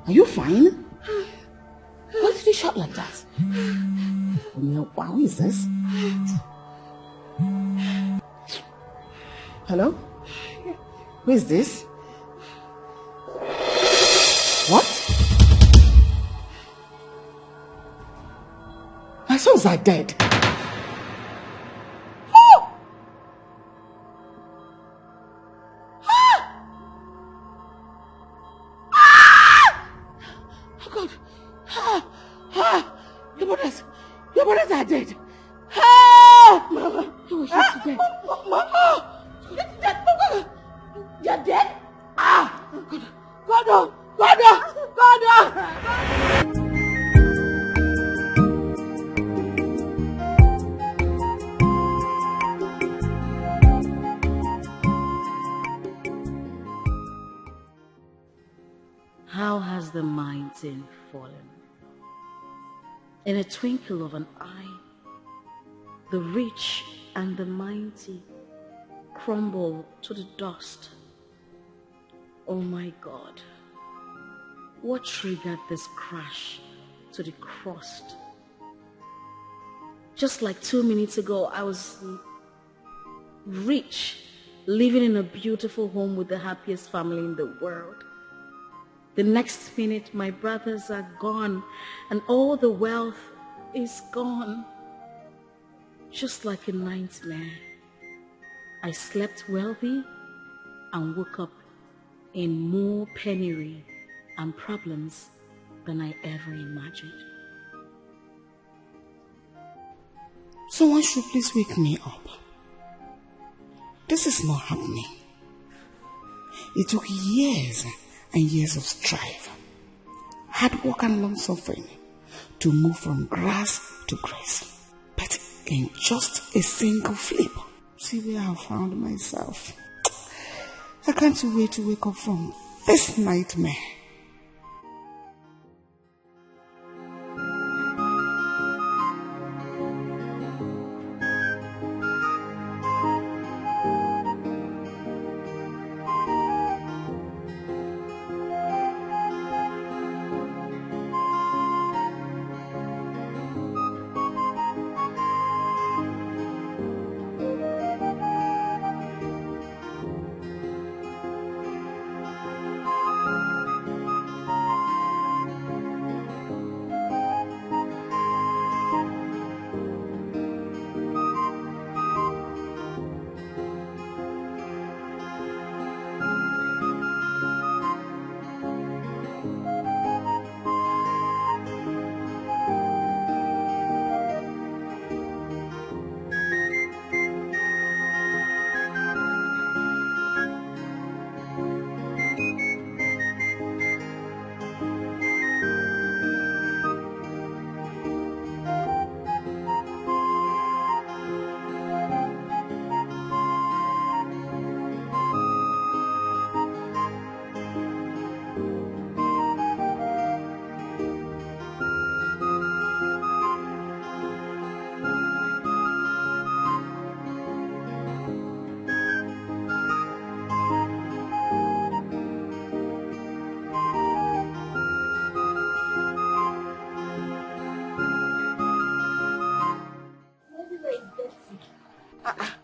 Are you fine? Why did you shout like that? Wow, who is this? Hello? Who is this? What? My sons are dead. Your brothers are dead. Mama, oh, she's dead. Mama, she's dead. You're dead? God. How has the mountain fallen? In a twinkle of an eye, the rich and the mighty crumble to the dust. Oh my God, what triggered this crash to the crust? Just like 2 minutes ago, I was rich, living in a beautiful home with the happiest family in the world. The next minute, my brothers are gone and all the wealth is gone. Just like a nightmare. I slept wealthy and woke up in more penury and problems than I ever imagined. Someone should please wake me up. This is not happening. It took years and years of strife, hard work and long suffering to move from grass to grace. But in just a single flip, see where I found myself. I can't wait to wake up from this nightmare.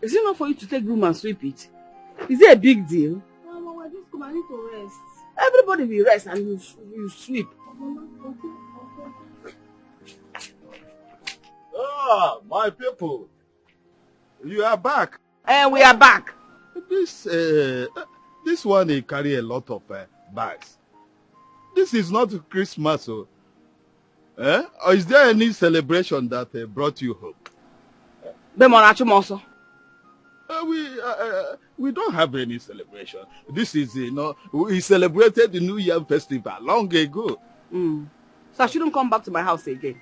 Is it not for you to take room and sweep it? Is it a big deal? No, Mama, just come. I need to rest. Everybody will rest and you sweep. Ah, my people. You are back. And we are back. This one, they carry a lot of bags. This is not Christmas, oh. Or is there any celebration that brought you home? We don't have any celebration. This is, we celebrated the New Year festival long ago. So I shouldn't come back to my house again.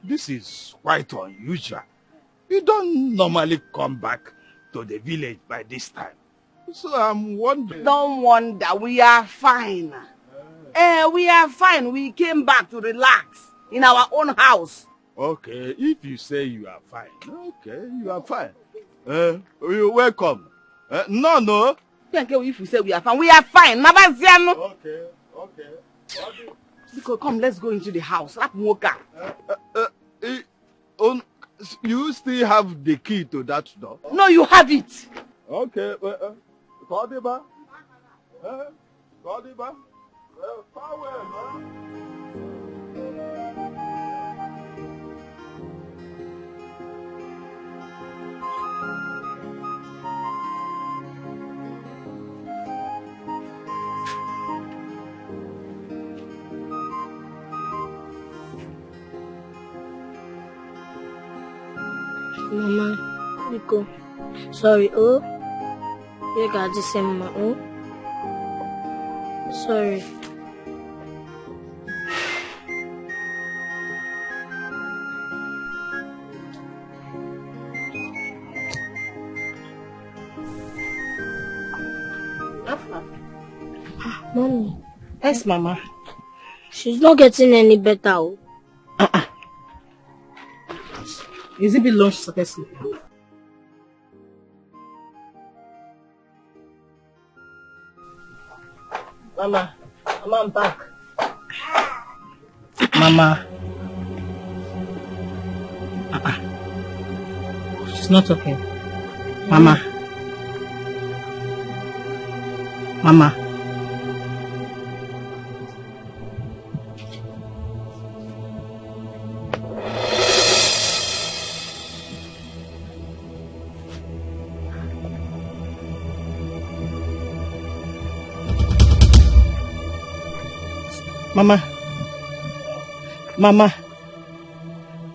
This is quite unusual. You don't normally come back to the village by this time. So I'm wondering. Don't wonder, we are fine. We are fine. We came back to relax in our own house. Okay, if you say you are fine, okay, you are fine. You're welcome. No. If we say we are fine, we are fine. Okay. Because come, let's go into the house. You still have the key to that door? No, you have it. Okay. Kodiba. Power, Mama, Nico. Sorry, oh. You got the same, Mama, oh. Sorry. Mommy. Yes, Mama. She's not getting any better, oh. Is it be lunch successful? Mama, I'm back. Mama. She's not okay. Mama. Mama.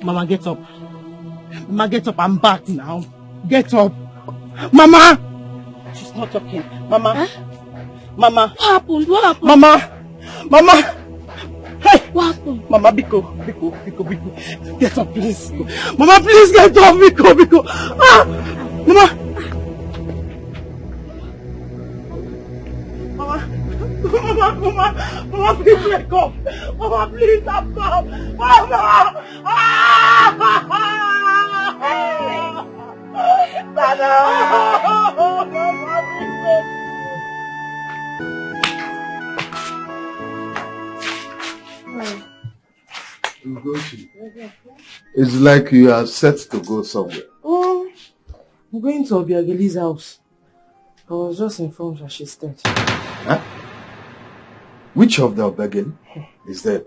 Mama, get up. Mama, get up. I'm back now. Get up. Mama! She's not talking. Mama. Huh? Mama. What happened? Mama. Hey! What happened? Mama, Biko. Get up, please. Mama, please get up, Biko. Ah! Mama, please wake up. Mama, please, I'm up. Mama! Dada! It's like you are set to go somewhere. Oh, I'm going to Obiageli's house. I was just informed that she's dead. Huh? Which of the Obiageli is dead?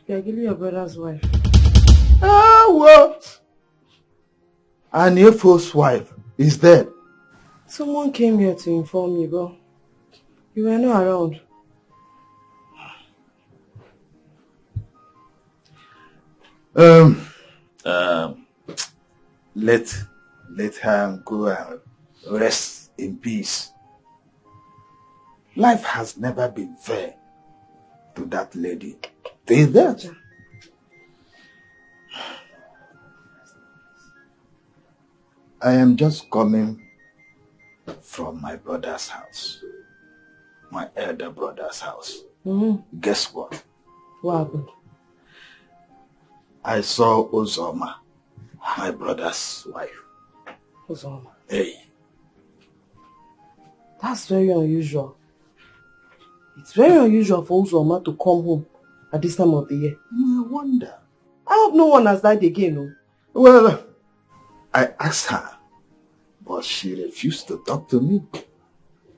Obiageli, your brother's wife. Ah, what? And Nefo's wife is dead. Someone came here to inform me, but you were not around. Let her go and rest in peace. Life has never been fair to that lady. Say that. I am just coming from my brother's house. My elder brother's house. Guess what? What happened? I saw Uzoma, my brother's wife. Uzoma? Hey. That's very unusual. It's very unusual for Uzoma to come home at this time of the year. I wonder. I hope no one has died again, no? Well, I asked her, but she refused to talk to me.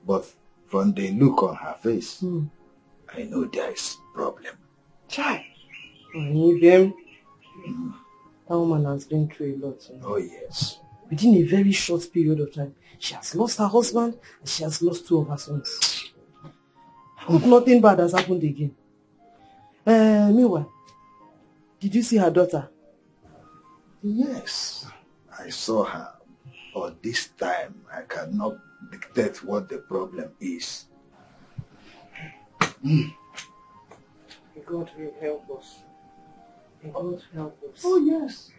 But from the look on her face, I know there is problem. Chai. That woman has been through a lot. Oh, yes. Within a very short period of time, she has lost her husband and she has lost 2 of her sons. I hope nothing bad has happened again. Meanwhile, did you see her daughter? Yes, I saw her. But this time, I cannot dictate what the problem is. May God will help us. May God help us. Oh, yes.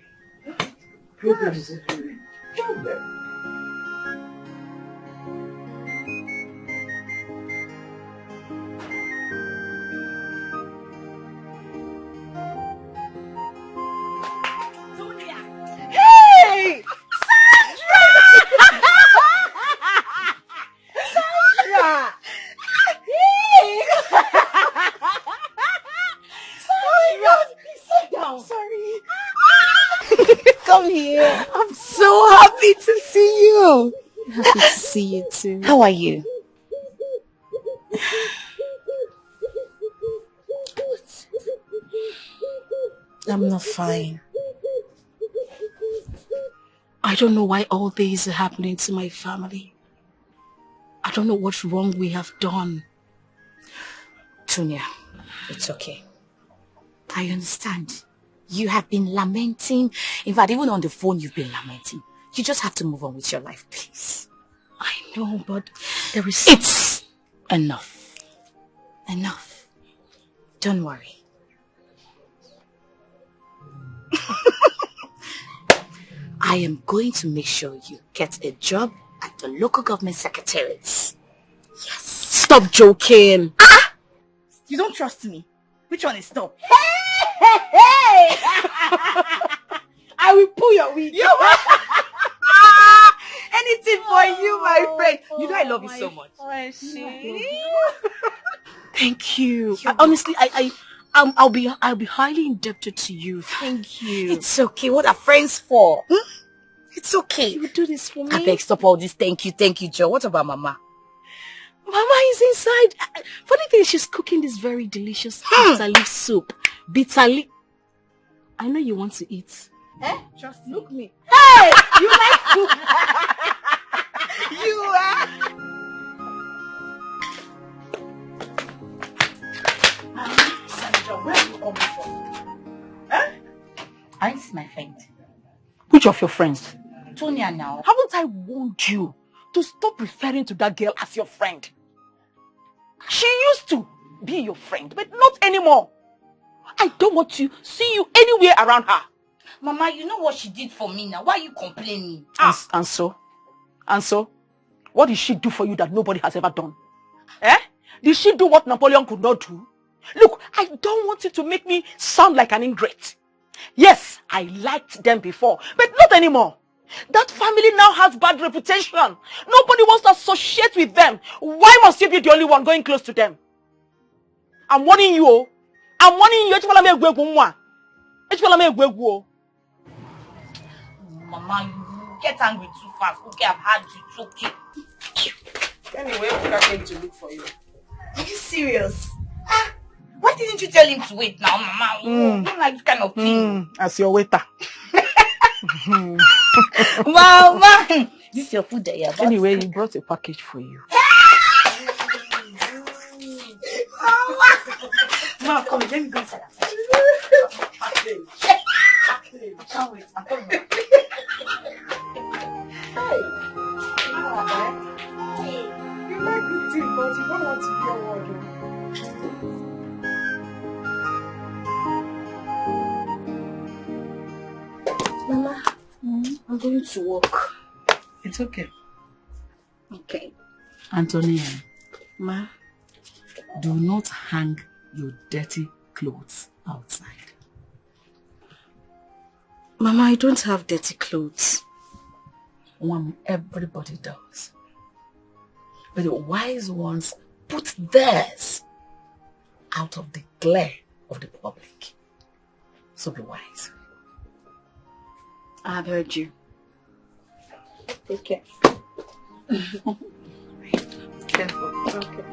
Problem is everywhere. Problem. Hey! Sandra! Sit down. Sorry. Come here. I'm so happy to see you. Happy to see you too. How are you? I'm not fine. I don't know why all these are happening to my family. I don't know what's wrong we have done. Tunia, it's okay. I understand. You have been lamenting. In fact, even on the phone, you've been lamenting. You just have to move on with your life, please. I know, but there is... It's enough. Enough. Don't worry. I am going to make sure you get a job at the local government secretariats. Yes. Stop joking. You don't trust me. Which one is stop? Hey! I will pull your wig. Anything for you, my friend. You know I love you so much. Thank you. Honestly, I'll be highly indebted to you. Thank you. It's okay. What are friends for? It's okay. You would do this for me. I beg, stop all this. Thank you, Joe. What about Mama? Mama is inside. Funny thing is, she's cooking this very delicious bitter leaf soup. Bitter leaf. I know you want to eat. Just look me. Hey! You like soup? You are. Sandra, where are you coming from? I see my friend. Which of your friends? Tonya now. Haven't I warned you to stop referring to that girl as your friend? She used to be your friend, but not anymore. I don't want to see you anywhere around her. Mama, you know what she did for me now. Why are you complaining? And so? What did she do for you that nobody has ever done? Did she do what Napoleon could not do? Look, I don't want you to make me sound like an ingrate. Yes, I liked them before, but not anymore. That family now has bad reputation. Nobody wants to associate with them. Why must you be the only one going close to them? I'm warning you. I'm warning you. Mama, you get angry too fast. Okay, I've had you. It's okay. Anyway, I came to look for you. Are you serious? Why didn't you tell him to wait now, Mama? You don't like this kind of thing. As your waiter. Mama, this is your food that you're about. Anyway, he brought a package for you. Mama, come, let me go inside. Can't wait. I'm coming back. You like eating, but you don't want to be a word. Mama, I'm going to work. It's okay. Okay. Antonia, Ma? do not hang your dirty clothes outside. Mama, I don't have dirty clothes. Everybody does. But the wise ones put theirs out of the glare of the public. So be wise. I have heard you. Take care. Careful. Okay.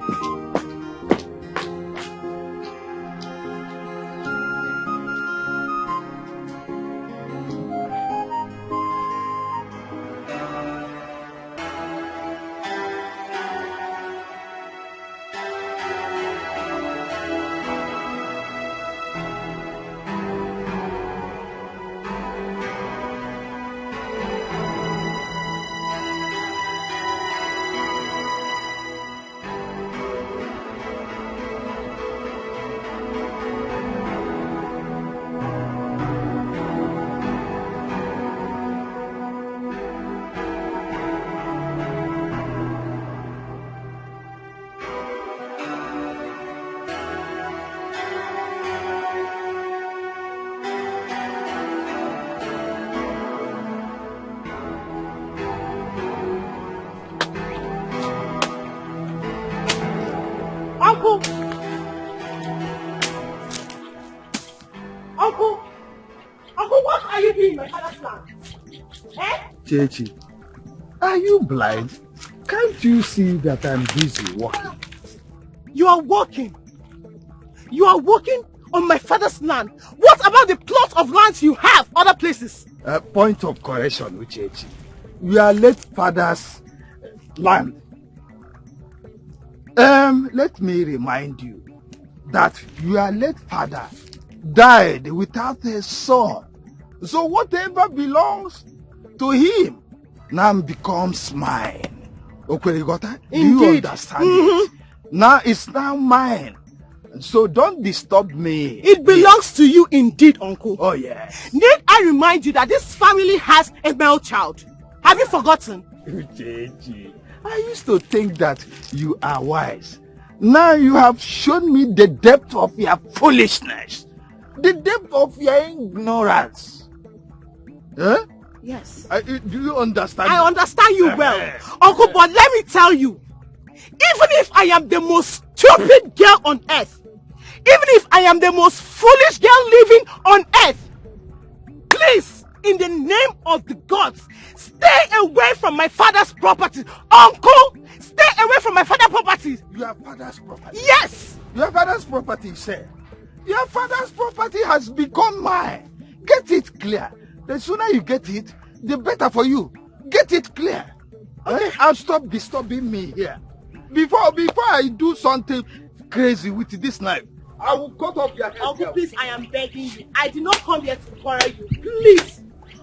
Uncle, what are you doing in my father's land? Eh? Chechi, are you blind? Can't you see that I'm busy working? You are working. You are working on my father's land. What about the plot of lands you have other places? Point of correction, Uchechi. We are late father's land. Let me remind you that your late father died without a son. So whatever belongs to him now becomes mine. Okweligota, do you understand it? Now it's now mine. So don't disturb me. It belongs to you indeed, Uncle. Oh, yes. Need I remind you that this family has a male child? Have you forgotten? Uchechi, I used to think that you are wise. Now you have shown me the depth of your foolishness. The depth of your ignorance. Huh? Yes. Do you understand? I understand you well. Uncle, but let me tell you, even if I am the most stupid girl on earth, even if I am the most foolish girl living on earth, please, in the name of the gods, stay away from my father's property. Uncle, stay away from my father's property. Your father's property? Yes. Your father's property, sir. Your father's property has become mine. Get it clear. The sooner you get it, the better for you. Get it clear. Okay. And stop disturbing me here. Before I do something crazy with this knife, I will cut off your head. Uncle, please, I am begging you. I did not come here to quarrel you. Please.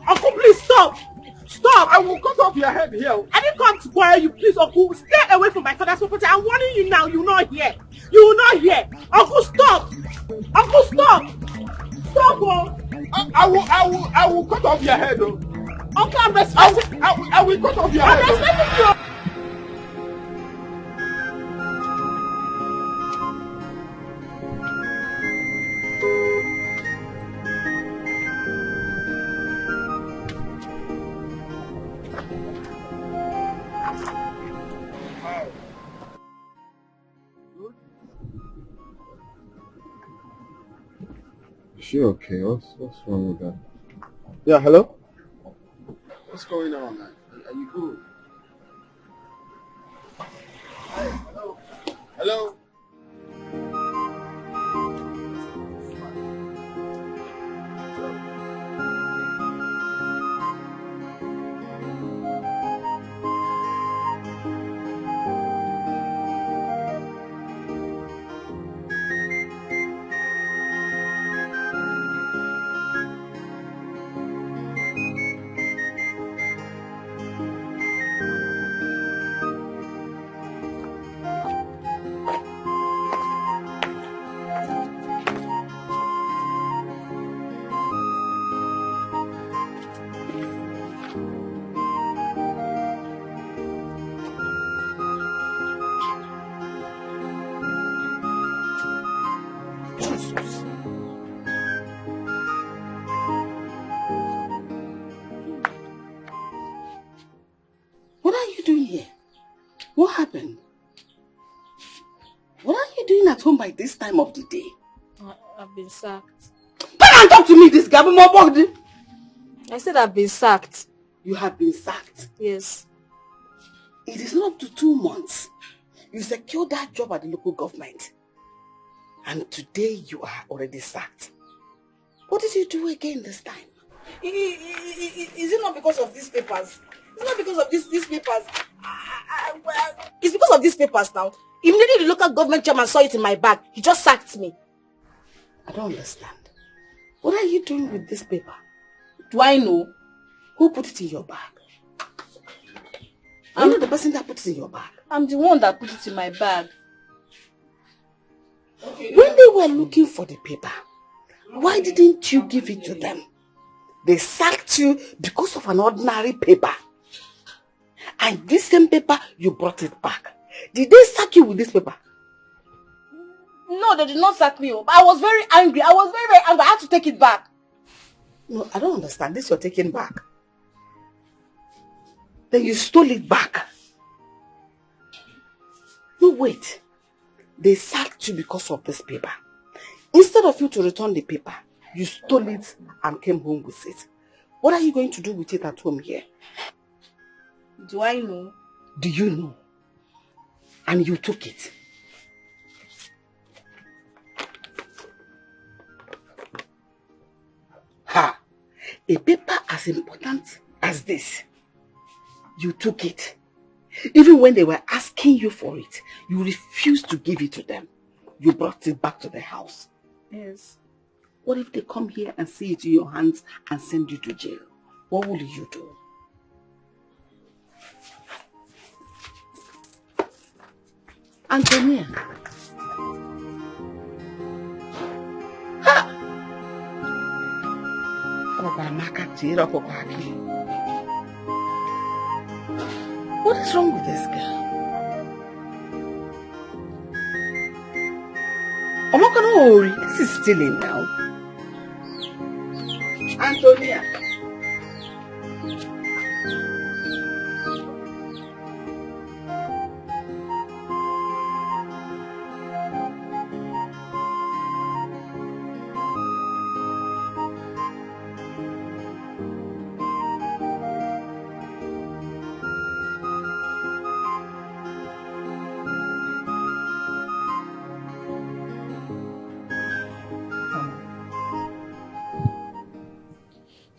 Uncle, please, stop. Stop. I will cut off your head here. I didn't come to quarrel you. Please, Uncle, stay away from my father's property. I'm warning you now. You will not hear. You will not hear. Uncle, stop. Uncle, stop. Stop, oh. I will cut off your head, oh. Uncle, I'm respecting. I will cut off your head. I'm respecting you. Is she okay? What's wrong with her? Yeah, hello? What's going on, man? Are you good? Hello? Hello? What are you doing here? What happened? What are you doing at home by this time of the day? I've been sacked. Come and talk to me, this Gabi Mobogdi. I said I've been sacked. You have been sacked? Yes. It is not up to 2 months. You secured that job at the local government. And today you are already sacked. What did you do again this time? Is it not because of these papers? It's not because of these papers. It's because of these papers now. Immediately the local government chairman saw it in my bag. He just sacked me. I don't understand. What are you doing with this paper? Do I know? Who put it in your bag? I'm not the person that put it in your bag. I'm the one that put it in my bag. When they were looking for the paper, why didn't you give it to them? They sacked you because of an ordinary paper. And this same paper, you brought it back. Did they sack you with this paper? No, they did not sack me. I was very angry. I was very, very angry. I had to take it back. No, I don't understand. This you're taking back. Then you stole it back. No, wait. They sacked you because of this paper. Instead of you to return the paper, You stole it and came home with it. What are you going to do with it at home here? Do I know? Do you know? And you took it. Ha! A paper as important as this. You took it. Even when they were asking you for it, you refused to give it to them. You brought it back to the house. Yes. What if they come here and see it in your hands and send you to jail? What will you do? Antonia. Ha! What is wrong with this girl? I'm not gonna worry. This is stealing now. Antonia.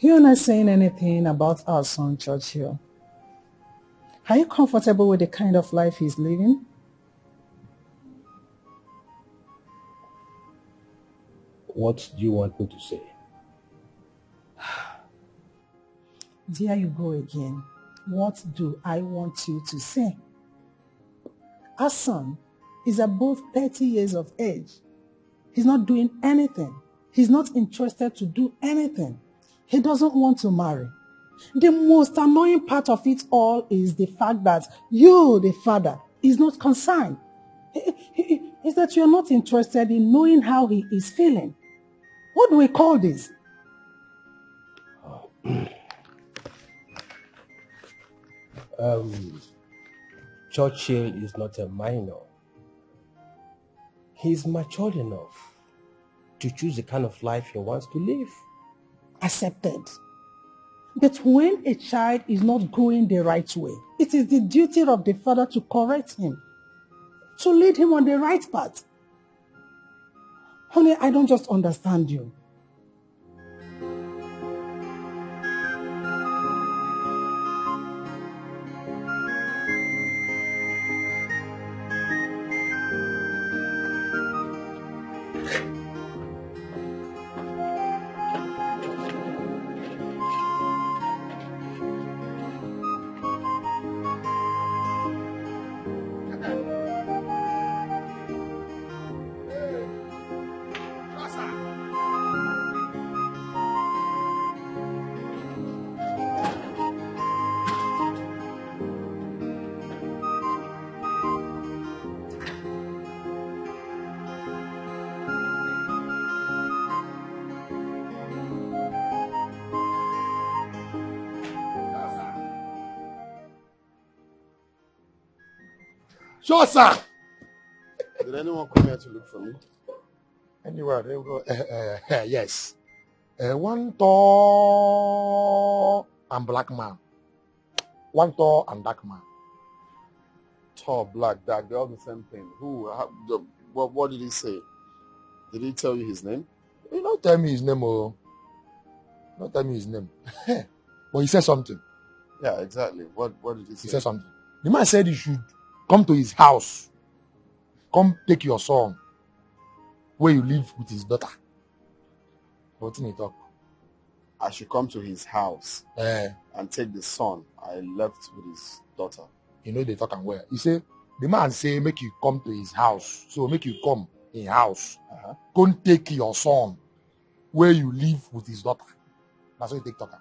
You're not saying anything about our son, Churchill. Are you comfortable with the kind of life he's living? What do you want me to say? There you go again. What do I want you to say? Our son is above 30 years of age. He's not doing anything. He's not interested to do anything. He doesn't want to marry. The most annoying part of it all is the fact that you, the father, is not concerned. Is that you're not interested in knowing how he is feeling. What do we call this? Churchill is not a minor. He's matured enough to choose the kind of life he wants to live. Accepted. But when a child is not going the right way, it is the duty of the father to correct him, to lead him on the right path. Honey, I don't just understand you. Sure, sir. Did anyone come here to look for me? Anywhere, they go. Yes. One tall and black man. One tall and dark man. Tall, black, dark, they're all the same thing. Who? What did he say? Did he tell you his name? He don't tell me his name, oh. Don't tell me his name. But he said something. Yeah, exactly. What did he say? He said something. The man said you should come to his house. Come take your son where you live with his daughter. What did he talk? I should come to his house and take the son I left with his daughter. You know they talk and where. He say, the man say make you come to his house. So make you come in house. Come take your son where you live with his daughter. That's what he take talker.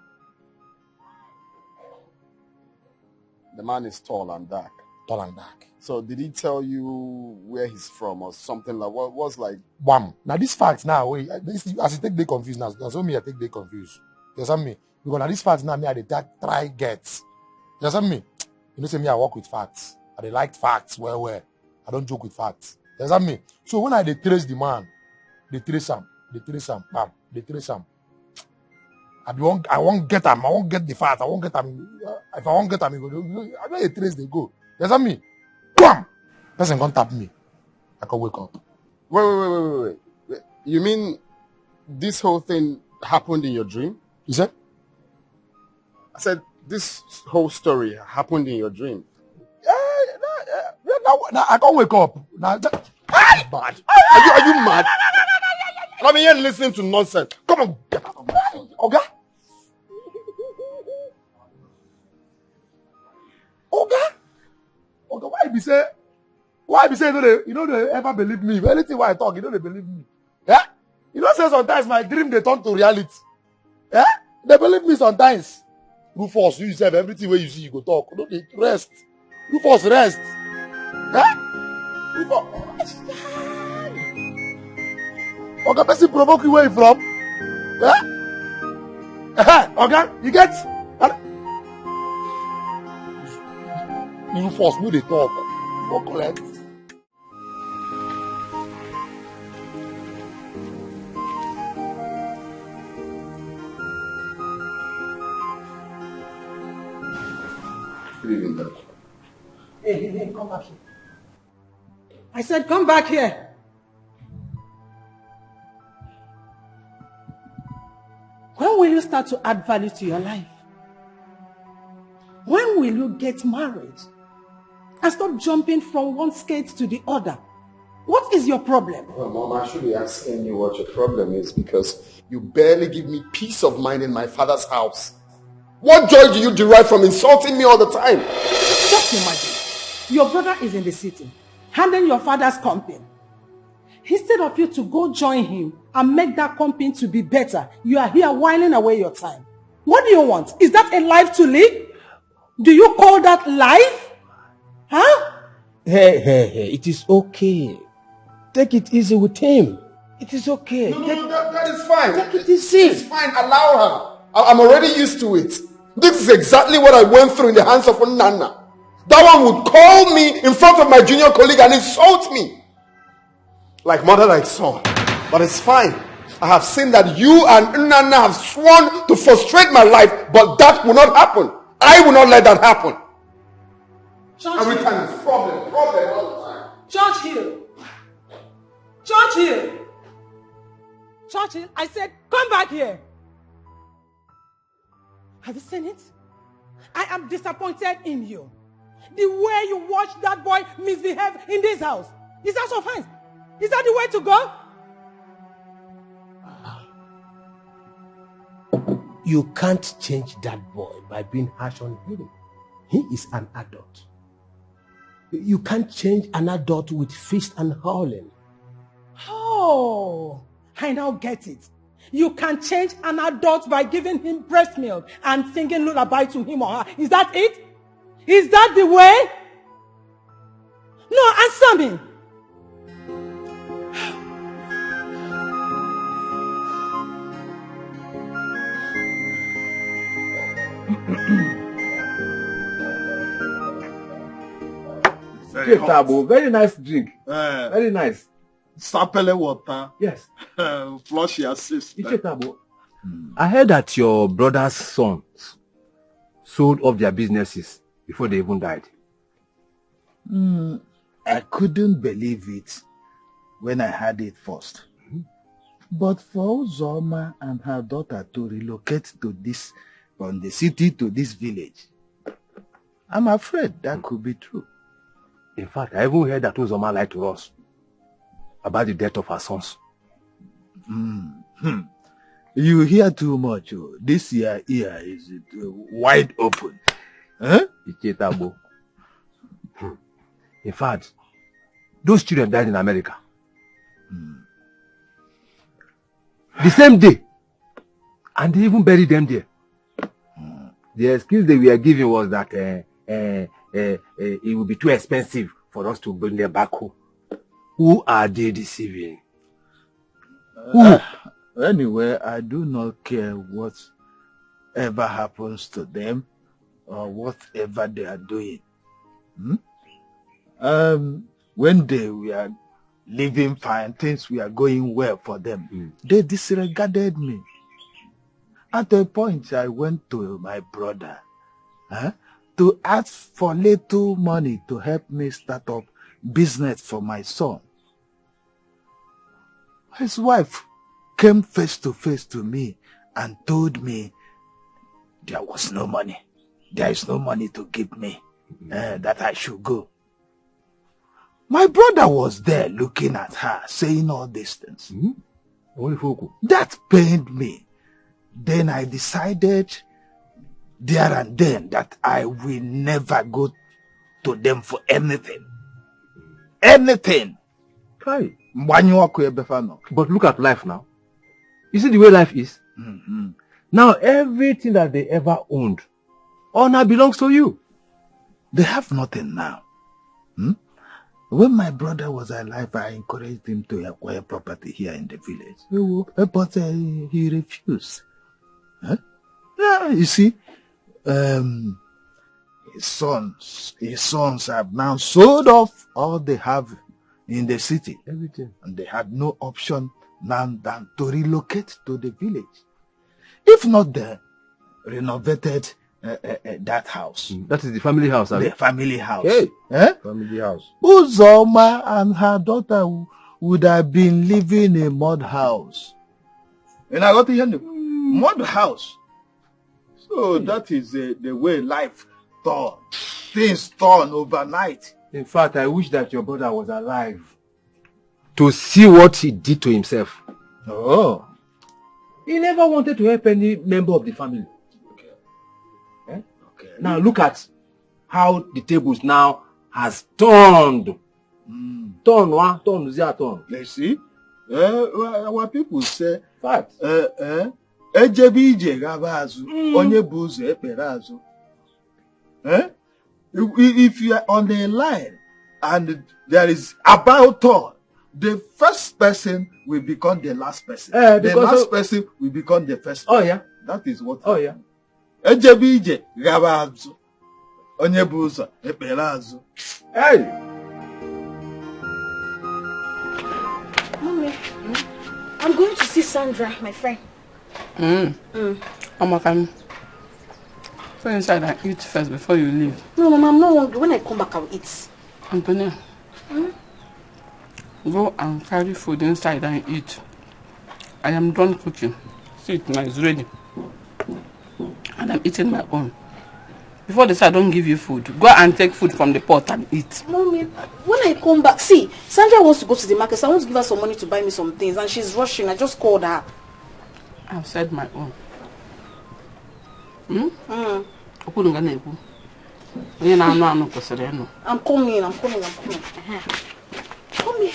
The man is tall and dark. Tall and dark. So did he tell you where he's from or something like what was like? Bam. Now this fact now, as you take they confused now, so me I take they confused. You understand me? Because now this fact now me I try get. You understand me? You know say me I work with facts. I like facts where I don't joke with facts. You understand me? So when I trace the man, they trace him. they trace am, bam, they trace am. I won't get them. I won't get the fat. I won't get them. If I won't get them, I know a trace they go. That's what me. Bam! Person can't tap me. I can wake up. Wait. You mean this whole thing happened in your dream? You said? I said this whole story happened in your dream. Now I can't wake up. Now, Bad. Are you mad? I'm here listening to nonsense. Come on, get out of my house. Okay? Okay, why be say you know they ever believe me? Anything why I talk, you know they believe me. Yeah? You know say sometimes my dream they turn to reality. Yeah? They believe me sometimes. Rufus, you yourself, everything where you see you go talk. No, they rest. Rufus, rest. Yeah? Rufus. Okay, person provoke you where you from? Yeah? Okay, you get? You force me to talk. For correct. Hey, come back here. I said, come back here. When will you start to add value to your life? When will you get married? And stop jumping from one skate to the other. What is your problem? Well, Mom, I should be asking you what your problem is because you barely give me peace of mind in my father's house. What joy do you derive from insulting me all the time? Just imagine, your brother is in the city, handling your father's company. Instead of you to go join him and make that company to be better, you are here whiling away your time. What do you want? Is that a life to live? Do you call that life? Huh? Hey, it is okay. Take it easy with him. It is okay. No, that is fine. Take it easy. It's fine. Allow her. I'm already used to it. This is exactly what I went through in the hands of Nana. That one would call me in front of my junior colleague and insult me. Like mother, like son. But it's fine. I have seen that you and Nana have sworn to frustrate my life, but that will not happen. I will not let that happen. Every time it's problem all the time. Churchill, I said, come back here. Have you seen it? I am disappointed in you. The way you watch that boy misbehave in this house. Is that so fine? Is that the way to go? You can't change that boy by being harsh on him. He is an adult. You can't change an adult with fist and howling. Oh, I now get it. You can change an adult by giving him breast milk and singing lullaby to him or her. Is that it? Is that the way? No, answer me. Very nice drink. Very nice. Sapele water. Yes. Flush your system. I heard that your brother's sons sold off their businesses before they even died. I couldn't believe it when I heard it first. But for Uzoma and her daughter to relocate to this, from the city to this village, I'm afraid that could be true. In fact, I even heard that Uzoma lied to us about the death of her sons. You hear too much. This ear is wide open. Huh? In fact, those children died in America. The same day. And they even buried them there. The excuse they were giving was that it would be too expensive for us to bring them back home. Who are they deceiving? Anyway, I do not care whatever happens to them or whatever they are doing. When they were living fine, things were going well for them. They disregarded me. At a point, I went to my brother to ask for little money to help me start up business for my son. His wife came face to face to me and told me there was no money. There is no money to give me, that I should go. My brother was there looking at her, saying all these things. That pained me. Then I decided there and then that I will never go to them for anything. Anything. Right. But look at life now. You see the way life is? Now everything that they ever owned, all now belongs to you. They have nothing now. When my brother was alive, I encouraged him to acquire property here in the village. But he refused. You see, his sons have now sold off all they have in the city. Everything. And they had no option now than to relocate to the village. If not, they renovated that house. That is the family house. The family house. Hey. Family house. Uzoma and her daughter would have been living in a mud house. And I got to hear mud house. So that is the way life turned. Things turn overnight. In fact, I wish that your brother was alive to see what he did to himself. Oh. He never wanted to help any member of the family. Okay. Now look at how the tables now has turned. Turn. You see? Our people say, fact. If you are on the line and there is about turn, the first person will become the last person. The last person will become the first person. Oh yeah. That is what. Oh yeah. Hey. Mommy, I'm going to see Sandra, my friend. Can go inside and eat first before you leave. No, Mama, I'm not hungry. When I come back, I'll eat. Antonia, go and carry food inside and eat. I am done cooking. See it now, it's ready. And I'm eating my own. Before they say I don't give you food, go and take food from the pot and eat. Mommy, when I come back, see, Sandra wants to go to the market, so I want to give her some money to buy me some things, and she's rushing. I just called her. I've said my own. I'm coming. Come here.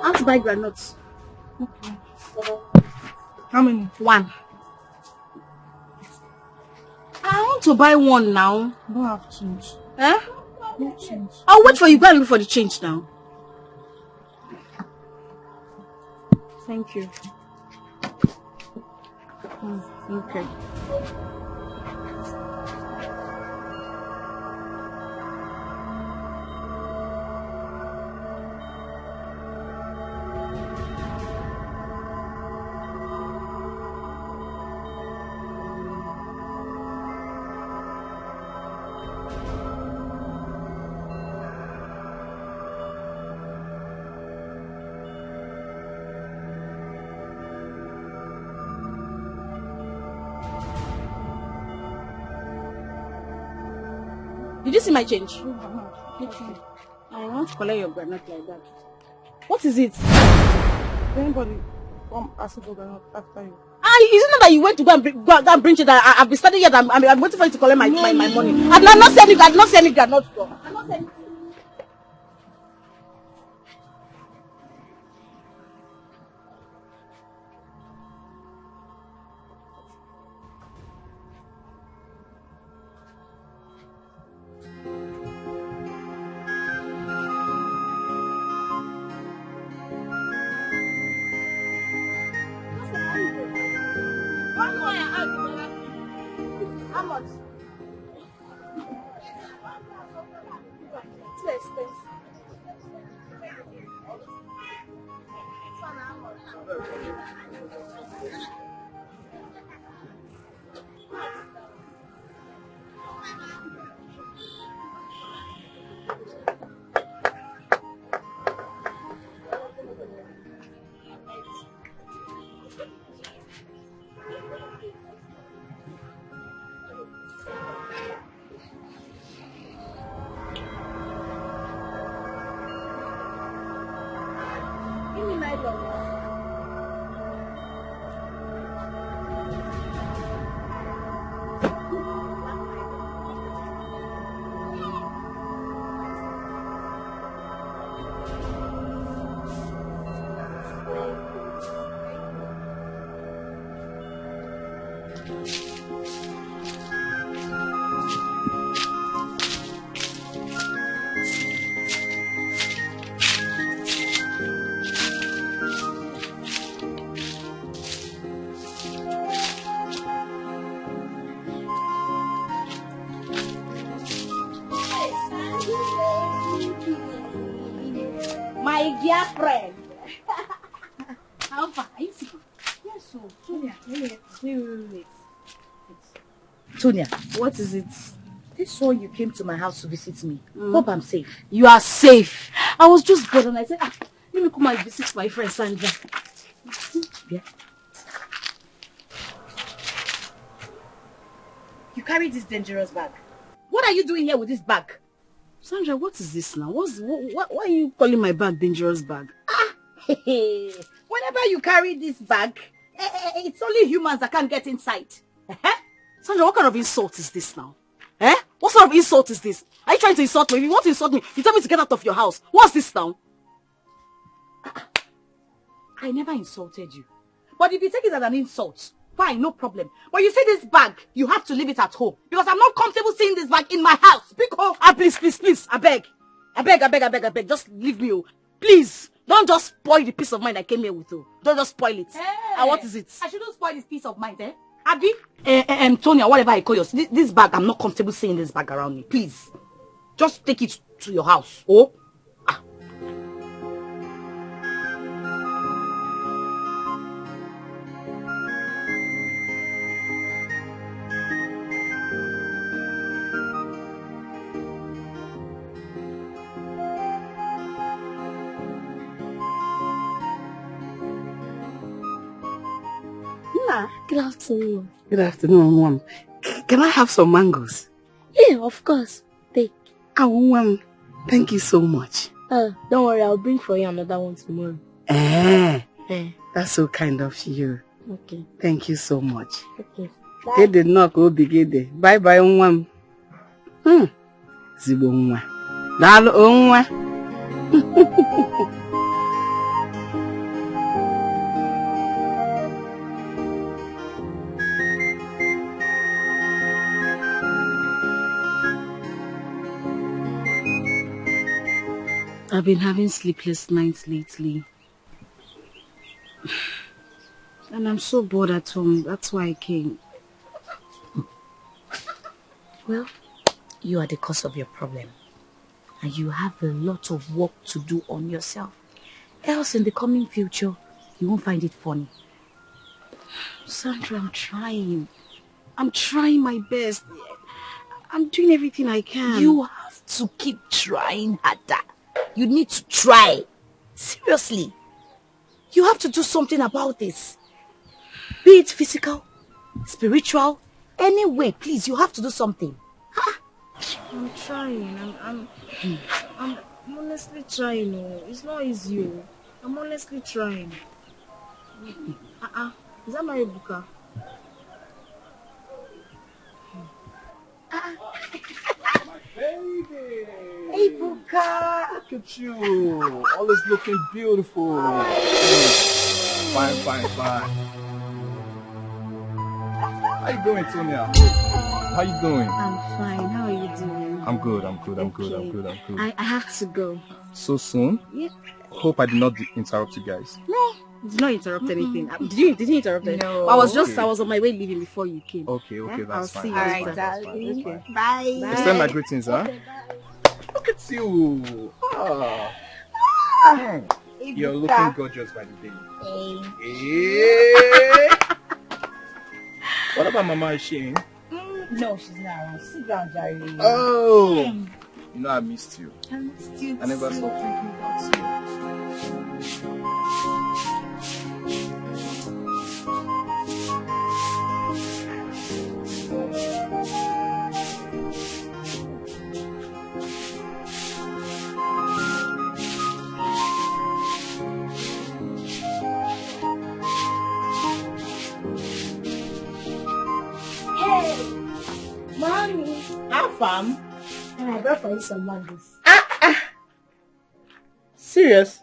I want to buy granuts. Okay. How many? One. I want to buy one now. I don't have change. Eh? No change. I'll wait for you. Go and look for the change now. Thank you. Okay. Did you see my change? I want to collect your granite like that. What is it? Anybody come ask for granite after you? Is it not that you went to go and bring it? I've been studying here. I'm waiting for you to collect my money. I'm not saying it. I'm not saying it. I'm not saying it. How much? Too expensive. My dear friend. How far? Are you sick? Yes, so Tonya. Wait. Tonya, what is it? This one you came to my house to visit me. Hope I'm safe. You are safe. I was just bored and I said, let me come and visit my friend Sandra. Yeah. You carry this dangerous bag. What are you doing here with this bag? Sandra, what is this now? Why are you calling my bag dangerous bag? Whenever you carry this bag, it's only humans that can't get inside. Sandra, what kind of insult is this now? What sort of insult is this? Are you trying to insult me? If you want to insult me, you tell me to get out of your house. What's this now? I never insulted you. But if you take it as an insult, fine, no problem. But you see this bag, you have to leave it at home. Because I'm not comfortable seeing this bag in my house. Because, please, I beg. Just leave me, oh. Please, don't just spoil the peace of mind I came here with, oh. Don't just spoil it. Hey, what is it? I shouldn't spoil this peace of mind, eh? Abby? Tonya, whatever I call yours. This bag, I'm not comfortable seeing this bag around me. Please, just take it to your house, oh? Good afternoon. Good afternoon, Mom. Can I have some mangoes? Yeah, of course. Take. Mom, thank you so much. Don't worry, I'll bring for you another one tomorrow. That's so kind of you. Okay. Thank you so much. Okay. Get the knock, bye bye, Mom. Zibo nwa. Dalo nwa. I've been having sleepless nights lately. And I'm so bored at home. That's why I came. Well, you are the cause of your problem. And you have a lot of work to do on yourself. Else in the coming future, you won't find it funny. Sandra, I'm trying. I'm trying my best. I'm doing everything I can. You have to keep trying harder. You need to try. Seriously. You have to do something about this. Be it physical, spiritual, any way, please, you have to do something. I'm trying. I'm honestly trying. It's not easy. I'm honestly trying. Is that my Ebuka? Baby! Ebuka! Look at you! Always looking beautiful. Fine, fine, fine. How you doing, Tonya? How you doing? I'm fine. How are you doing? I'm good, I'm good. I have to go. So soon? Yeah. Hope I did not interrupt you guys. No, did not interrupt anything. Did you interrupt anything? No. I was on my way leaving before you came. Okay, I'll that's see fine. you That's later. fine, that's fine, that's fine. Bye. Extend my greetings, huh? Look at you. Ah. You're looking gorgeous by the day. Hey. What about Mama? Is she in? No, she's not around. Sit down, Jerry. Oh. You know I missed you. I missed you. I never stopped thinking about you. Mommy. Fam. And I brought for you some mangoes. Serious?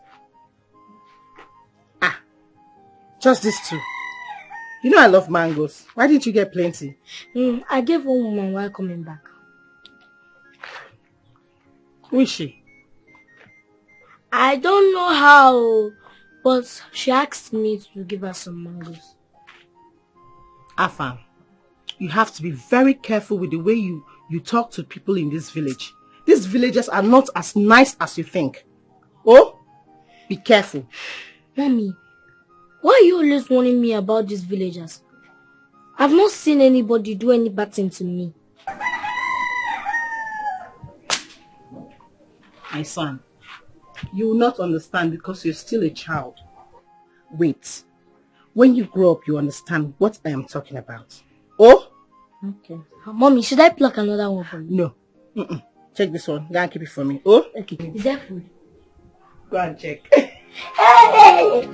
Just these two. You know I love mangoes. Why didn't you get plenty? I gave one woman while coming back. Who is she? I don't know how, but she asked me to give her some mangoes. Afam, you have to be very careful with the way you talk to people in this village. These villagers are not as nice as you think. Oh, be careful. Mommy, why are you always warning me about these villagers? I've not seen anybody do any bad thing to me. My son, you will not understand because you're still a child. Wait. When you grow up, you understand what I am talking about. Oh? Okay. Mommy, should I pluck another one for you? No. Check this one. Go and keep it for me. Oh? Okay. Is that food? Go and check. Hey!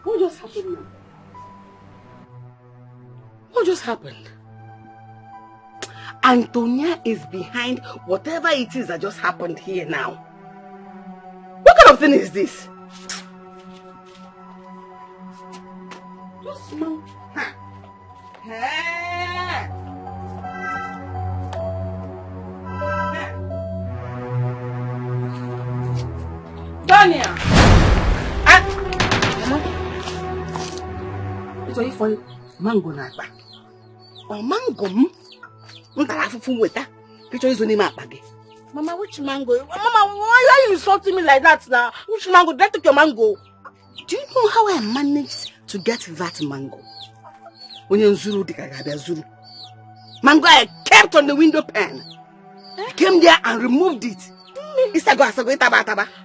What just happened now? What just happened? Antonia is behind whatever it is that just happened here now. What kind of thing is this? Just now. Daniel! Ito ifo mango na akpa. O mango m ntara afufu weta. Picho izo n'ime akpa gị. Mama, which mango? Mama, why are you insulting me like that now? Which mango? Did I take your mango? Do you know how I managed to get that mango? When you Zuru Dikeh Zuru. Mango I kept on the window pane. I came there and removed it.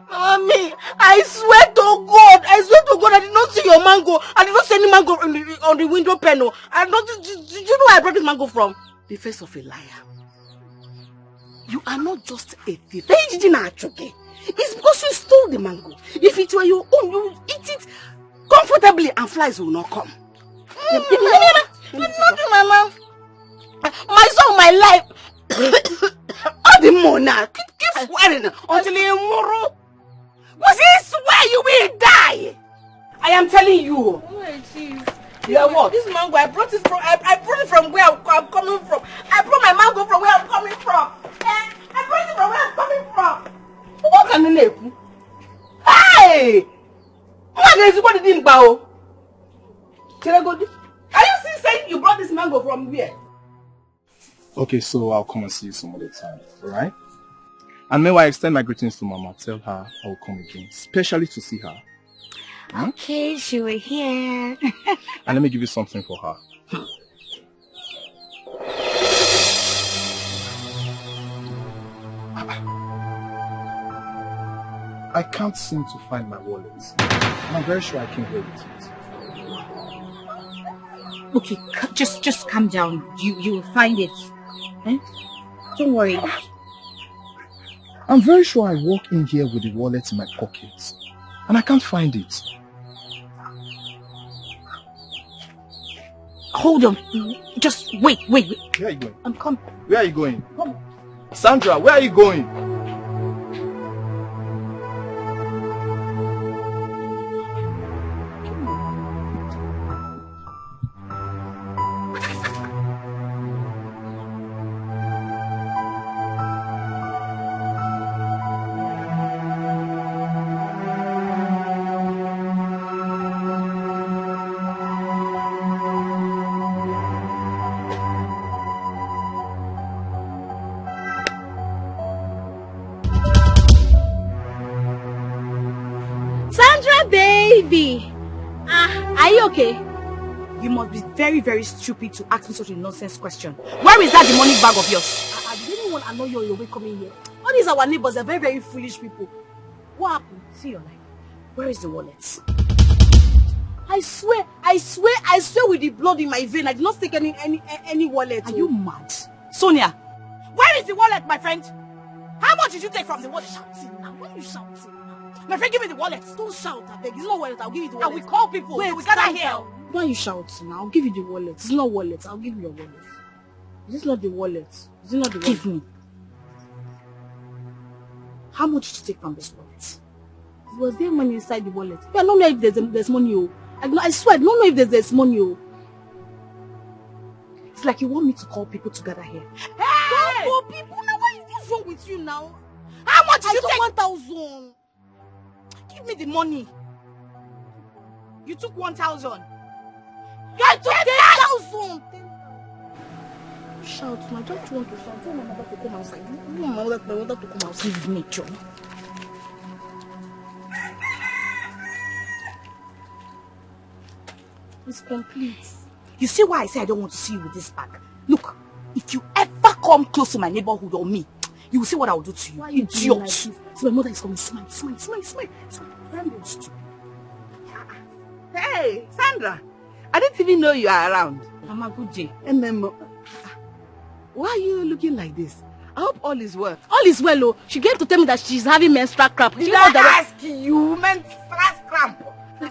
Mommy, I swear to God, I did not see your mango. I did not see any mango on the window panel. Did you know where I brought this mango from? The face of a liar. You are not just a thief. It's because you stole the mango. If it were your own, you would eat it comfortably and flies will not come. Mama. My son, my life. All the more now. Keep swearing until you moro. Was he swear you will die? I am telling you. Yeah, what? This mango, I brought it from where I'm coming from. I brought my mango from where I'm coming from. I brought it from where I'm coming from. What can you name? Hey! What is what didn't bow? Are you still saying you brought this mango from where? Okay, so I'll come and see you some other time, alright? And meanwhile, I extend my greetings to Mama. Tell her I will come again, especially to see her. Okay, she will hear. And let me give you something for her. I can't seem to find my wallet. And I'm very sure I can get it. Okay, just calm down. You will find it. Eh? Don't worry. I'm very sure I walk in here with the wallet in my pocket. And I can't find it. Hold on. Just wait. Where are you going? I'm coming. Where are you going? Come. Sandra, where are you going? Baby, are you okay? You must be very, very stupid to ask me such a nonsense question. Where is that demonic bag of yours? I didn't want to annoy you on your way coming here. All these our neighbors are very, very foolish people. What happened? See your life. Where is the wallet? I swear with the blood in my vein, I did not take any wallet. Are you mad? Sonia, where is the wallet, my friend? How much did you take from the wallet? Shouting now. Why are you shouting? My friend, give me the wallet. Don't shout, I beg. It's not wallet. I'll give you the wallet. I will call people. Wait, we gather here. Why are you shouting now? I'll give you the wallet. It's not wallet. I'll give you your wallet. Is this not the wallet? Is it not the wallet? Give me. How much did you take from this wallet? Was there money inside the wallet? I don't know if there's money. Oh. I swear, I don't know if there's money. Oh. It's like you want me to call people to gather here. Hey! Don't call people now. What's wrong with you now? How much did you take? 1,000. Give me the money. You took 1,000. You took 10,000. Shout, I don't want to shout. I want my mother to come outside. I want my mother to come outside. Give me, John. It's complete. You see why I say I don't want to see you with this bag? Look, if you ever come close to my neighborhood or me, you will see what I will do to you. Why are you doing like this? So my mother is coming. Smile. Very stupid. Hey, Sandra. I didn't even know you are around. Mama, good day. And then, why are you looking like this? I hope all is well. All is well, oh. She came to tell me that she's having menstrual cramp. Did I ask you menstrual cramp?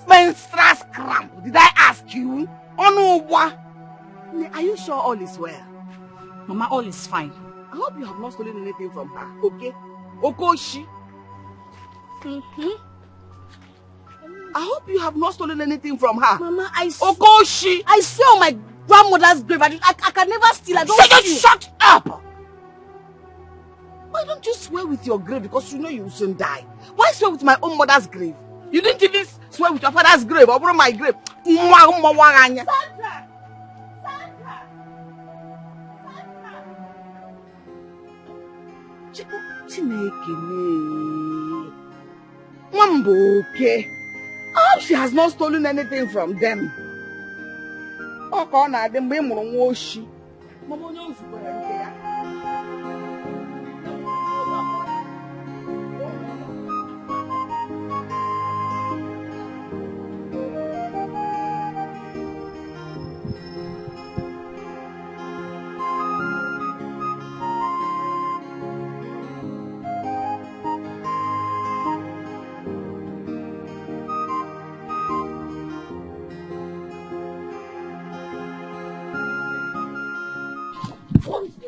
Menstrual cramp. Did I ask you? Oh no, what? Are you sure all is well? Mama, all is fine. I hope you have not stolen anything from her, okay? Okoshi. I hope you have not stolen anything from her. Mama, Okoshi. I swear on my grandmother's grave, I can never steal. I don't Shut up! Why don't you swear with your grave because you know you will soon die? Why swear with my own mother's grave? You didn't even swear with your father's grave or my grave. Sandra! Mwamboke. She has not stolen anything from them. Mama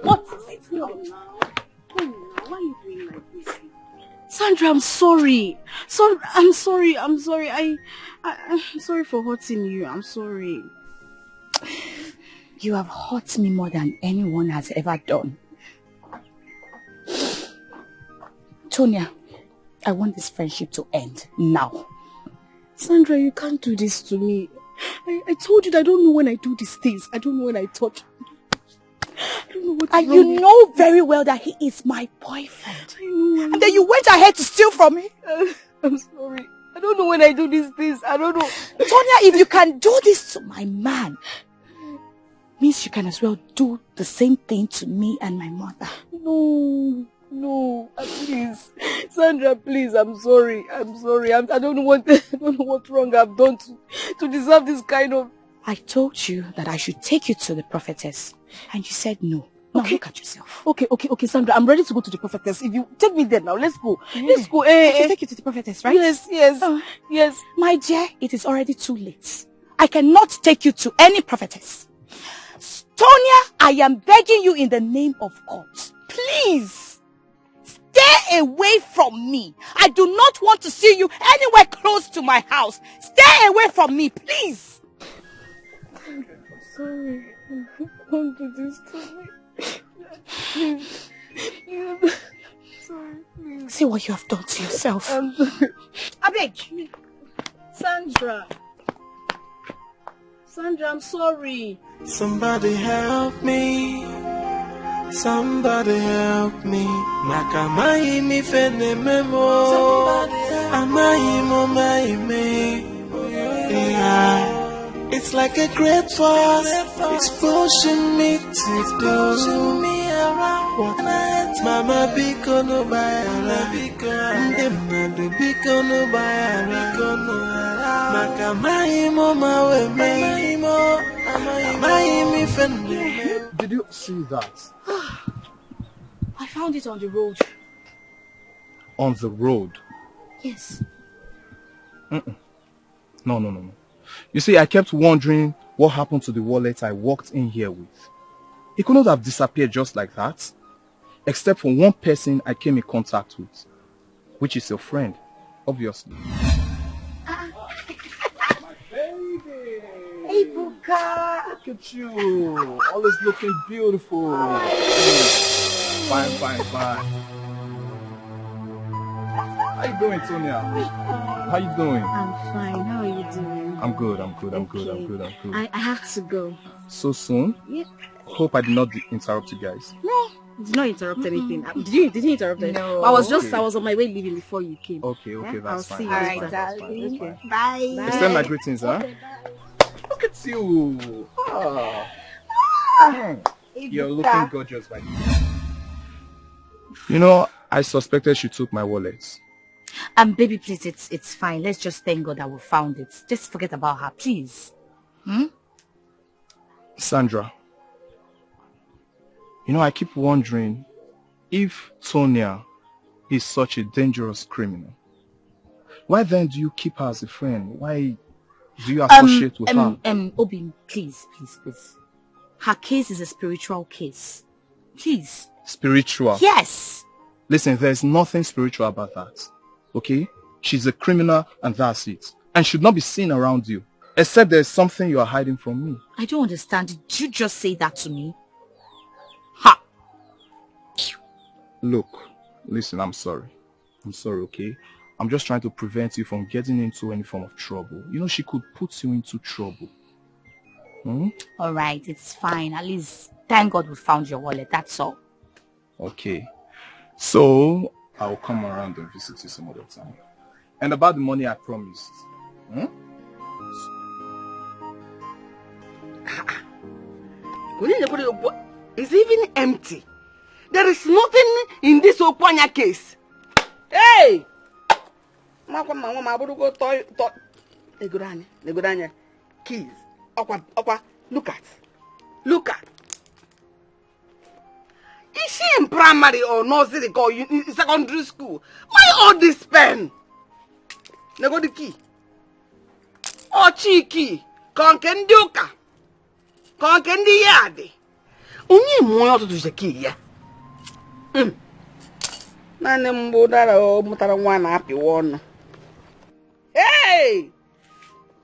What is it now? Why are you doing like this? Sandra, I'm sorry. I'm sorry. I'm sorry for hurting you. I'm sorry. You have hurt me more than anyone has ever done. Tonya, I want this friendship to end now. Sandra, you can't do this to me. I told you that I don't know when I do these things. I don't know when I touch. I don't know what's wrong. And you know very well that he is my boyfriend. I know. And then you went ahead to steal from me. I'm sorry. I don't know when I do these things. I don't know. Tonya, if you can do this to my man, means you can as well do the same thing to me and my mother. No, please. Sandra, please, I'm sorry. I don't know what wrong I've done to deserve this kind of... I told you that I should take you to the prophetess, and you said no. Now Okay. Look at yourself. Okay, Sandra, I'm ready to go to the prophetess. If you take me there now, let's go. Let's go. I should take you to the prophetess, right? Yes. My dear, it is already too late. I cannot take you to any prophetess. Tonya, I am begging you in the name of God. Please, stay away from me. I do not want to see you anywhere close to my house. Stay away from me, please. I'm sorry. Don't do this to me. Please. Sorry, please. See what you have done to yourself. I beg. Sandra, I'm sorry. Somebody help me. Somebody help me. Nakamai mi fene memo. Amai mo mai me. Yeah. It's like a great force. It's pushing me to do what Mama Biko no bayara. Ndemna do Biko no bayara. Nakamai mo mawe me. Amai mi fene. Did you see that? I found it on the road. On the road? Yes. No. You see, I kept wondering what happened to the wallet I walked in here with. It could not have disappeared just like that. Except for one person I came in contact with. Which is your friend, obviously. My baby. Hey, Buka. Look at you. Always looking beautiful. Fine. How you doing, Tonya? How you doing? I'm fine. How are you doing? I'm good. I have to go. So soon? Yeah. Hope I did not interrupt you guys. No, did not interrupt anything. Did you interrupt anything? No. I was on my way leaving before you came. Okay, Yeah? that's I'll fine. see you Alright, later. darling. Okay. Bye. Extend my greetings, huh? Look at you. You're looking gorgeous right now. You know, I suspected she took my wallet. Baby, please, it's fine. Let's just thank God that we found it. Just forget about her, please. Sandra, you know, I keep wondering if Tonya is such a dangerous criminal. Why then do you keep her as a friend? Why do you associate with her? Obi, please. Her case is a spiritual case. Please. Spiritual? Yes. Listen, there's nothing spiritual about that. Okay? She's a criminal and that's it. And should not be seen around you. Except there's something you are hiding from me. I don't understand. Did you just say that to me? Ha! Look, listen, I'm sorry. Okay? I'm just trying to prevent you from getting into any form of trouble. You know, she could put you into trouble. Alright, it's fine. At least, thank God we found your wallet. That's all. Okay. So, I'll come around and visit you some other time. And about the money I promised. It's even empty. There is nothing in this Okwanya case. Hey! Neguranya. Keys. Okwa. Look at. Is she in primary or nursery or in secondary school? Why all this pen? Nego the key. Oh, cheeky. Konkendi uka. Konkendi yadi. Unyi moyo to the key, yeah. Nane mbudara o mutara wana happy one. Hey!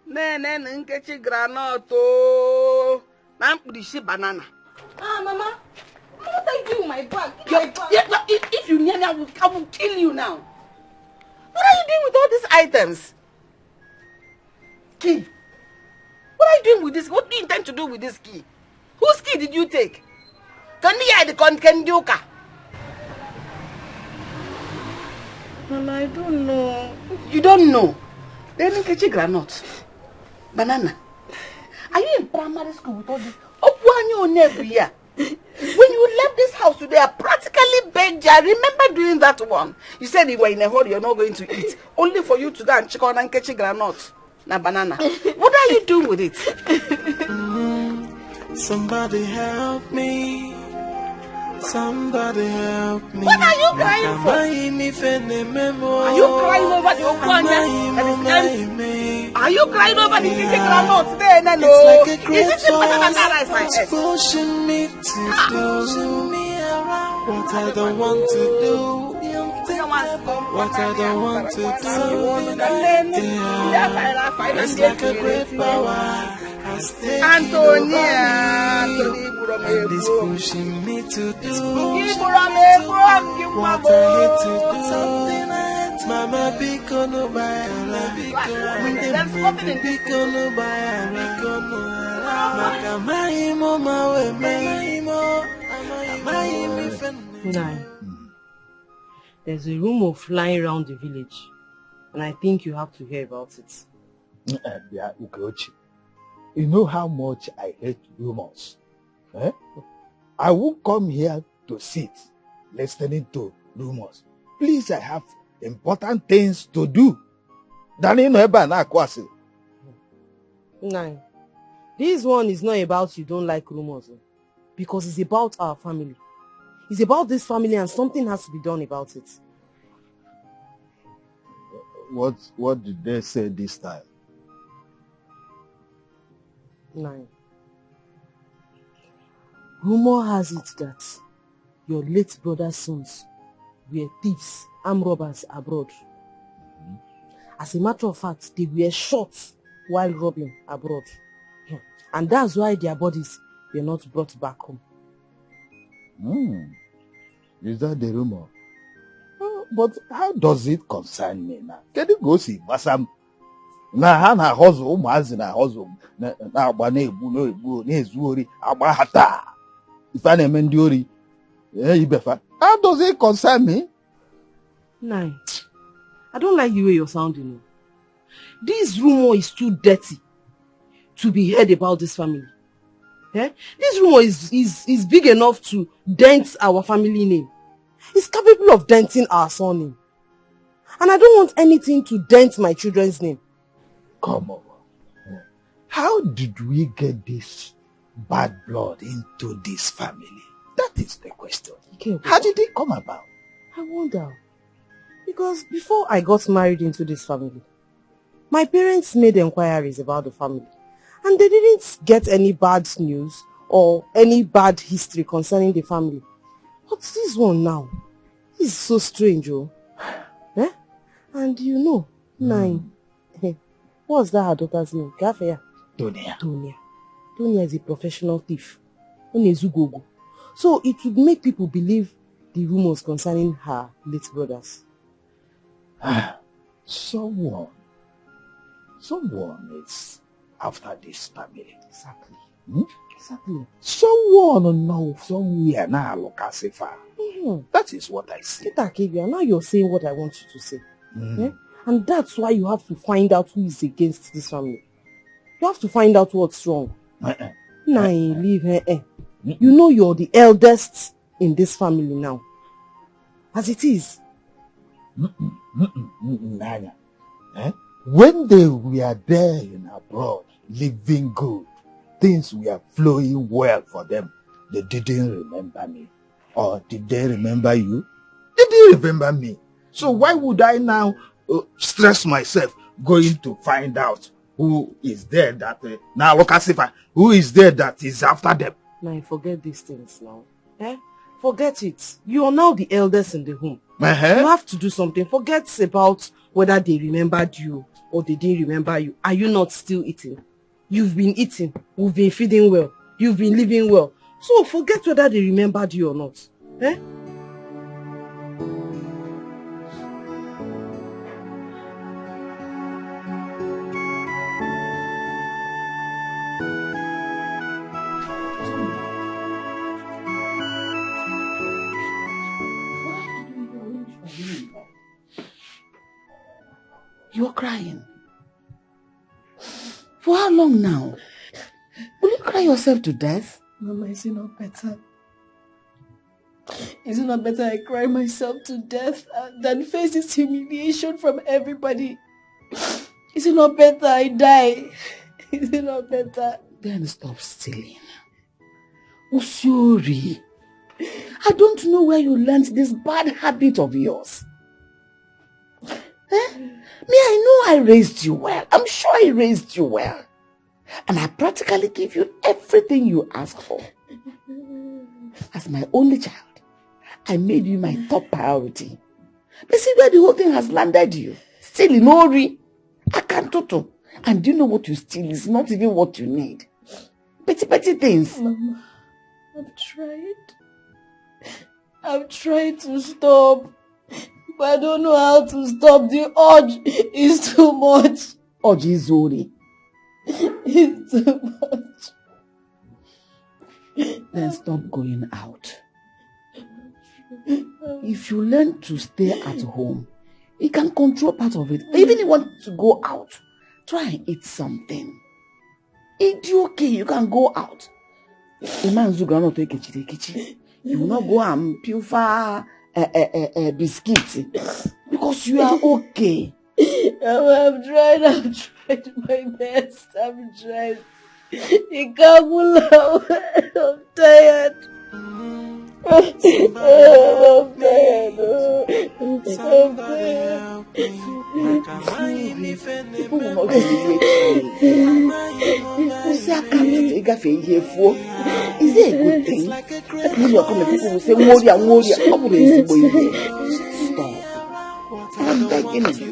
Nene nkechi granoto. Nampudishi banana. Ah, Mama. What are you doing with my bag? If you near me, I will kill you now. What are you doing with all these items? Key. What are you doing with this? What do you intend to do with this key? Whose key did you take? Kenduka. Mama, I don't know. You don't know? Then Nkechi granite. Banana. Are you in primary school with all this? When you left this house today, I practically begged you. I remember doing that one. You said you were in a hurry, you're not going to eat. Only for you to go and check on Nkechi granite. Na banana. What are you doing with it? Somebody help me. Somebody help me. What are you crying for? Are you crying over the Okwanya? Are you crying over the Nkechi granite today? No. Is it the banana that I said? Pushing me to do what I don't want to do. What I don't want to do. It's like a great power. Antonia, and it's pushing me to do what I hate to do. Mama, bikono bayala, bikono bayala, makamaimo mawe meimo, amaimi fenne. Nai, there's a rumor flying around the village, and I think you have to hear about it. Yeah, Ugochi. You know how much I hate rumors. I won't come here to sit listening to rumors. Please, I have important things to do. Nine. This one is not about you don't like rumors, because it's about our family. It's about this family and something has to be done about it. What did they say this time? 9. Rumor has it that your late brother's sons were thieves, armed robbers abroad. As a matter of fact, they were shot while robbing abroad. And that's why their bodies were not brought back home. Is that the rumor? But how does it concern me now? Can you go see Basam? Na hustle, na hustle, na egbu na-ezuori agba hata. If I name Ndiori, how does it concern me? 9. I don't like the way you're sounding. This rumor is too dirty to be heard about this family. This rumor is big enough to dent our family name. It's capable of denting our surname. And I don't want anything to dent my children's name. Come on. How did we get this bad blood into this family? That is the question. How did it come about? I wonder. Because before I got married into this family, my parents made inquiries about the family. And they didn't get any bad news or any bad history concerning the family. What's this one now? This is so strange, oh. And you know, 9. What's that her daughter's name? Tonia. Tonia is a professional thief. So it would make people believe the rumors concerning her late brothers. Someone is after this family. Exactly. Exactly. Someone know somewhere now look as if that is what I see. Now you're saying what I want you to say. And that's why you have to find out who is against this family. You have to find out what's wrong. Leave her. You know you're the eldest in this family now. As it is. When they were there in abroad, living good, things were flowing well for them, they didn't remember me. Or did they remember you? They didn't remember me. So why would I now stress myself going to find out who is there that now look as if who is there that is after them? Now forget these things now. Forget it. You are now the eldest in the home. You have to do something. Forget about whether they remembered you or they didn't remember you. Are you not still eating? You've been eating. We've been feeding well. You've been living well. So forget whether they remembered you or not. You are crying. For how long now? Will you cry yourself to death? Mama, is it not better? Is it not better I cry myself to death than face this humiliation from everybody? Is it not better I die? Is it not better? Then stop stealing. Usuri, I don't know where you learned this bad habit of yours. Me, I know I raised you well. I'm sure I raised you well. And I practically give you everything you ask for. As my only child, I made you my top priority. But see where the whole thing has landed you. Still in Ori, Akantoto. And do you know what you steal is not even what you need. Petty things. Mama, I've tried to stop. But I don't know how to stop. The urge is too much. Urge is Ori. It's too much. Then stop going out. If you learn to stay at home, you can control part of it. Even if you want to go out, try and eat something. It's okay, you can go out. A man's going to take a you will not go and pilfer biscuits because you are okay. I've tried my best. I've tried. You can't pull out. I'm tired. I'm tired. People will not relate to you. Is it a good thing? When you are coming, people will say, Stop. I'm begging you.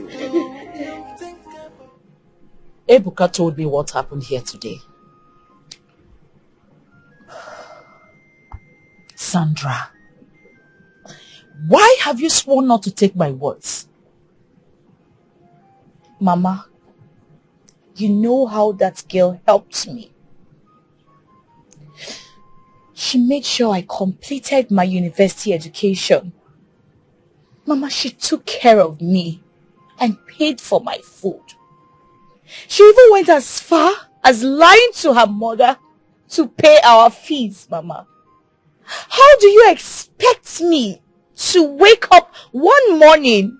Ebuka told me what happened here today. Sandra, why have you sworn not to take my words? Mama, you know how that girl helped me. She made sure I completed my university education. Mama, she took care of me and paid for my food. She even went as far as lying to her mother to pay our fees, Mama. How do you expect me to wake up one morning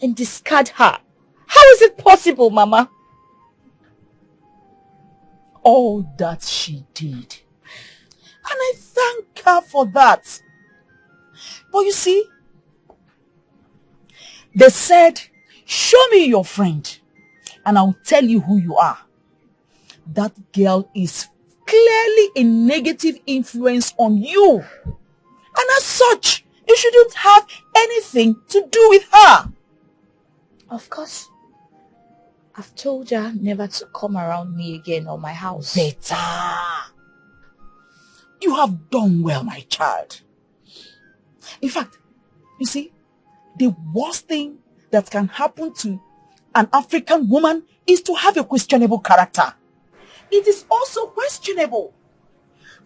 and discard her? How is it possible, Mama? All that she did. And I thank her for that. But you see, they said, show me your friend and I'll tell you who you are. That girl is clearly a negative influence on you. And as such, you shouldn't have anything to do with her. Of course, I've told her never to come around me again or my house. Better. You have done well, my child. In fact, you see, the worst thing that can happen to an African woman is to have a questionable character. it is also questionable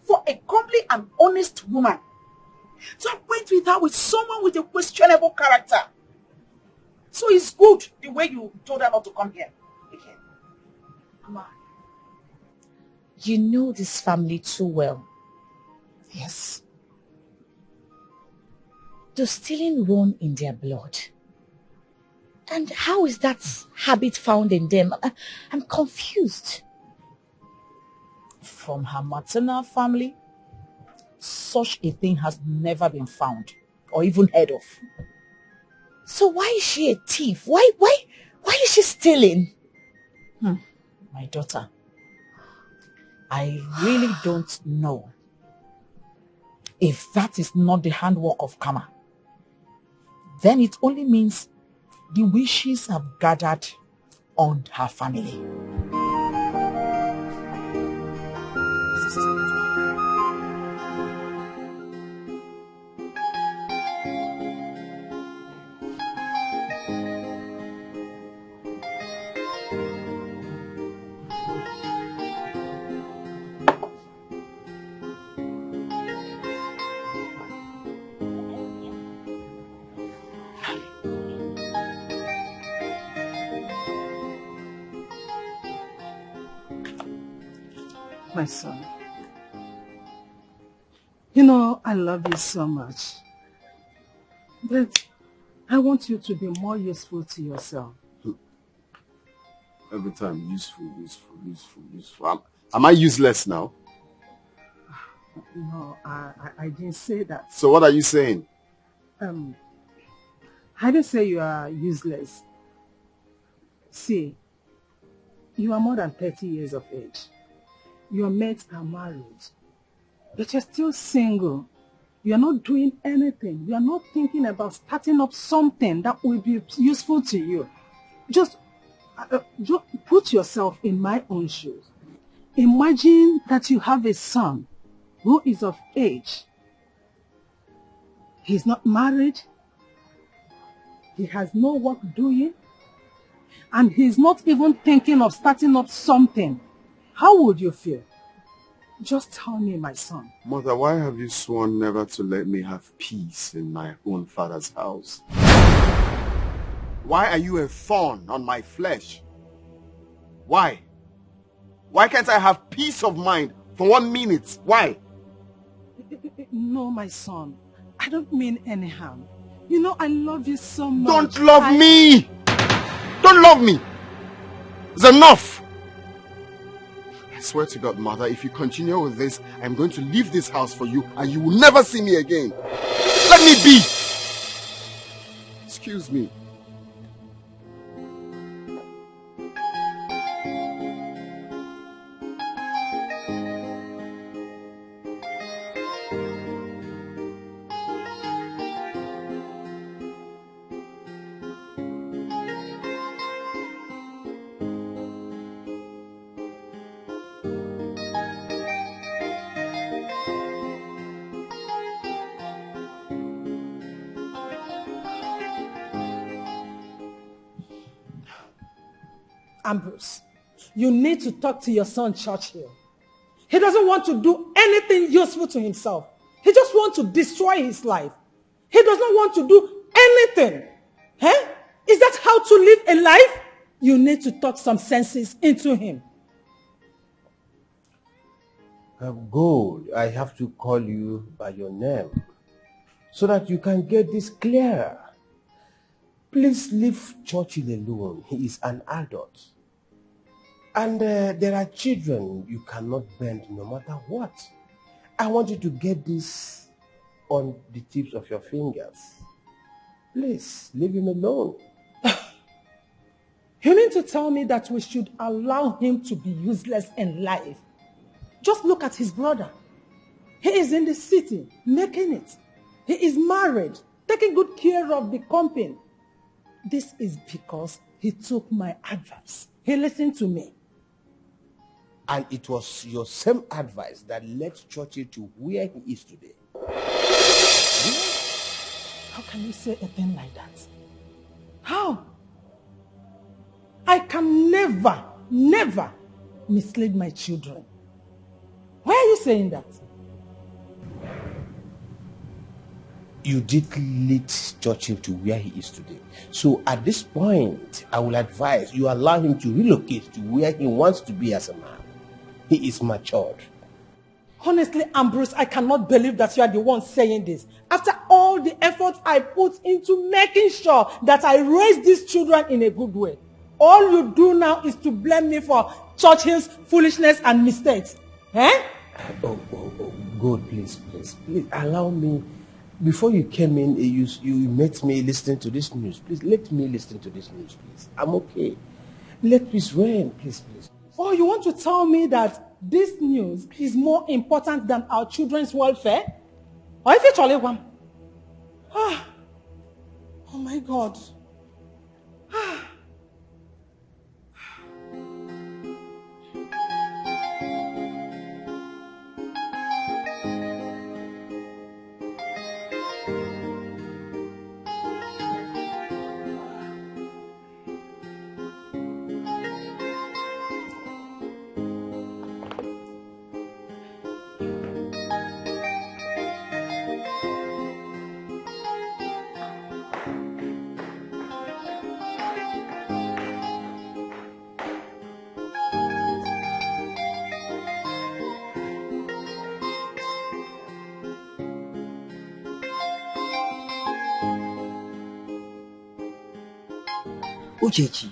for a comely and honest woman to acquaint with her with someone with a questionable character. So it's good the way you told her not to come here. Okay. Come on. You know this family too well. Yes. Does stealing run in their blood? And how is that habit found in them? I'm confused. From her maternal family, such a thing has never been found or even heard of. So why is she a thief? Why is she stealing? My daughter, I really don't know. If that is not the handwork of karma, then it only means the wishes have gathered on her family. My son, you know I love you so much, but I want you to be more useful to yourself. Every time, useful. Am I useless now? No, I didn't say that. So what are you saying? I didn't say you are useless. See, you are more than 30 years of age. Your mates are married, but you're still single. You are not doing anything. You are not thinking about starting up something that will be useful to you. Just put yourself in my own shoes. Imagine that you have a son who is of age. He's not married. He has no work doing. And he's not even thinking of starting up something. How would you feel? Just tell me, my son. Mother, why have you sworn never to let me have peace in my own father's house? Why are you a thorn on my flesh? Why? Why can't I have peace of mind for 1 minute? Why? No, my son. I don't mean any harm. You know I love you so much. Don't love me! Don't love me! It's enough! I swear to God, Mother, if you continue with this, I'm going to leave this house for you and you will never see me again. Let me be! Excuse me. Ambrose, you need to talk to your son Churchill. He doesn't want to do anything useful to himself. He just wants to destroy his life. He does not want to do anything. Huh? Is that how to live a life? You need to talk some senses into him. Gold, I have to call you by your name so that you can get this clear. Please leave Churchill alone. He is an adult. And there are children you cannot bend no matter what. I want you to get this on the tips of your fingers. Please, leave him alone. You mean to tell me that we should allow him to be useless in life? Just look at his brother. He is in the city, making it. He is married, taking good care of the company. This is because he took my advice. He listened to me. And it was your same advice that led Churchill to where he is today. How can you say a thing like that? How? I can never mislead my children. Why are you saying that? You did lead Churchill to where he is today. So at this point, I will advise you allow him to relocate to where he wants to be as a man. He is matured. Honestly, Ambrose, I cannot believe that you are the one saying this. After all the effort I put into making sure that I raise these children in a good way, all you do now is to blame me for Churchill's foolishness and mistakes. Eh? Oh, God, please, allow me. Before you came in, you met me listening to this news. Please, let me listen to this news, please. I'm okay. Let peace reign, please. Oh, you want to tell me that this news is more important than our children's welfare? Or if it's only one? Oh my God. Uchechi,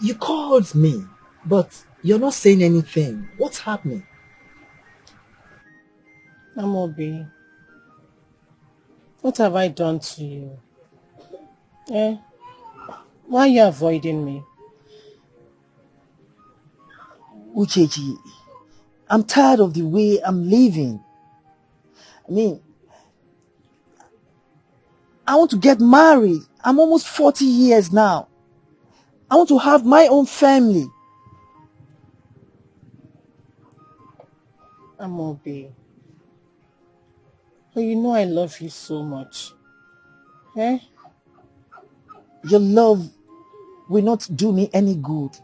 you called me, but you're not saying anything. What's happening? Amobi, what have I done to you? Eh? Why are you avoiding me? Uchechi, I'm tired of the way I'm living. I mean, I want to get married. I'm almost 40 years now. I want to have my own family. Amobi, but you know I love you so much. Eh? Your love will not do me any good.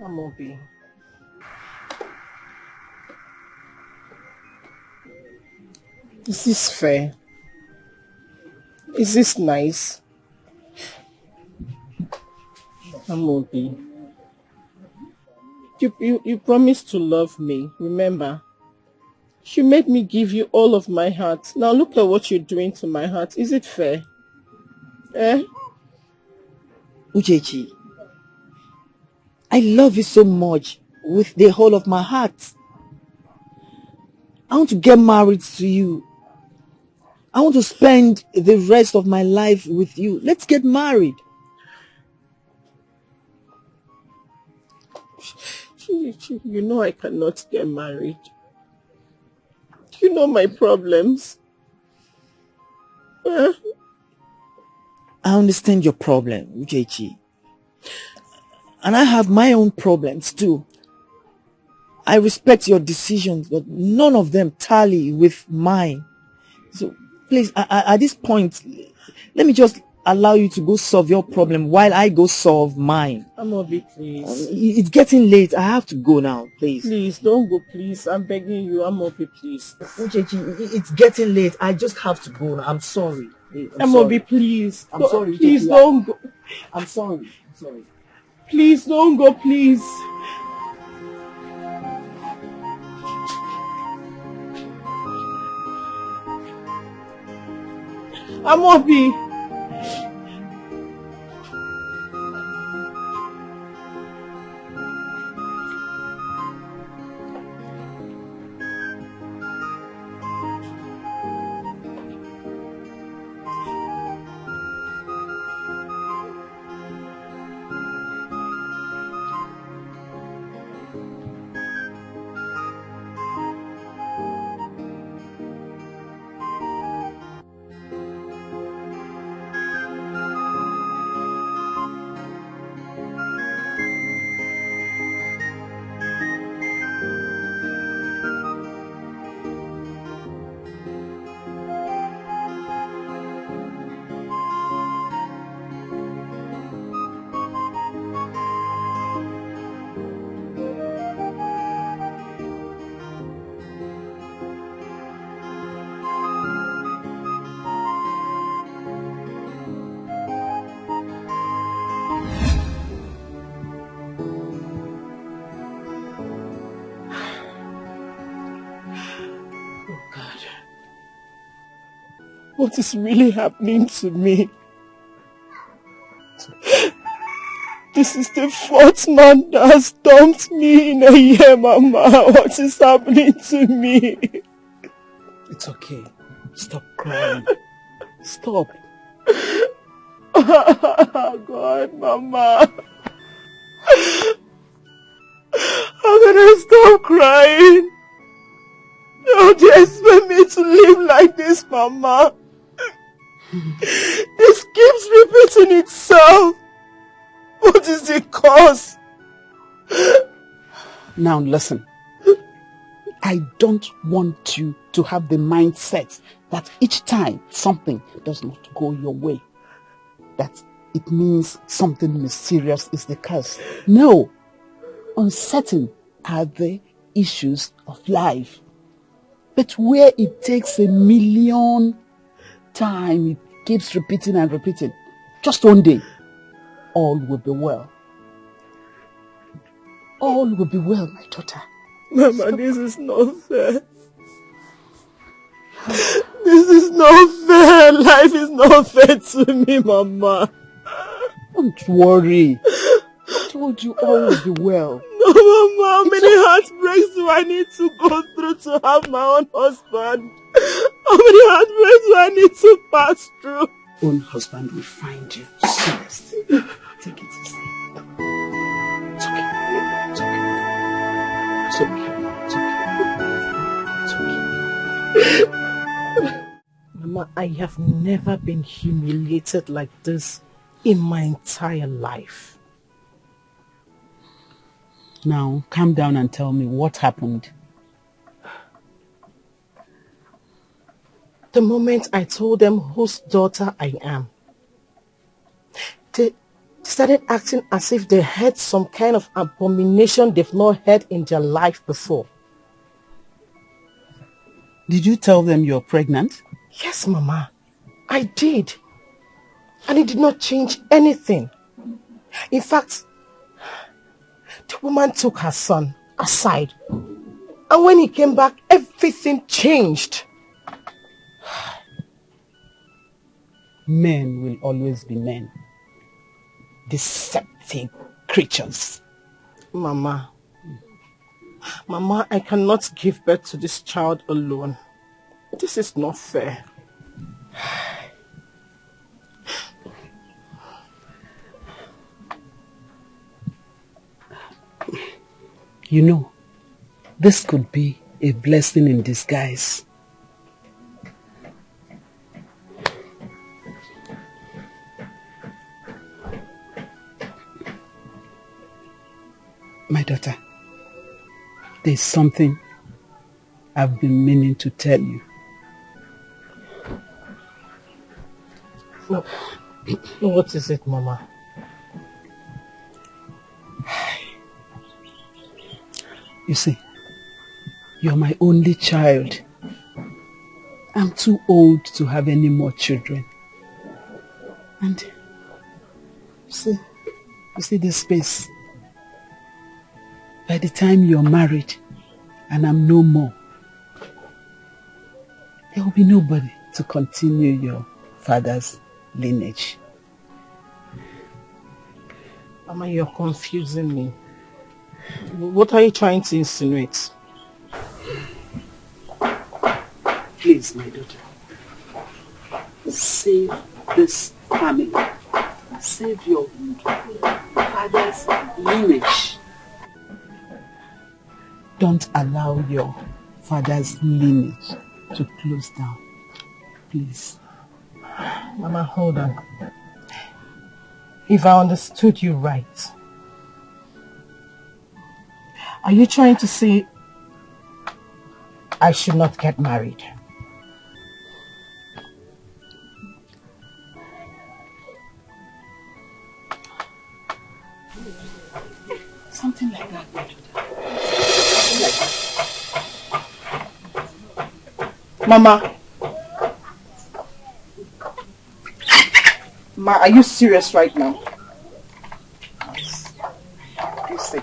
Amobi. Is this fair? Is this nice? Amobi. You promised to love me, remember? You made me give you all of my heart. Now look at what you're doing to my heart. Is it fair? Eh? Uchechi, I love you so much with the whole of my heart. I want to get married to you. I want to spend the rest of my life with you. Let's get married. You know I cannot get married. You know my problems. I understand your problem, Uchechi. And I have my own problems too. I respect your decisions, but none of them tally with mine. So please, at this point, let me just allow you to go solve your problem while I go solve mine. Amobi, please. It's getting late. I have to go now, please. Please, don't go, please. I'm begging you. Amobi, please. Uchechi, it's getting late. I just have to go now. I'm sorry. Amobi, please. I'm sorry. Please Uchechi. don't go. I'm sorry. I'm sorry. Please don't go, please. Amobi. what is really happening to me. This is the fourth man that has dumped me in a year, Mama. What is happening to me? It's okay. Stop crying. Stop. God, Mama. How can I stop crying? How do you expect me to live like this, Mama? This keeps repeating itself. What is the cause? Now listen. I don't want you to have the mindset that each time something does not go your way, that it means something mysterious is the cause. No. Uncertain are the issues of life. But where it takes a million times, it keeps repeating and repeating, just one day, all will be well. All will be well, my daughter. Mama, this is not fair. This is not fair. Life is not fair to me, Mama. Don't worry. I told you all will be well. No, Mama, how many heartbreaks do I need to go through to have my own husband? How many heartbreaks do I need to pass through? Own husband will find you. Seriously. Take it easy. It's okay. It's okay. It's okay. It's okay. Mama, I have never been humiliated like this in my entire life. Now, calm down and tell me what happened. The moment I told them whose daughter I am, they started acting as if they had some kind of abomination they've not had in their life before. Did you tell them you're pregnant? Yes, Mama, I did. And it did not change anything. In fact, the woman took her son aside. And when he came back, everything changed. Men will always be men. Deceptive creatures. Mama, I cannot give birth to this child alone. This is not fair. You know, this could be a blessing in disguise. My daughter, there's something I've been meaning to tell you. No. What is it, Mama? You see, you're my only child. I'm too old to have any more children. And you see this space. By the time you're married and I'm no more, there will be nobody to continue your father's lineage. Mama, you're confusing me. What are you trying to insinuate? Please, my daughter, save this family. Save your father's lineage. Don't allow your father's lineage to close down. Please. Mama, hold on. If I understood you right, are you trying to say I should not get married? Something like that. Mama. Ma, are you serious right now? Please sit.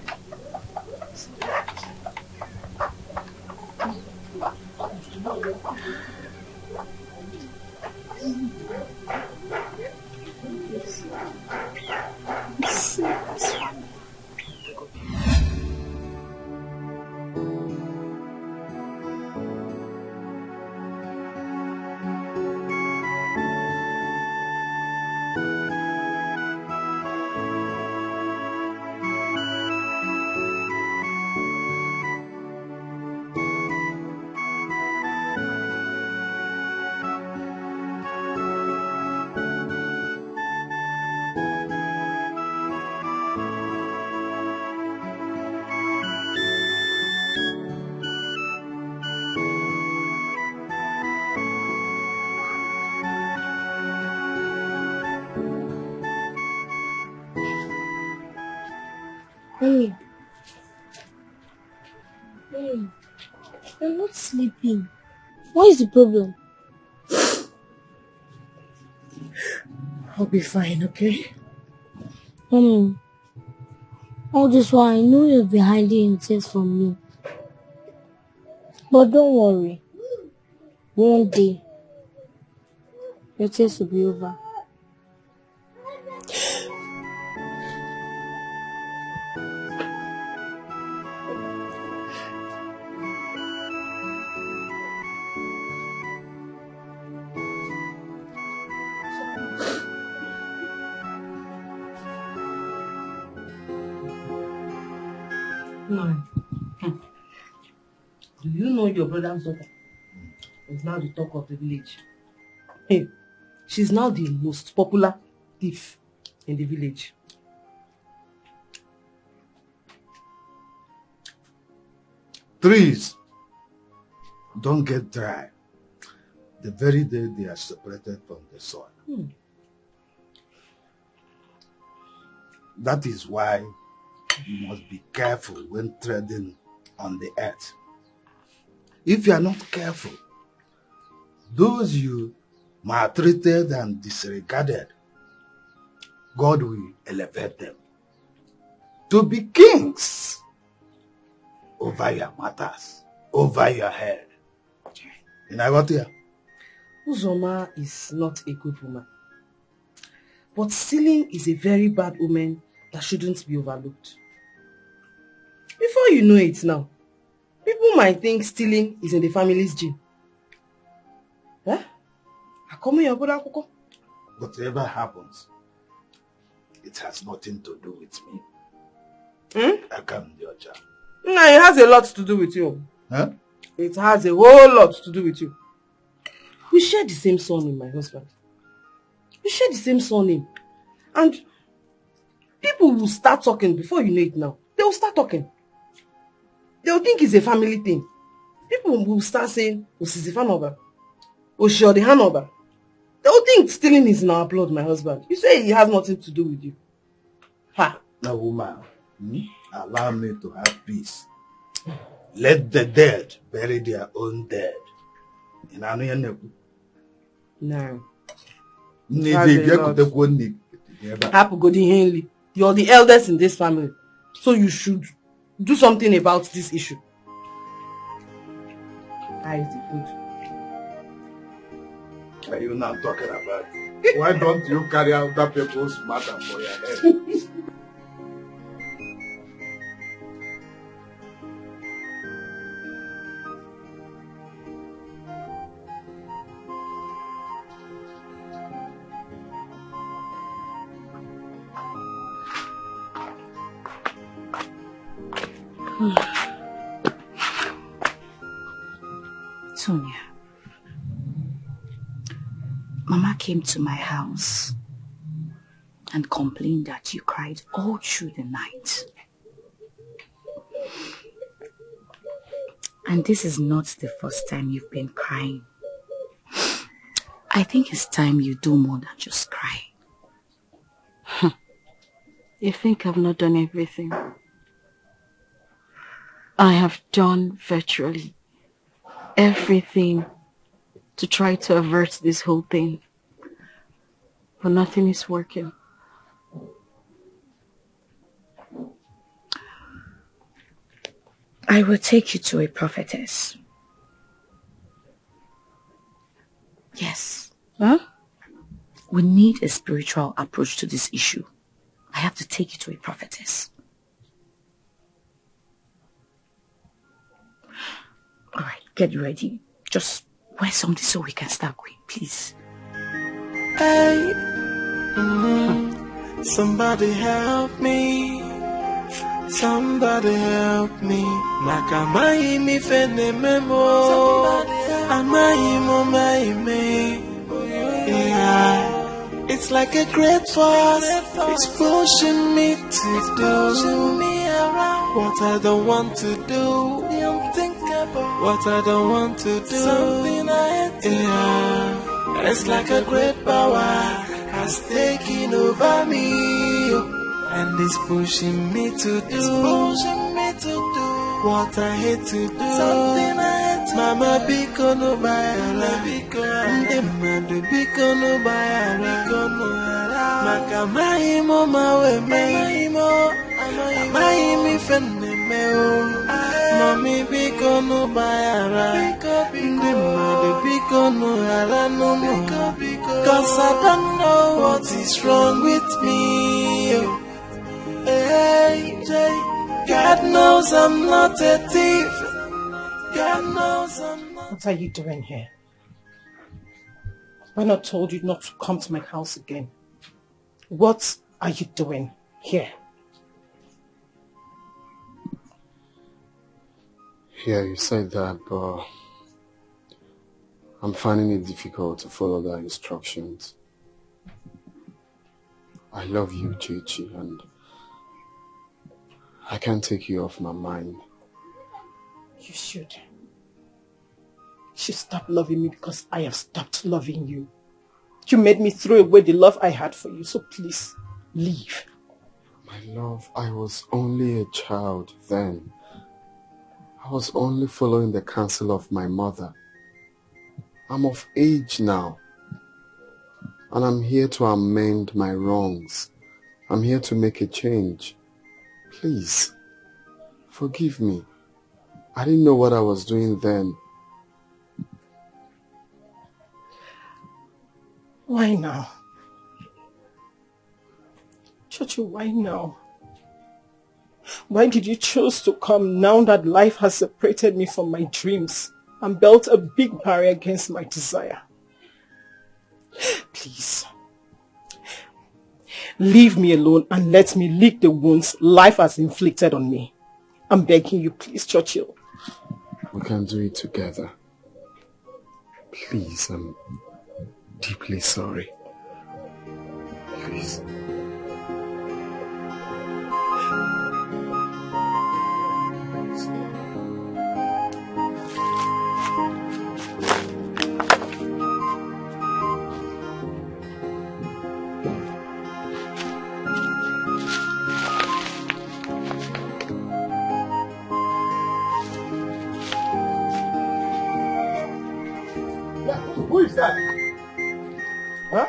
Mommy. Mommy, I'm not sleeping. What is the problem? I'll be fine, okay? Mommy, all this while I know you've been hiding your tears from me. But don't worry. One day, your tears will be over. No. Do you know your brother's daughter is now the talk of the village? Hey, she's now the most popular thief in the village. Trees don't get dry the very day they are separated from the soil. That is why you must be careful when treading on the earth. If you are not careful, those you maltreated and disregarded, God will elevate them to be kings over your matters, over your head. And I got here. Uzoma is not a good woman. But stealing is a very bad omen that shouldn't be overlooked. Before you know it now, people might think stealing is in the family's gene. Huh? Whatever happens, it has nothing to do with me. I can't do your job. No, it has a lot to do with you. Huh? It has a whole lot to do with you. We share the same surname, my husband. We share the same surname. And people will start talking before you know it now. They will start talking. They will think it's a family thing. People will start saying, Osizifanoba, Oshiodihanoba. They will think stealing is in our blood, my husband. You say it has nothing to do with you. Ha! Now, woman, allow me to have peace. Let the dead bury their own dead. No. You're the eldest in this family. So you should do something about this issue. How is the food? What are you now talking about? Why don't you carry out that people's matter for your head? Sonia, Mama came to my house and complained that you cried all through the night. And this is not the first time you've been crying. I think it's time you do more than just cry. You think I've not done everything? I have done virtually everything to try to avert this whole thing, but nothing is working. I will take you to a prophetess. Yes. Huh? We need a spiritual approach to this issue. I have to take you to a prophetess. All right, get ready. Just wear something so we can start going, please. Hey, somebody help me. Somebody help me. Nakamai mi fene memo. Amai mo mai me. Yeah. It's like a great force. It's pushing me to do what I don't want to do. What I don't want to do. Yeah. It's like a great power has taken over me. and it's pushing me to do what I hate to do. Something I hate to Mama biko no bayala, ndemadu biko no bayala, maka maimo mawe maimo, maimi fenne meo, mami biko no bayala, ndemadu biko no ala no mo, 'cause I don't know what is wrong with me. Hey, God knows I'm not a thief. God knows I'm not. What are you doing here? Have I not told you not to come to my house again? What are you doing here? Yeah, you said that, but I'm finding it difficult to follow the instructions. I love you, Chichi, and I can't take you off my mind. You should. You should stop loving me because I have stopped loving you. You made me throw away the love I had for you, so please, leave. My love, I was only a child then. I was only following the counsel of my mother. I'm of age now. And I'm here to amend my wrongs. I'm here to make a change. Please, forgive me. I didn't know what I was doing then. Why now? Chocho, why now? Why did you choose to come now that life has separated me from my dreams and built a big barrier against my desire? Please, leave me alone and let me lick the wounds life has inflicted on me. I'm begging you, please, Churchill. We can do it together. Please, I'm deeply sorry. Please. Who is that? Huh?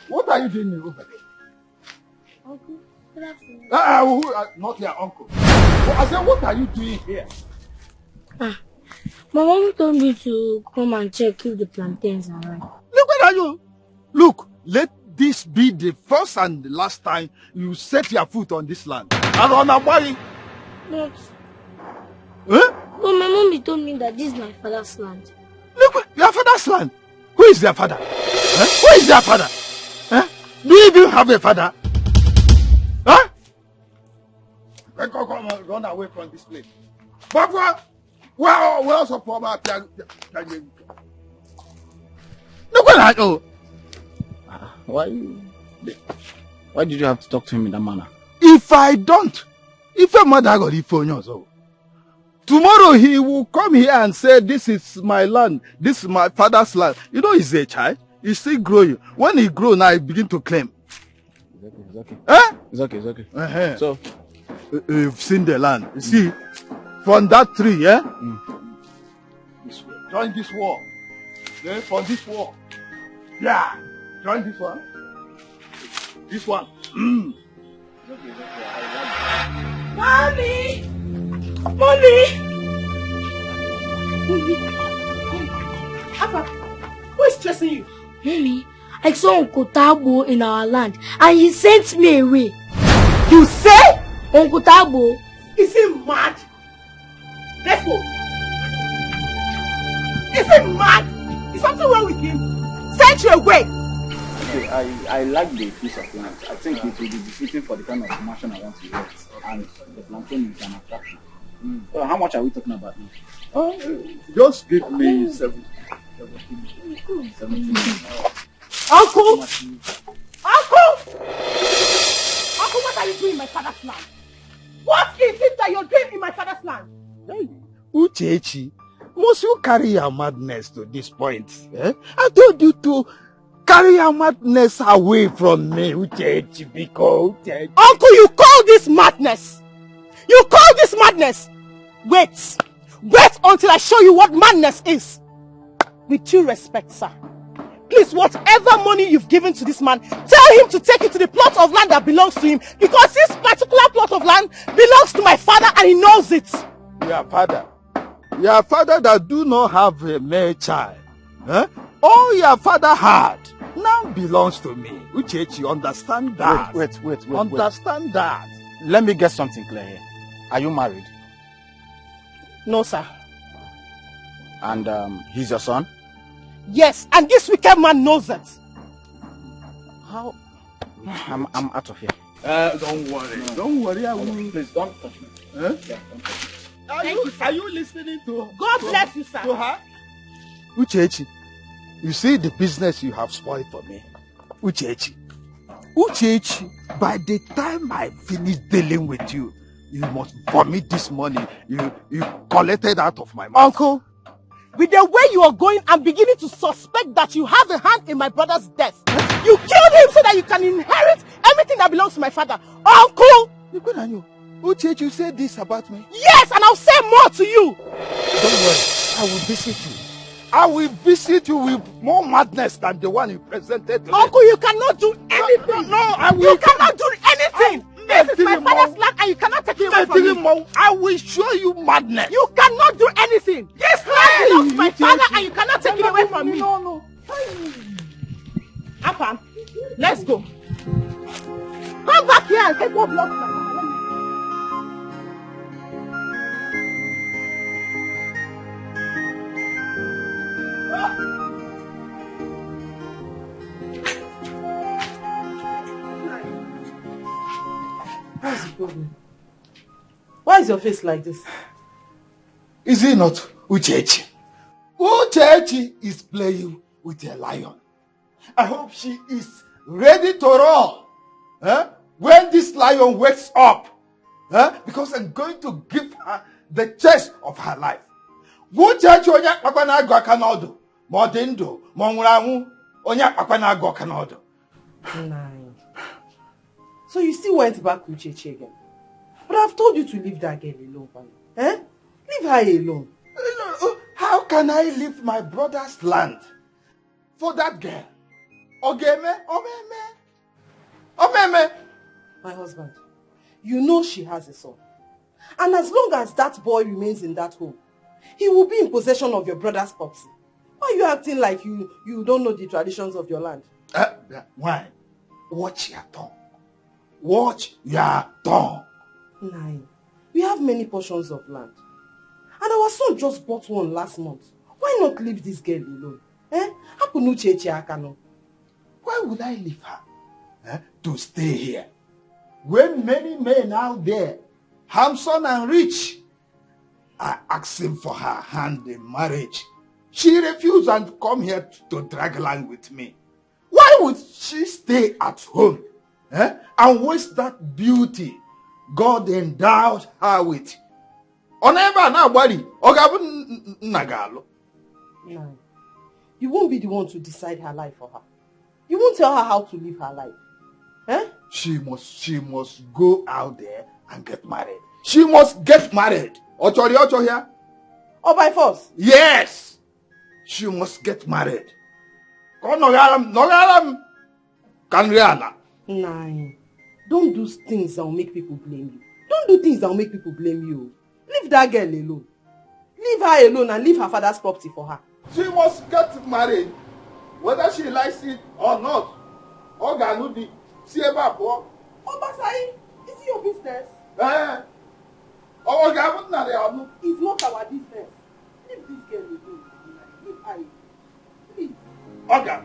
What are you doing over there? Uncle, good afternoon. Not your uncle. I said, what are you doing here? My mom told me to come and check if the plantains are ripe. Look, where are you? Look, let this be the first and the last time you set your foot on this land. And on a body. But, Huh? but my mommy told me that this is my father's land. Look, your father's land. Who is their father? Huh? Who is their father? Huh? Do you even have a father? Huh? Come, run away from this place. Papa, where else of Papa? Look what I do. Why did you have to talk to him in that manner? If I don't, if a mother got it for you, so tomorrow he will come here and say, this is my land, this is my father's land. You know, he's a child. He's still growing. When he grows now, he begin to claim. It's okay. Huh? It's okay. Uh-huh. So, you've seen the land. You see, from that tree, yeah? This way. Join this wall. Then from this wall. Yeah. Join this one. This one. Mommy! Mommy! Alpha, who is chasing you? Mommy, I saw Uncle Tabo in our land and he sent me away. You say? Uncle Tabo. Is he mad? Let's go. Is he mad? Is something wrong with him? Send you away. okay, I like the piece of land. I think it will be befitting for the kind of immersion I want to get. And the plantain is an attraction. So how much are we talking about now? Just give me 17. Uncle! Uncle, what are you doing in my father's land? What is it that you're doing in my father's land? Hey, Uchechi, must you carry your madness to this point? Eh? I told you to carry your madness away from me, Uchechi, because Uchechi. Uncle, you call this madness? You call this madness? Wait. Wait until I show you what madness is. With due respect, sir. Please, whatever money you've given to this man, tell him to take it to the plot of land that belongs to him. Because this particular plot of land belongs to my father and he knows it. Your father that do not have a male child. Huh? All your father had now belongs to me. Uchechi, understand that. Wait. Understand that. Let me get something clear here. Are you married? No, sir. And he's your son? Yes, and this wicked man knows it. How? I'm out of here. Don't worry. No. Don't worry. I will. Please don't touch me. Huh? Yeah, don't touch me. Are you listening to her? God bless you, sir. To her? Uchechi, you see the business you have spoiled for me. Uchechi, by the time I finish dealing with you, you must vomit this money you collected out of my mouth. Uncle, with the way you are going, I'm beginning to suspect that you have a hand in my brother's death. You killed him so that you can inherit everything that belongs to my father. Uncle! Uchechi, you said this about me? Yes, and I'll say more to you. Don't worry, I will visit you. I will visit you with more madness than the one you presented today. Uncle, you cannot do anything. No, I will. You cannot do anything. This is my father's land and you cannot take it away from me. I will show you madness. You cannot do anything. This land belongs to my father and you cannot take it away from me. No. Apam, let's go. Come back here and take what belongs to my father. What's the problem? Why is your face like this? Is it not Uchechi? Uchechi is playing with a lion. I hope she is ready to roar. When this lion wakes up. Because I'm going to give her the chase of her life. Uchechi onye akpakwana agụ aka n'ọdụ. Ma ọ dị ndụ, ma ọ nwụrụ anwụ, onye akpakwana agụ aka n'ọdụ. So you still went back to Uchechi again? But I've told you to leave that girl alone, Leave her alone. How can I leave my brother's land for that girl? Ogeme. My husband, you know she has a son. And as long as that boy remains in that home, he will be in possession of your brother's property. Why are you acting like you don't know the traditions of your land? Why? Watch your tongue. Watch your tongue. Nine. We have many portions of land. And our son just bought one last month. Why not leave this girl alone? Why would I leave her? To stay here? When many men out there, handsome and rich, are asking for her hand in marriage. She refused and come here to drag land with me. Why would she stay at home and waste that beauty God endowed her with? You won't be the one to decide her life for her. You won't tell her how to live her life. She must go out there and get married. She must get married. Ocho here? Or by force? Yes. She must get married. Nogaram. Nine. Don't do things that will make people blame you. Don't do things that will make people blame you. Leave that girl alone. Leave her alone and leave her father's property for her. She must get married, whether she likes it or not. Oganudi, see about what? Oh, Basai, is it your business? It's not our business. Leave this girl alone. Leave her. Please. Okay,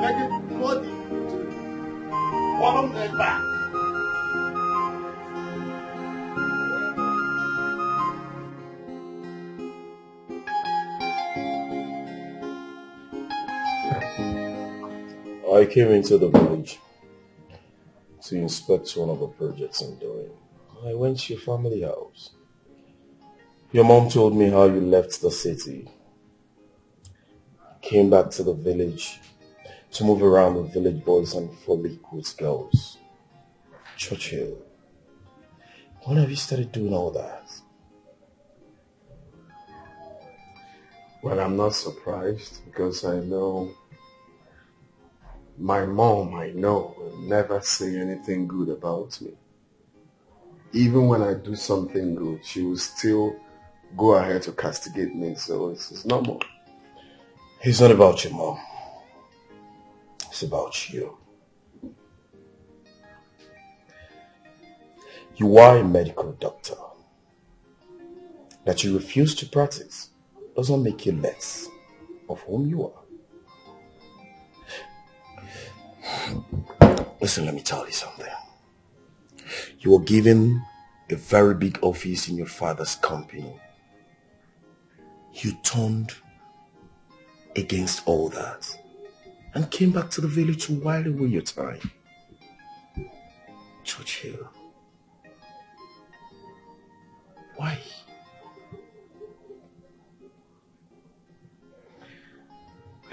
make it body. One back. I came into the village to inspect one of the projects I'm doing. I went to your family house. Your mom told me how you left the city. came back to the village to move around with village boys and frolic with girls. Churchill, when have you started doing all that? Well, I'm not surprised because I know my mom, will never say anything good about me. Even when I do something good, she will still go ahead to castigate me, so it's normal. It's not about your mom. It's about you. You are a medical doctor. That you refuse to practice doesn't make you less of whom you are. Listen, let me tell you something. You were given a very big office in your father's company. You turned against all that and came back to the village to while away your time. Churchill, why?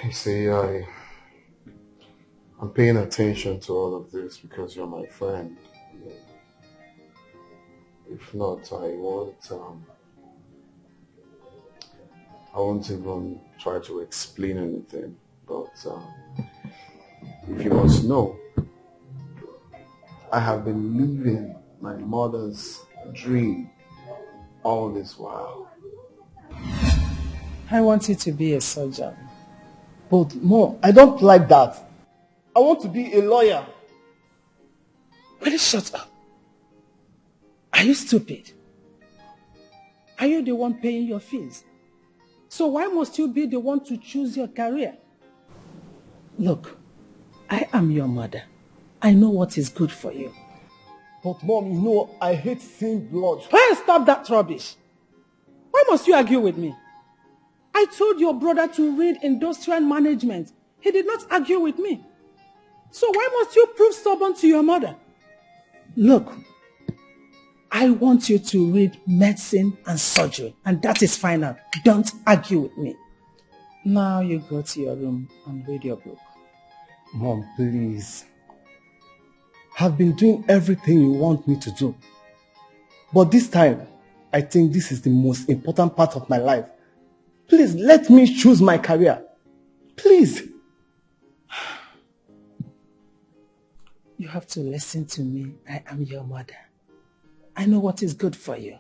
You see, I'm paying attention to all of this because you're my friend. If not, I won't even try to explain anything. But if you must know, I have been living my mother's dream all this while. I want you to be a surgeon. But Mom, I don't like that. I want to be a lawyer. Will you shut up? Are you stupid? Are you the one paying your fees? So why must you be the one to choose your career? Look, I am your mother. I know what is good for you. But Mom, you know I hate seeing blood. Well, stop that rubbish. Why must you argue with me? I told your brother to read industrial management. He did not argue with me. So why must you prove stubborn to your mother? Look, I want you to read medicine and surgery, and that is final. Don't argue with me. Now you go to your room and read your book. Mom, please. I've been doing everything you want me to do. But this time, I think this is the most important part of my life. Please, let me choose my career. Please. You have to listen to me. I am your mother. I know what is good for you.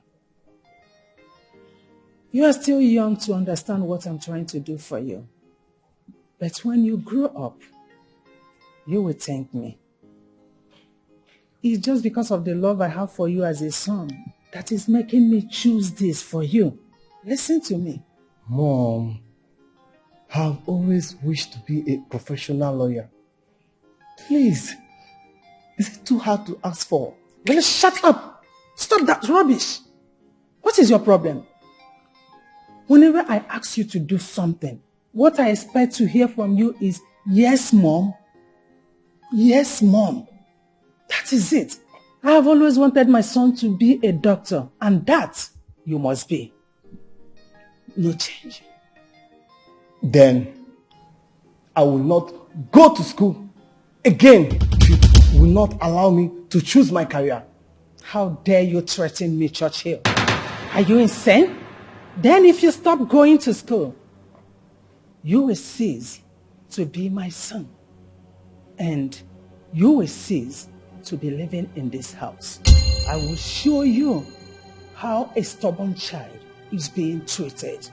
You are still young to understand what I'm trying to do for you. But when you grow up, you will thank me. It's just because of the love I have for you as a son that is making me choose this for you. Listen to me. Mom, I've always wished to be a professional lawyer. Please, is it too hard to ask for? Well, shut up. Stop that rubbish. What is your problem? Whenever I ask you to do something, what I expect to hear from you is, yes, Mom. Yes, Mom. That is it. I have always wanted my son to be a doctor, and that you must be. No change. Then I will not go to school again. You will not allow me to choose my career. How dare you threaten me, Churchill? Are you insane? Then if you stop going to school, you will cease to be my son. And you will cease to be living in this house. I will show you how a stubborn child is being treated.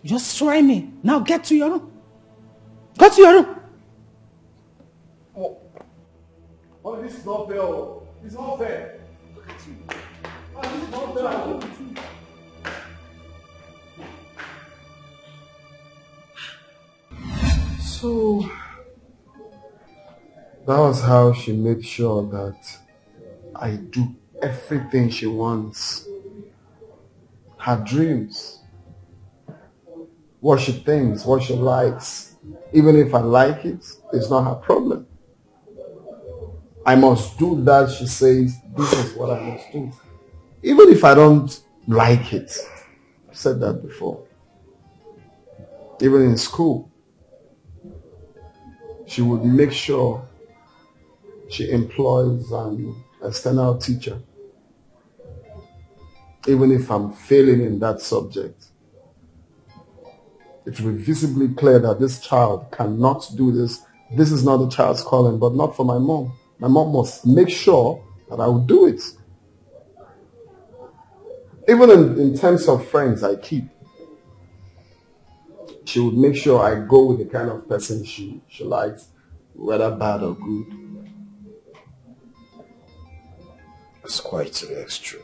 Just try me. Now get to your room. Go to your room. Oh, this is not fair. It's not fair. Look at you. Oh, this is not fair. So, that was how she made sure that I do everything she wants. Her dreams. What she thinks, what she likes. Even if I like it, it's not her problem. I must do that, she says, this is what I must do. Even if I don't like it, said that before. Even in school, she would make sure she employs an external teacher. Even if I'm failing in that subject, it will be visibly clear that this child cannot do this. This is not the child's calling, but not for my mom. My mom must make sure that I will do it. Even in terms of friends I keep, she would make sure I go with the kind of person she likes, whether bad or good. It's quite the extreme.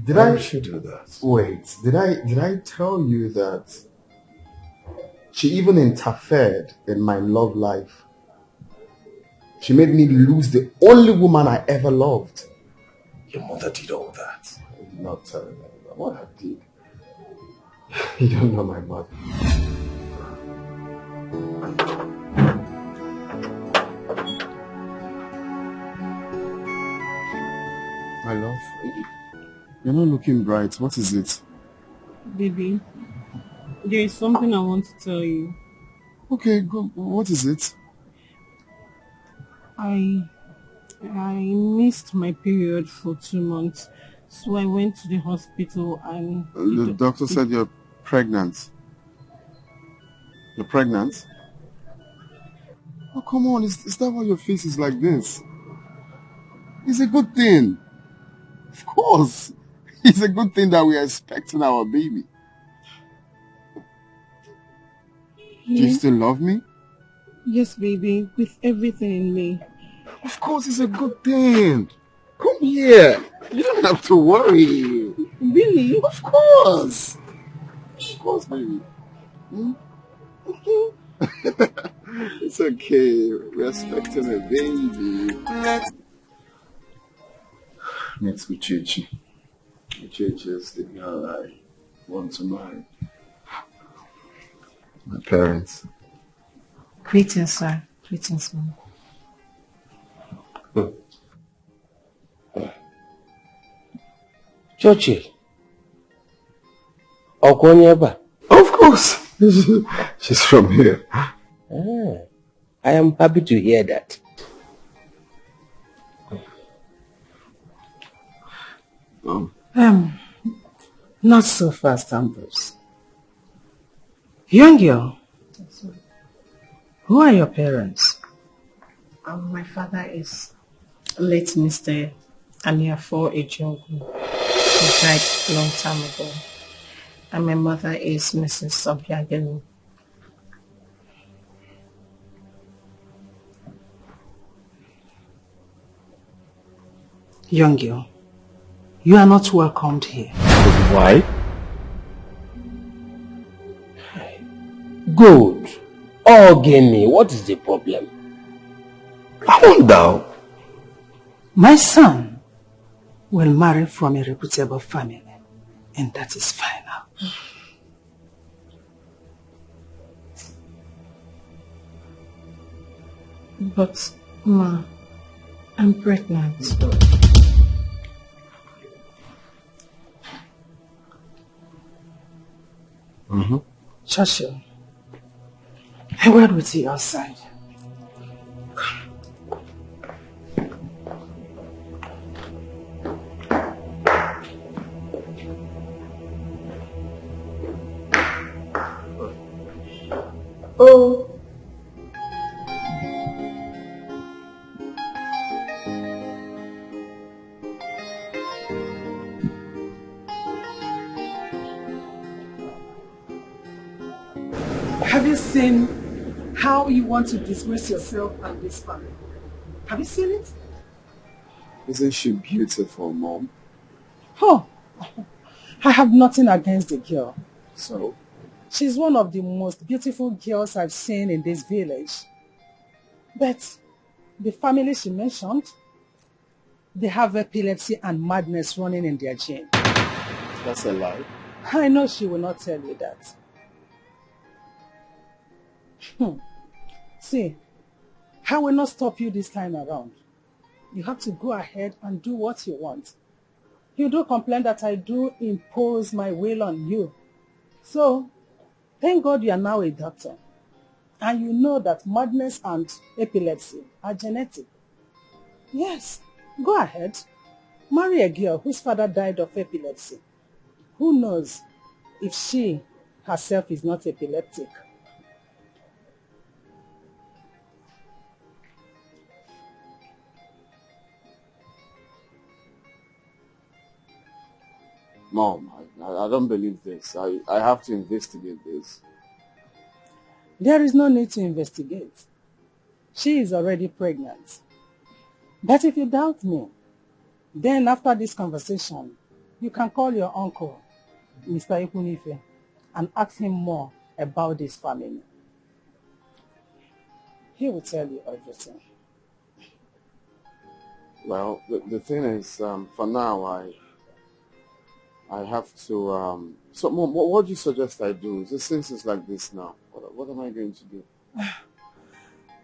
Did Why I would she do that? Wait, did I tell you that she even interfered in my love life? She made me lose the only woman I ever loved. Your mother did all that. I did not tell you that. What I did. You don't know my mother. My love, you're not looking bright. What is it? Baby, there is something I want to tell you. Okay, good. What is it? I missed my period for 2 months, so I went to the hospital and... The doctor said you're pregnant. You're pregnant? Oh, come on. Is that why your face is like this? It's a good thing. Of course. It's a good thing that we are expecting our baby. Do you still love me? Yes, baby, with everything in me. Of course, it's a good thing. Come here. You don't have to worry. Really? Of course. Of course, baby. Hmm? It's okay. We're expecting a baby. Meet Uchechi. Uchechi is the girl I want to marry. My parents. Greetings, sir. Greetings, mom. Churchill. Okonyeba. Of course. She's from here. I am happy to hear that. Not so fast, Ambrose. Young girl, who are your parents? My father is late Mr. Aniafo Ejogu. He died a long time ago. And my mother is Mrs. Sobiagelu. Young girl, you are not welcomed here. Why? Good. Ogeni, what is the problem? I wonder. My son will marry from a reputable family, and that is final. But, Ma, I'm pregnant. Mm-hmm. Churchill, a word with you outside. Oh. Have you seen how you want to disgrace yourself and this family? Have you seen it? Isn't she beautiful, Mom? Oh, I have nothing against the girl. So? She's one of the most beautiful girls I've seen in this village. But the family she mentioned, they have epilepsy and madness running in their gene. That's a lie. I know she will not tell you that. See, I will not stop you this time around. You have to go ahead and do what you want. You do complain that I do impose my will on you. So, thank God you are now a doctor. And you know that madness and epilepsy are genetic. Yes, go ahead. Marry a girl whose father died of epilepsy. Who knows if she herself is not epileptic? Mom, I don't believe this. I have to investigate this. There is no need to investigate. She is already pregnant. But if you doubt me, then after this conversation, you can call your uncle, Mr. Ikunife, and ask him more about this family. He will tell you everything. Well, the thing is, for now, I have to... so, Mom, what do you suggest I do? Since it's like this now, what am I going to do?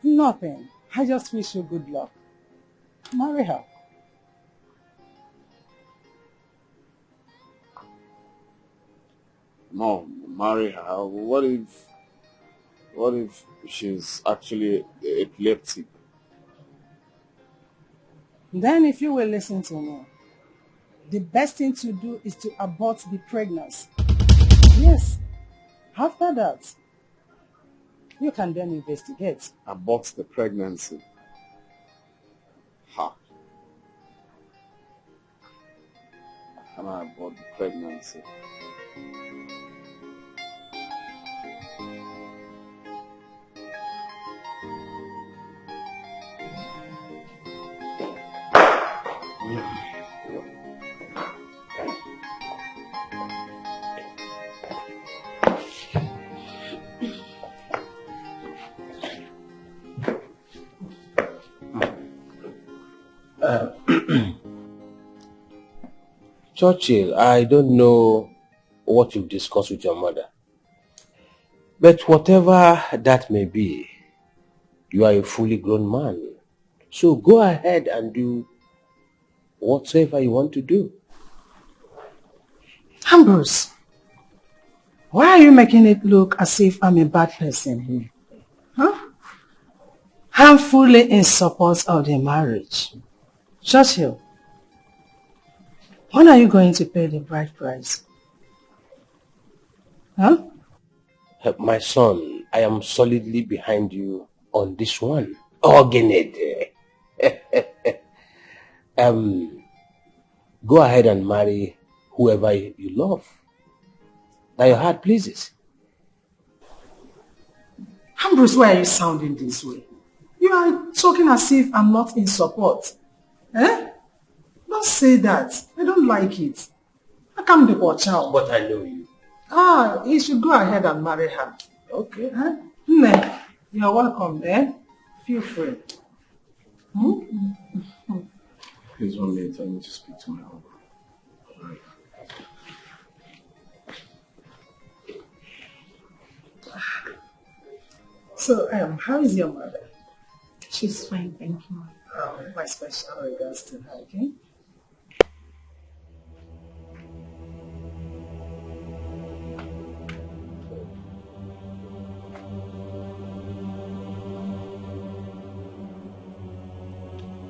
Nothing. I just wish you good luck. Marry her. Mom, marry her. What if she's actually epileptic? Then if you will listen to me, the best thing to do is to abort the pregnancy. Yes. After that, you can then investigate. Abort the pregnancy? Ha. Can I abort the pregnancy? Churchill, I don't know what you've discussed with your mother. But whatever that may be, you are a fully grown man. So go ahead and do whatsoever you want to do. Ambrose, why are you making it look as if I'm a bad person? Huh? I'm fully in support of the marriage. Churchill, when are you going to pay the bride price? Huh? My son, I am solidly behind you on this one. Organid. Go ahead and marry whoever you love, that your heart pleases. Ambrose, why are you sounding this way? You are talking as if I'm not in support. Eh? Don't say that. I don't like it. I can't be watch out. But I know you. You should go ahead and marry her. Okay. Huh? You're welcome, eh? Feel free. Please, 1 minute. I need to speak to my uncle. Right. So, how is your mother? She's fine, thank you. My special regards to her, okay?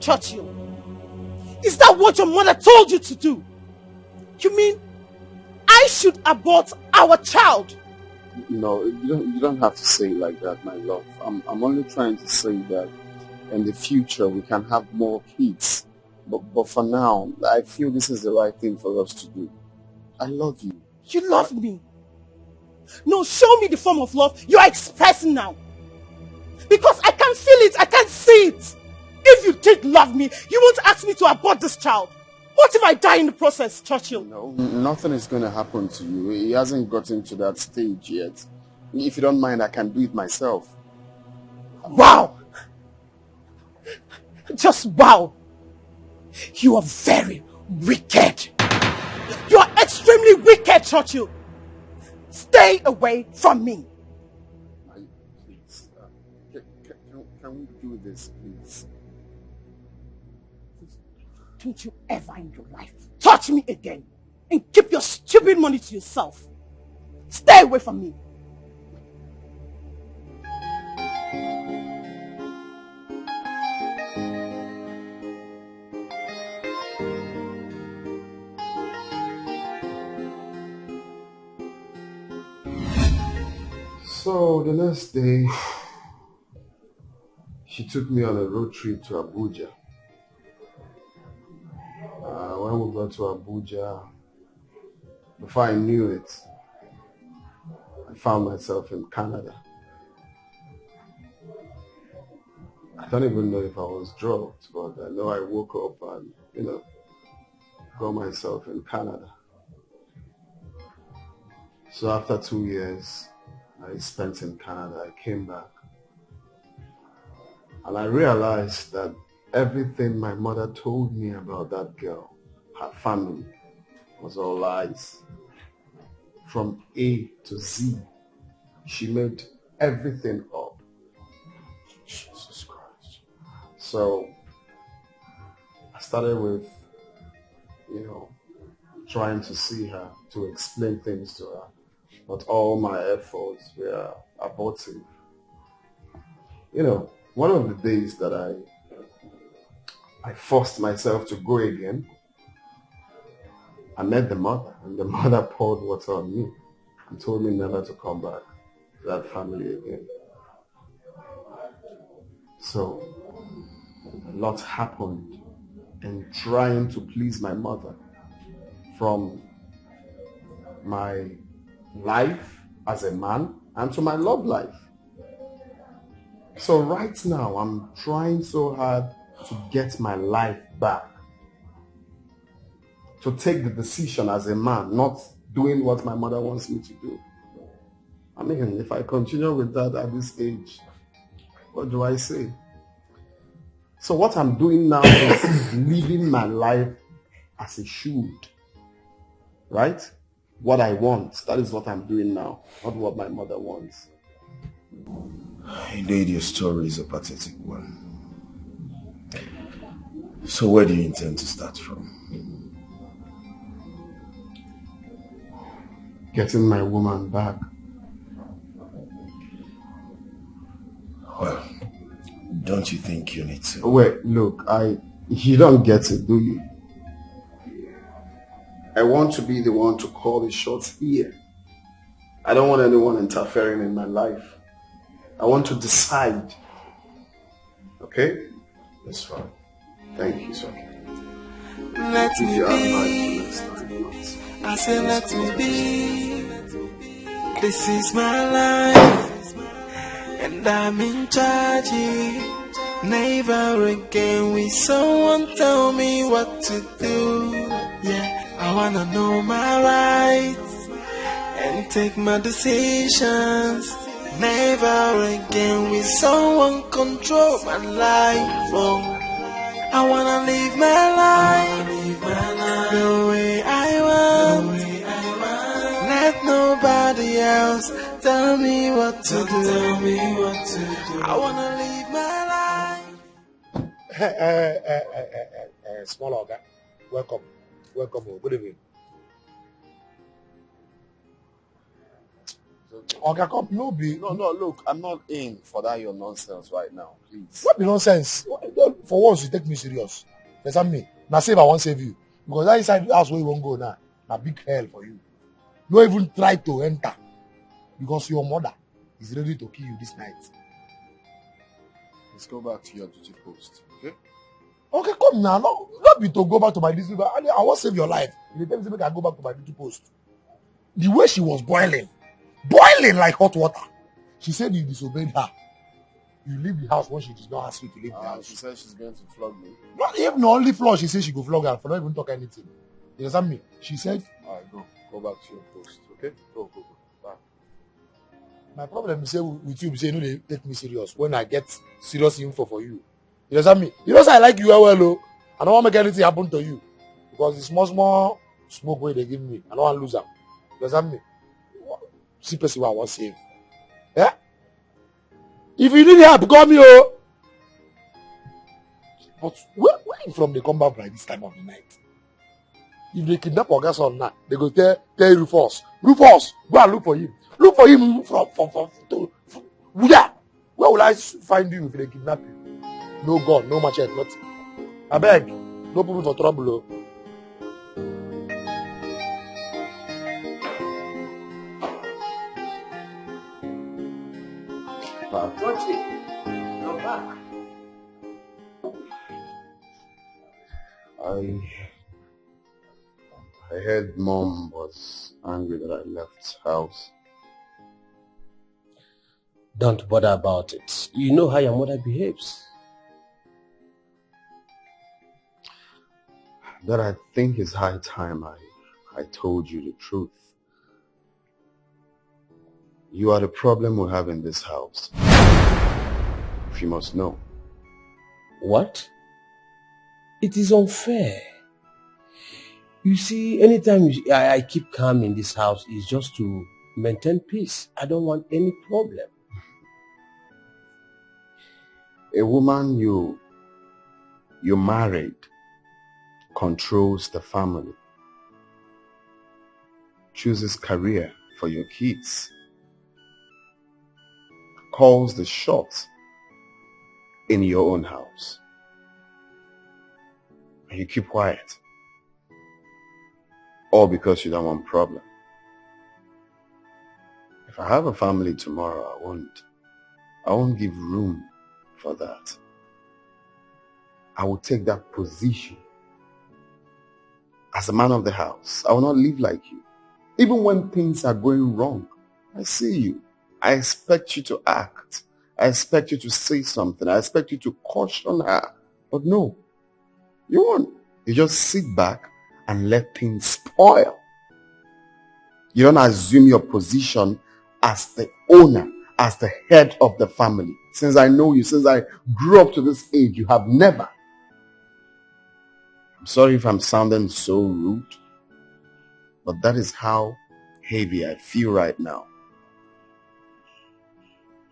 Churchill, is that what your mother told you to do? You mean I should abort our child? No, you don't have to say it like that, my love. I'm only trying to say that in the future we can have more kids. But for now, I feel this is the right thing for us to do. I love you. You love me? No, show me the form of love you are expressing now. Because I can feel it, I can see it. If you did love me, you won't ask me to abort this child. What if I die in the process, Churchill? No, nothing is going to happen to you. He hasn't gotten to that stage yet. If you don't mind, I can do it myself. Wow! Just wow! You are very wicked. You are extremely wicked, Churchill. Stay away from me. Please, can we do this, please? Don't you ever in your life touch touch me again and keep your stupid money to yourself. Stay away from me. So the next day, she took me on a road trip to Abuja. When we got to Abuja, before I knew it, I found myself in Canada. I don't even know if I was drugged, but I know I woke up and, got myself in Canada. So after 2 years I spent in Canada, I came back. And I realized that everything my mother told me about that girl, her family, was all lies. From A to Z, she made everything up. Jesus Christ. So I started with, trying to see her, to explain things to her. But all my efforts were abortive. One of the days that I forced myself to go again, I met the mother, and the mother poured water on me and told me never to come back to that family again. So a lot happened in trying to please my mother, from my life as a man and to my love life. So right now I'm trying so hard to get my life back, to take the decision as a man, not doing what my mother wants me to do. I mean, if I continue with that at this age, what do I say? So what I'm doing now is living my life as it should, right? What I want, that is what I'm doing now, not what my mother wants. Indeed, your story is a pathetic one. So where do you intend to start from? Getting my woman back. Well, don't you think you need to? Wait, look, you don't get it, do you? I want to be the one to call the shots here. I don't want anyone interfering in my life. I want to decide. Okay? That's fine. Thank you, sir. Let me be. I say let me be. This is my life, and I'm in charge. Never again will someone tell me what to do. Yeah, I wanna know my rights and take my decisions. Never again will someone control my life. Oh, I wanna live my life the way I want. Let nobody else tell me what to do. I wanna live my life. Small Oga, welcome. Good evening. Oga, come, no, look, I'm not in for that your nonsense right now, please. What be nonsense? For once, you take me serious. Listen me. Now save, I won't save you. Because that inside the house where you won't go now, a big hell for you. No even try to enter. Because your mother is ready to kill you this night. Let's go back to your duty post, okay? Okay, come now. Not be to go back to my duty post. I want to save your life. You tell me I go back to my duty post. The way she was boiling like hot water. She said you disobeyed her. You leave the house when she did not ask you to leave the house. She said she's going to flog me. Not even only flog, she said she go flog her for not even talk anything. You understand me? She said, alright, go back to your post, okay? Go. Bye. My problem is with you, say, they take me serious when I get serious info for you. You understand me? You know, say I like you well, though. I don't want to make anything happen to you. Because the small smoke way they give me, I don't want to lose them. You understand me? See person I want to save. Yeah? If you need help, call me, oh. But where from they come back by this time of the night? If they kidnap Oga son now, they go tell Rufus. Rufus, go and look for him. Look for him where? Where will I find you if they kidnap you? No gun, no machete, nothing. I beg, no put me for trouble. Oh. You're back. I heard Mom was angry that I left house. Don't bother about it. You know how your mother behaves. That I think it's high time I told you the truth. You are the problem we have in this house. If you must know. What? It is unfair. You see, anytime I keep calm in this house, it's just to maintain peace. I don't want any problem. A woman you married controls the family, chooses career for your kids, calls the shots in your own house. And you keep quiet. All because you don't want problem. If I have a family tomorrow, I won't give room for that. I will take that position. As a man of the house, I will not live like you. Even when things are going wrong, I see you. I expect you to act. I expect you to say something. I expect you to caution her. But no, you won't. You just sit back and let things spoil. You don't assume your position as the owner, as the head of the family. Since I know you, since I grew up to this age, you have never. I'm sorry if I'm sounding so rude, but that is how heavy I feel right now.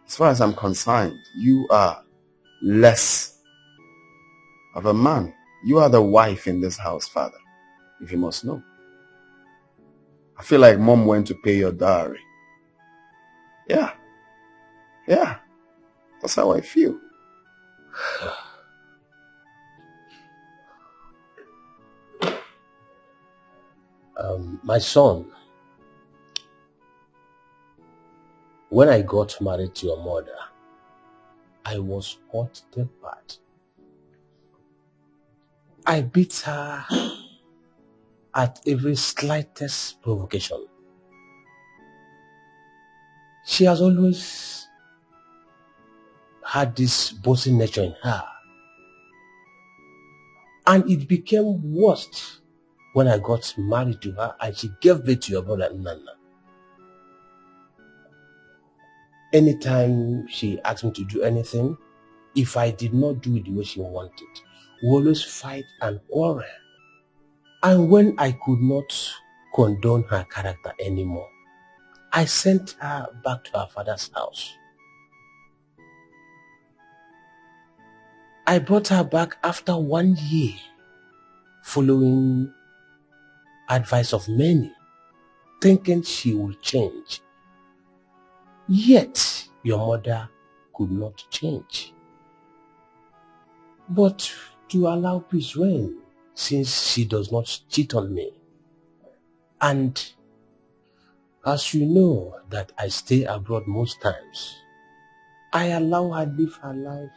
As far as I'm concerned, you are less of a man. You are the wife in this house, Father, if you must know. I feel like Mom went to pay your dowry. Yeah. That's how I feel. My son, when I got married to your mother, I was hot-tempered. I beat her at every slightest provocation. She has always had this bossy nature in her. And it became worse when I got married to her and she gave birth to your brother Nana. Anytime she asked me to do anything, if I did not do it the way she wanted, we always fight and quarrel. And when I could not condone her character anymore, I sent her back to her father's house. I brought her back after 1 year, following advice of many, thinking she will change. Yet, your mother could not change. But to allow peace reign, since she does not cheat on me. And as you know that I stay abroad most times, I allow her live her life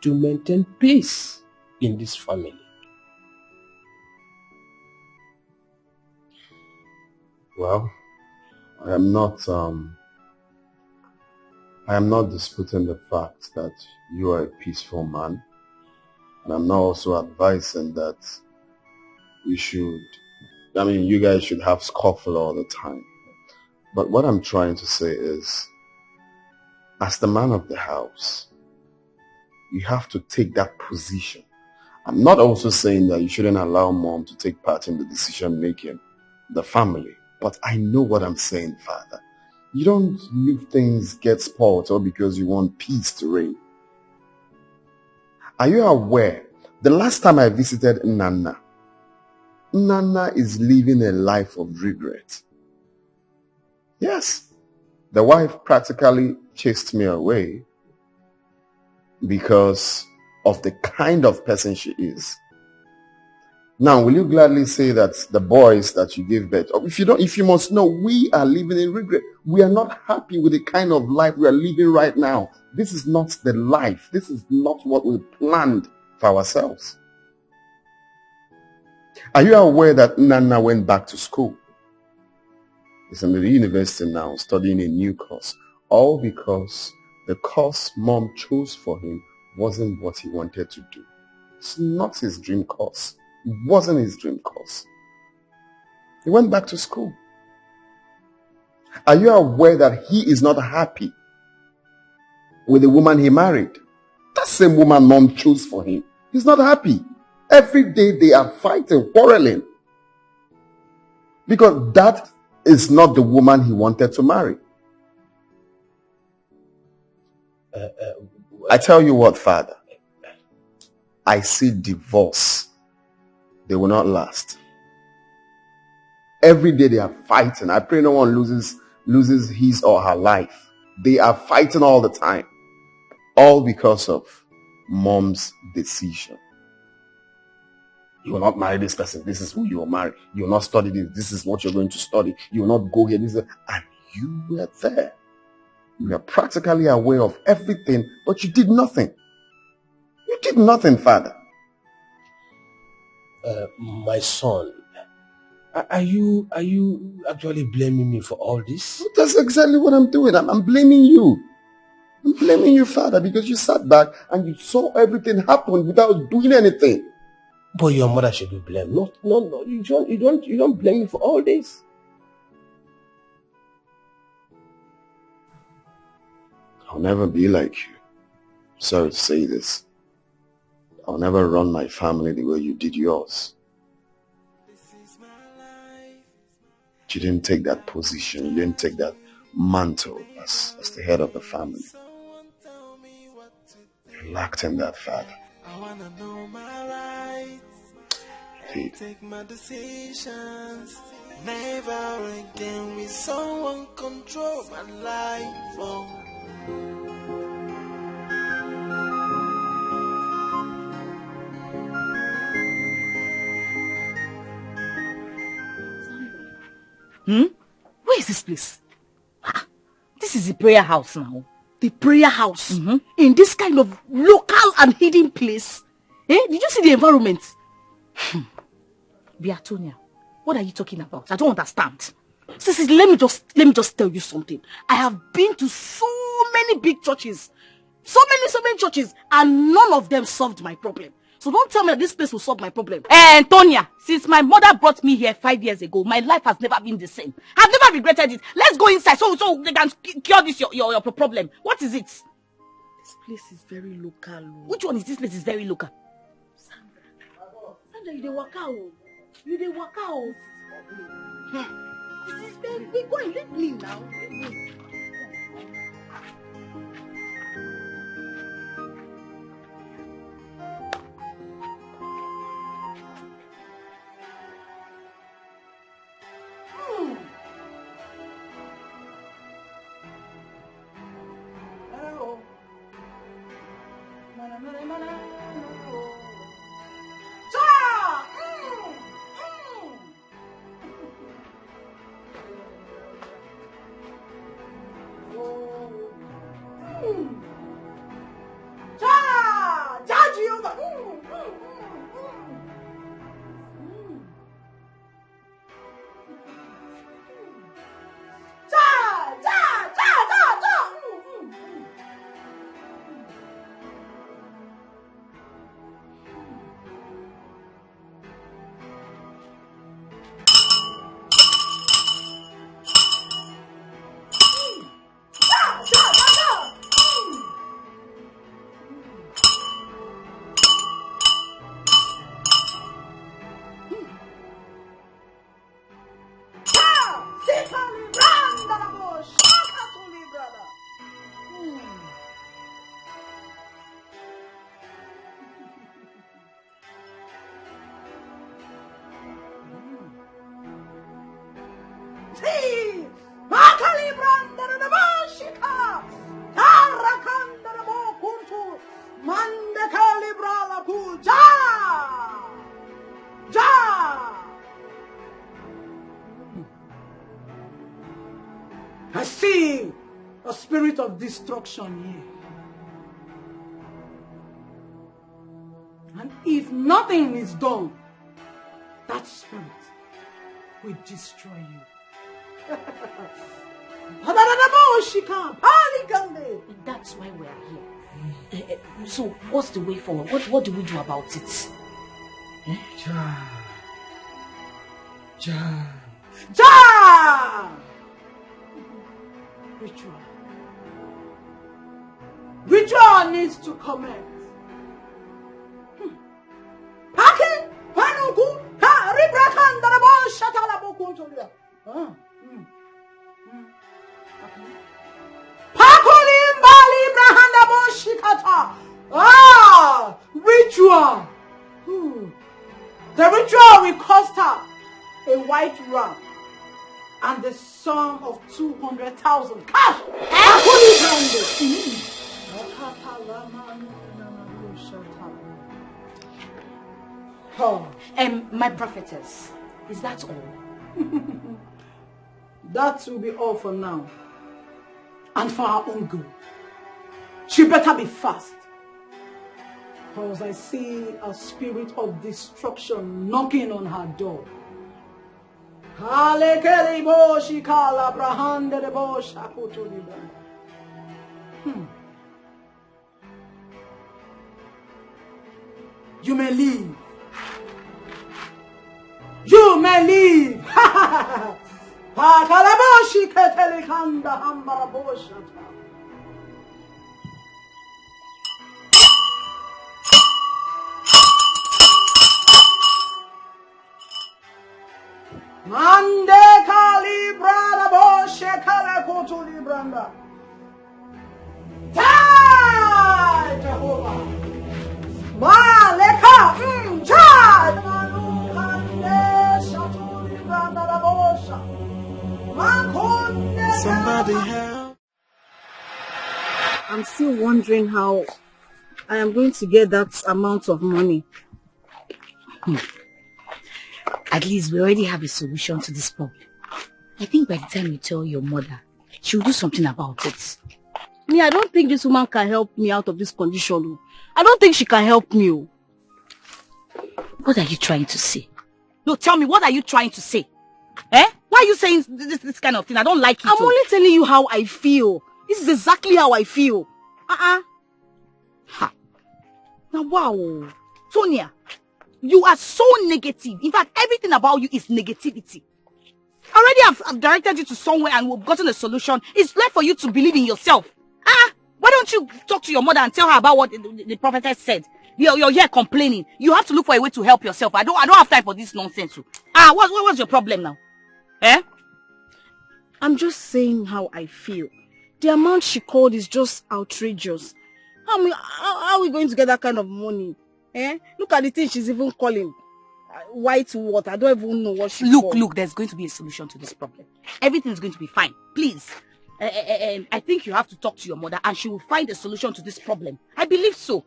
to maintain peace in this family. Well, I am not disputing the fact that you are a peaceful man. And I'm not also advising that you guys should have scuffle all the time. But what I'm trying to say is, as the man of the house, you have to take that position. I'm not also saying that you shouldn't allow Mom to take part in the decision making, the family. But I know what I'm saying, Father. You don't leave things get spoiled all because you want peace to reign. Are you aware? The last time I visited Nana Nana is living a life of regret. Yes, the wife practically chased me away because of the kind of person she is. Now, will you gladly say that the boys that you gave birth, if you must know, we are living in regret. We are not happy with the kind of life we are living right now. This is not the life. This is not what we planned for ourselves. Are you aware that Nana went back to school? He's in the university now, studying a new course. All because the course mom chose for him wasn't what he wanted to do. It's not his dream course. It wasn't his dream course. He went back to school. Are you aware that he is not happy with the woman he married? That same woman mom chose for him. He's not happy. Every day they are fighting, quarreling. Because that is not the woman he wanted to marry. I tell you what, Father. I see divorce. They will not last. Every day they are fighting. I pray no one loses his or her life. They are fighting all the time. All because of mom's decision. You will not marry this person. This is who you will marry. You will not study this. This is what you're going to study. You will not go here. And you were there. You are practically aware of everything, but you did nothing. You did nothing, Father. My son, are you actually blaming me for all this? That's exactly what I'm doing. I'm blaming you. I'm blaming you, Father, because you sat back and you saw everything happen without doing anything. But your mother should be blamed. No. You don't blame me for all this. I'll never be like you. Sorry to say this. I'll never run my family the way you did yours. You didn't take that position. You didn't take that mantle as the head of the family. You lacked in that, Father. I wanna know my rights. Indeed. Take my decisions. Never again will someone control my life. Oh. Where is this place? This is the prayer house now. The prayer house? In this kind of local and hidden place? Did you see the environment? Beatonia, what are you talking about? I don't understand. Sissy, let me just tell you something. I have been to so many big churches. So many churches, and none of them solved my problem. So don't tell me that this place will solve my problem. Antonia, since my mother brought me here 5 years ago, my life has never been the same. I've never regretted it. Let's go inside so they can cure this your problem. What is it? This place is very local. Which one is this place is very local? Sandra, you dey waka o. You dey waka o. This is very big. Go and leave me now. Leave me. Ti! Makali branda na bashika! Tarakanda na bokuntu! Mande kalibra la puja! Ja! I see a spirit of destruction here. And if nothing is done, that spirit will destroy you. And that's why we are here. So, what's the way forward? What do we do about it? Ja! Ritual needs to commence. Paki, panuku, ka ribrakanda na bo shatala bo kuntolia. Pakolim bali brahanda bo shikata. Ritual. The ritual will cost her a white ram and the sum of 200,000 cash. My prophetess, is that all? That will be all for now. And for her own good. She better be fast. Because I see a spirit of destruction knocking on her door. You may leave. You may leave. Mande calibrada bosche calacoto libranda. Die, Jehovah. Maleka, die. Somebody help. I'm still wondering how I am going to get that amount of money. At least we already have a solution to this problem. I think by the time you tell your mother, she'll do something about it. Me, I don't think this woman can help me out of this condition. I don't think she can help me. What are you trying to say? No, tell me, what are you trying to say? Eh? Why are you saying this kind of thing? I don't like it. I'm only telling you how I feel. This is exactly how I feel. Ha. Now, wow. Sonia, you are so negative. In fact, everything about you is negativity. Already I've directed you to somewhere and we've gotten a solution. It's left for you to believe in yourself. Why don't you talk to your mother and tell her about what the prophetess said? You're here complaining. You have to look for a way to help yourself. I don't have time for this nonsense. What's your problem now? Eh? I'm just saying how I feel. The amount she called is just outrageous. How are we going to get that kind of money? Eh? Look at the thing she's even calling. White water. I don't even know what she called. Look, there's going to be a solution to this problem. Everything's going to be fine. Please. I think you have to talk to your mother and she will find a solution to this problem. I believe so.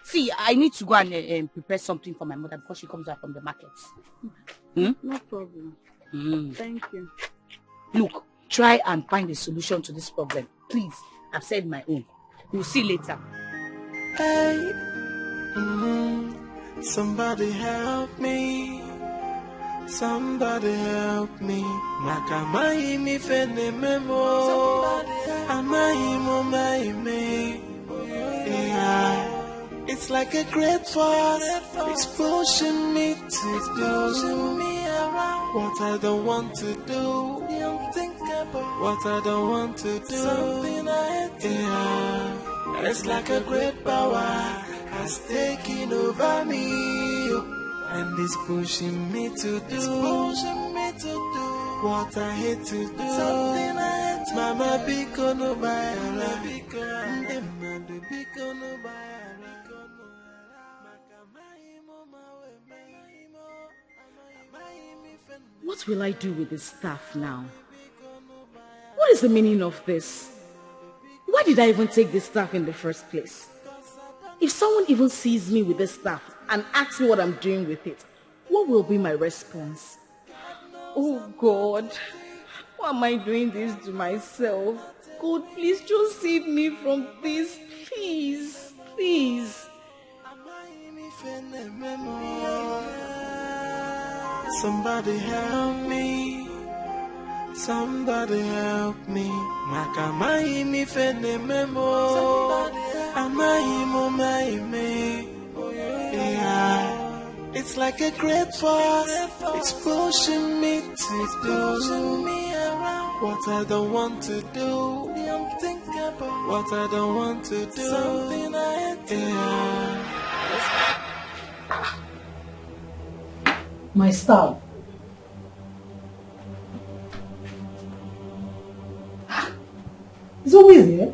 See, I need to go and prepare something for my mother before she comes back from the markets. No problem. Thank you. Look, try and find a solution to this problem. Please, I've said my own. We'll see later. Hey, somebody help me. Somebody help me. Nakamai mi fene memo. Amai mo mai me. Yeah. It's like a great force. It's pushing me to do what I don't want to do. What I don't want to do. Yeah. It's like a great power has taken over me. And it's pushing me to do what I hate to do. Something I hate. Mama biko no bayara. Biko no bayara. Makamai mo mawe me. Amai mi fen. What will I do with this staff now? What is the meaning of this? Why did I even take this staff in the first place? If someone even sees me with this staff and asks me what I'm doing with it, what will be my response? Oh God, why am I doing this to myself? God, please just save me from this, please, please. Somebody help me. Somebody help me. Makamai mi fene memo. Amai mo mai me. Yeah. It's like a great force. It's pushing me to do what I don't want to do. What I don't want to do. Something I My staff. It's always here.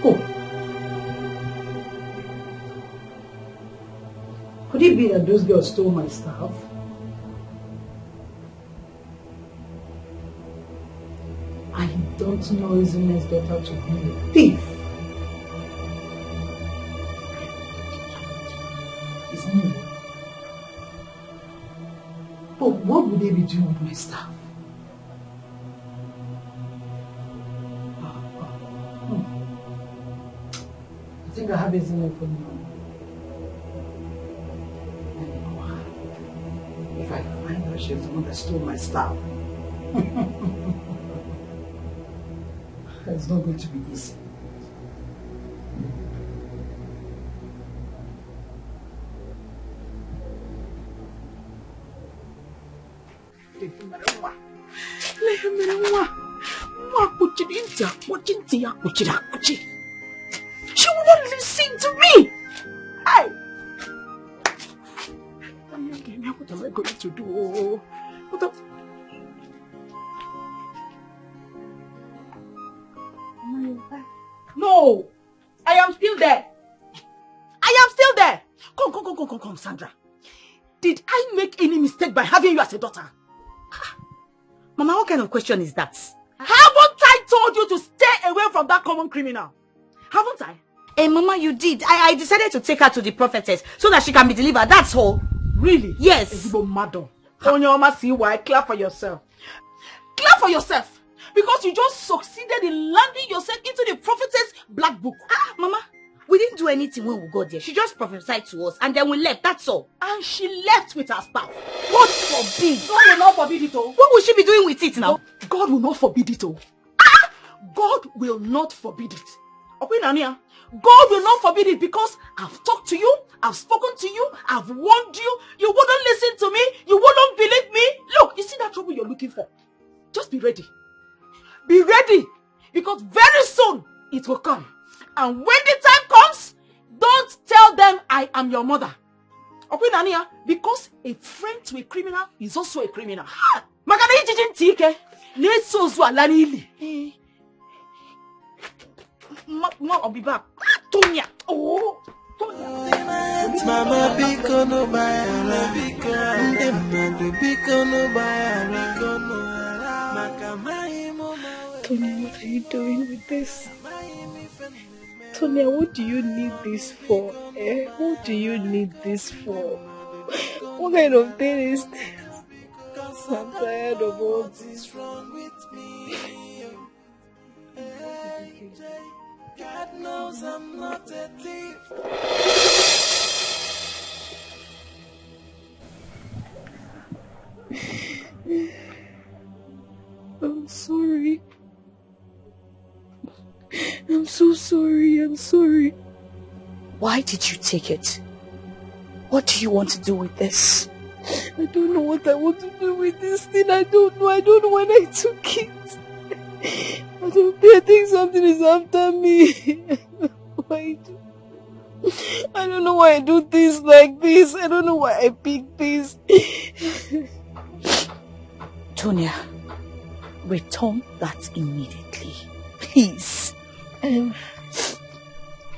Oh. Could it be that those girls stole my stuff? I don't know Izume's daughter to be a thief. It's me. But what would they be doing with my stuff? I think I have Izume for now. If I find her, she's the one that stole my stuff. It's not going to be easy. She will not listen to me. Hey. What am I going to do? No, I am still there. I am still there. Come, Sandra. Did I make any mistake by having you as a daughter? Mama, what kind of question is that? Haven't I told you to stay away from that common criminal? Haven't I? Hey, Mama, you did. I decided to take her to the prophetess so that she can be delivered. That's all. Really? Yes. Madam. On your mama, see why? Clap for yourself. Clap for yourself. Because you just succeeded in landing yourself into the prophetess black book. Mama, we didn't do anything when we got there. She just prophesied to us and then we left. That's all. And she left with her staff. God forbid. God will not forbid it all. What will she be doing with it now? God will not forbid it all. God will not forbid it. God will not forbid it because I've talked to you, I've spoken to you, I've warned you, you wouldn't listen to me, you wouldn't believe me. Look, you see that trouble you're looking for? Just be ready. Be ready because very soon it will come. And when the time comes, don't tell them I am your mother. Because a friend to a criminal is also a criminal. I'll be back. Tonya. Oh, Tonya. Mama biko no bayara biko. Ndemadu biko no bayara biko no. Tonya, what are you doing with this? Tonya, what do you need this for? What do you need this for? What kind of thing is this? I'm tired of all this. God knows I'm not a thief. I'm sorry. I'm so sorry. I'm sorry. Why did you take it? What do you want to do with this? I don't know what I want to do with this thing. I don't know. I don't know when I took it. I think something is after me. I don't know why I do things like this. I don't know why I pick this. Tonya, return that immediately. Please.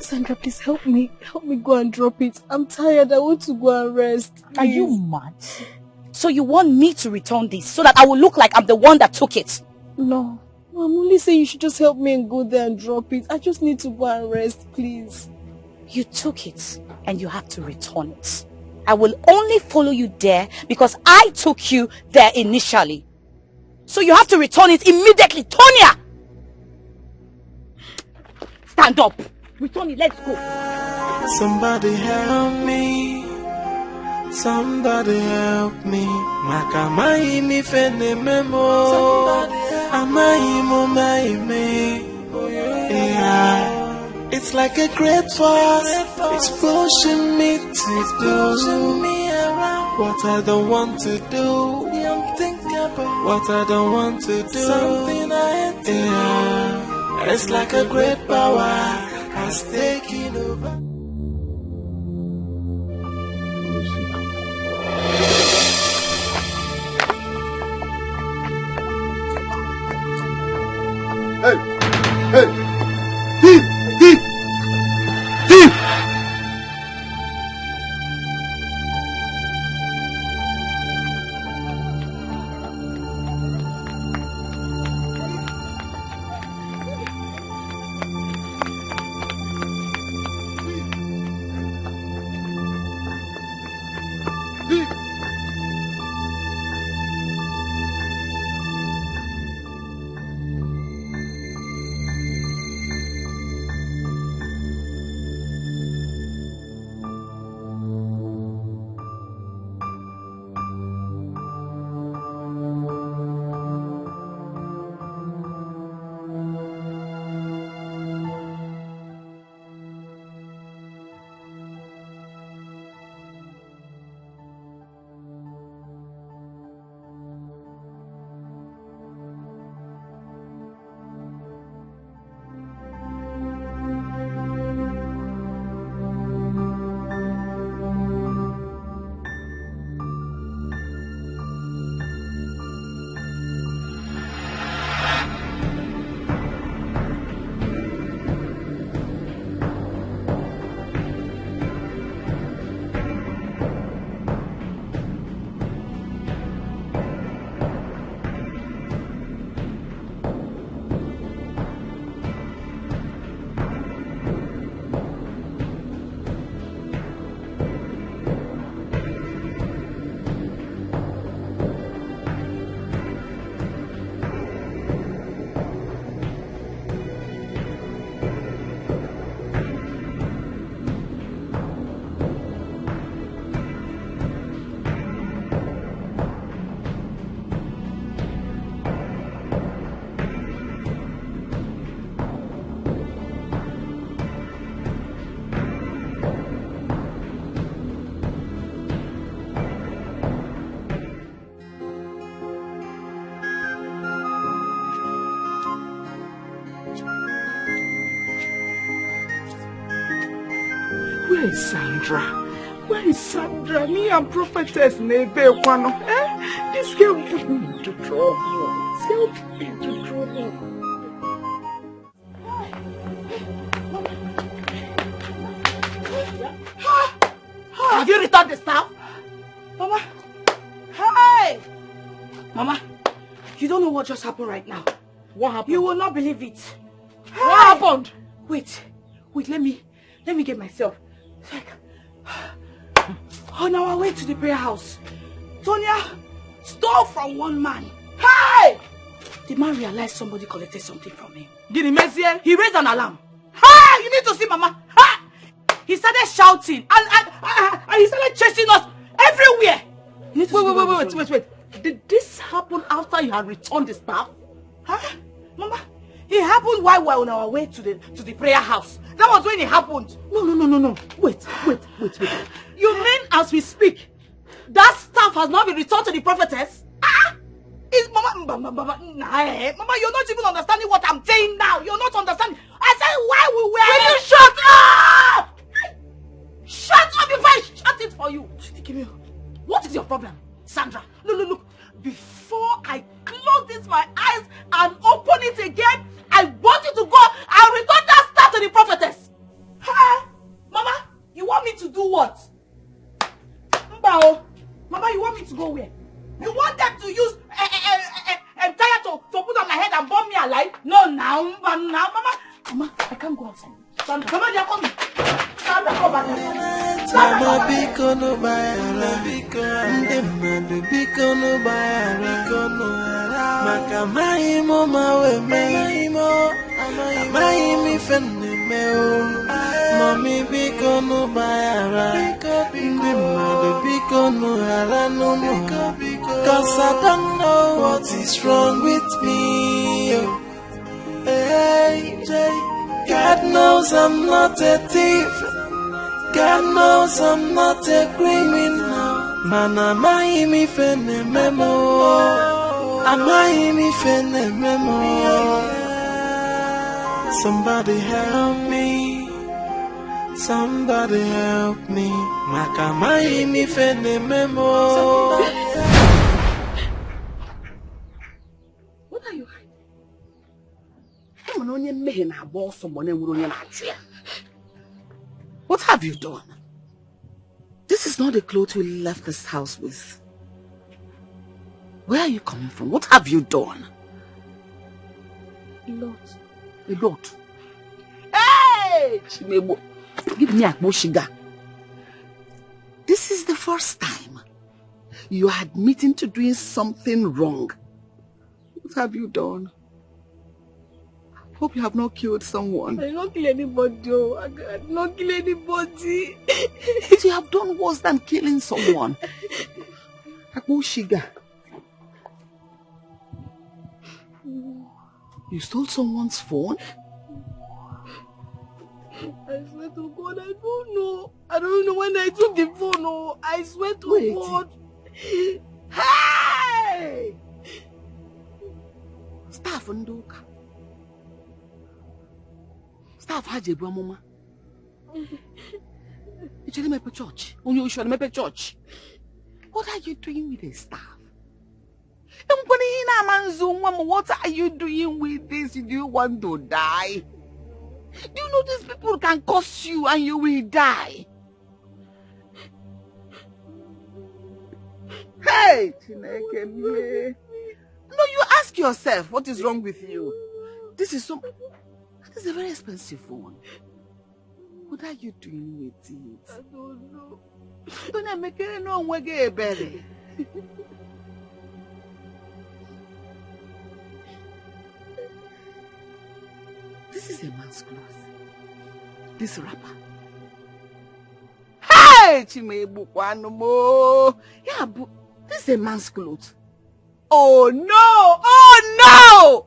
Sandra, please help me. Help me go and drop it. I'm tired. I want to go and rest. Please. Are you mad? So you want me to return this so that I will look like I'm the one that took it? No. I'm only saying you should just help me and go there and drop it. I just need to go and rest, please. You took it and you have to return it. I will only follow you there because I took you there initially. So you have to return it immediately. Tonya! Stand up. Return it. Let's go. Somebody help me. Somebody help me. Makamai mi fene memo. Amai mo mai me. Yeah. It's like a great force. It's pushing me to do what I don't want to do. What I don't want to do. Something yeah. It's like a great power has taken over. Hey! Hey! Thief! Thief! Thief! Where is Sandra? Where is Sandra? Me and prophetess Nebe Kwano. This girl put me into trouble. This girl put me into trouble. Have you returned the stuff? Mama. Hey! Mama, you don't know what just happened right now. What happened? You will not believe it. Hey! What happened? Wait, let me get myself. On our way to the prayer house, Tonya stole from one man. Hey! The man realized somebody collected something from him. Did he mess here? He raised an alarm. Hey! You need to see Mama. Hey! He started shouting and he started chasing us everywhere. Wait. Did this happen after you had returned the stuff? Huh? Mama, it happened while we were on our way to the prayer house. That was when it happened. No. Wait. You mean as we speak, that stuff has not been returned to the prophetess? Is Mama, you're not even understanding what I'm saying now. You're not understanding. I said why we were... Will you shut up? Shut up before I shut it for you. What is your problem, Sandra? Look. Before I close my eyes no bayara Ndi mmadụ biko no bayara Maka maimo mawe maimo Amaghị ife nneme o Mami biko no bayara Ndi mmadụ biko no ghara n'ụmụ Cause I don't know what is wrong with me Hey, God knows I'm not a thief God knows I'm not a criminal Man, amaghị m ife na-eme Amaghị m ife na-eme Somebody help me Somebody help me Maka amaghị m ife na-eme What are you hiding? What have you done? This is not the clothes we left this house with. Where are you coming from? What have you done? Lord. A lot. Hey! Chimebo, give me a boshiga. This is the first time you are admitting to doing something wrong. What have you done? Hope you have not killed someone. I did not kill anybody. I did not kill anybody. You have done worse than killing someone. Akboshiga. You stole someone's phone? I swear to God, I don't know. I don't know when I took the phone. Oh, I swear to God. Hey! Staff Ndoka. Staff Hajebu Mama. You should make a church. You should make a church. What are you doing with the staff? What are you doing with this? Do you want to die? Do you know these people can curse you and you will die? Hey! No, you ask yourself what is wrong with you. This is a very expensive phone. What are you doing with it? I don't know. Don't make it no way, baby. This is a man's clothes. This wrapper. Hey, Chimebu Kwanomo. Yeah, but this is a man's clothes. Oh no! Oh no!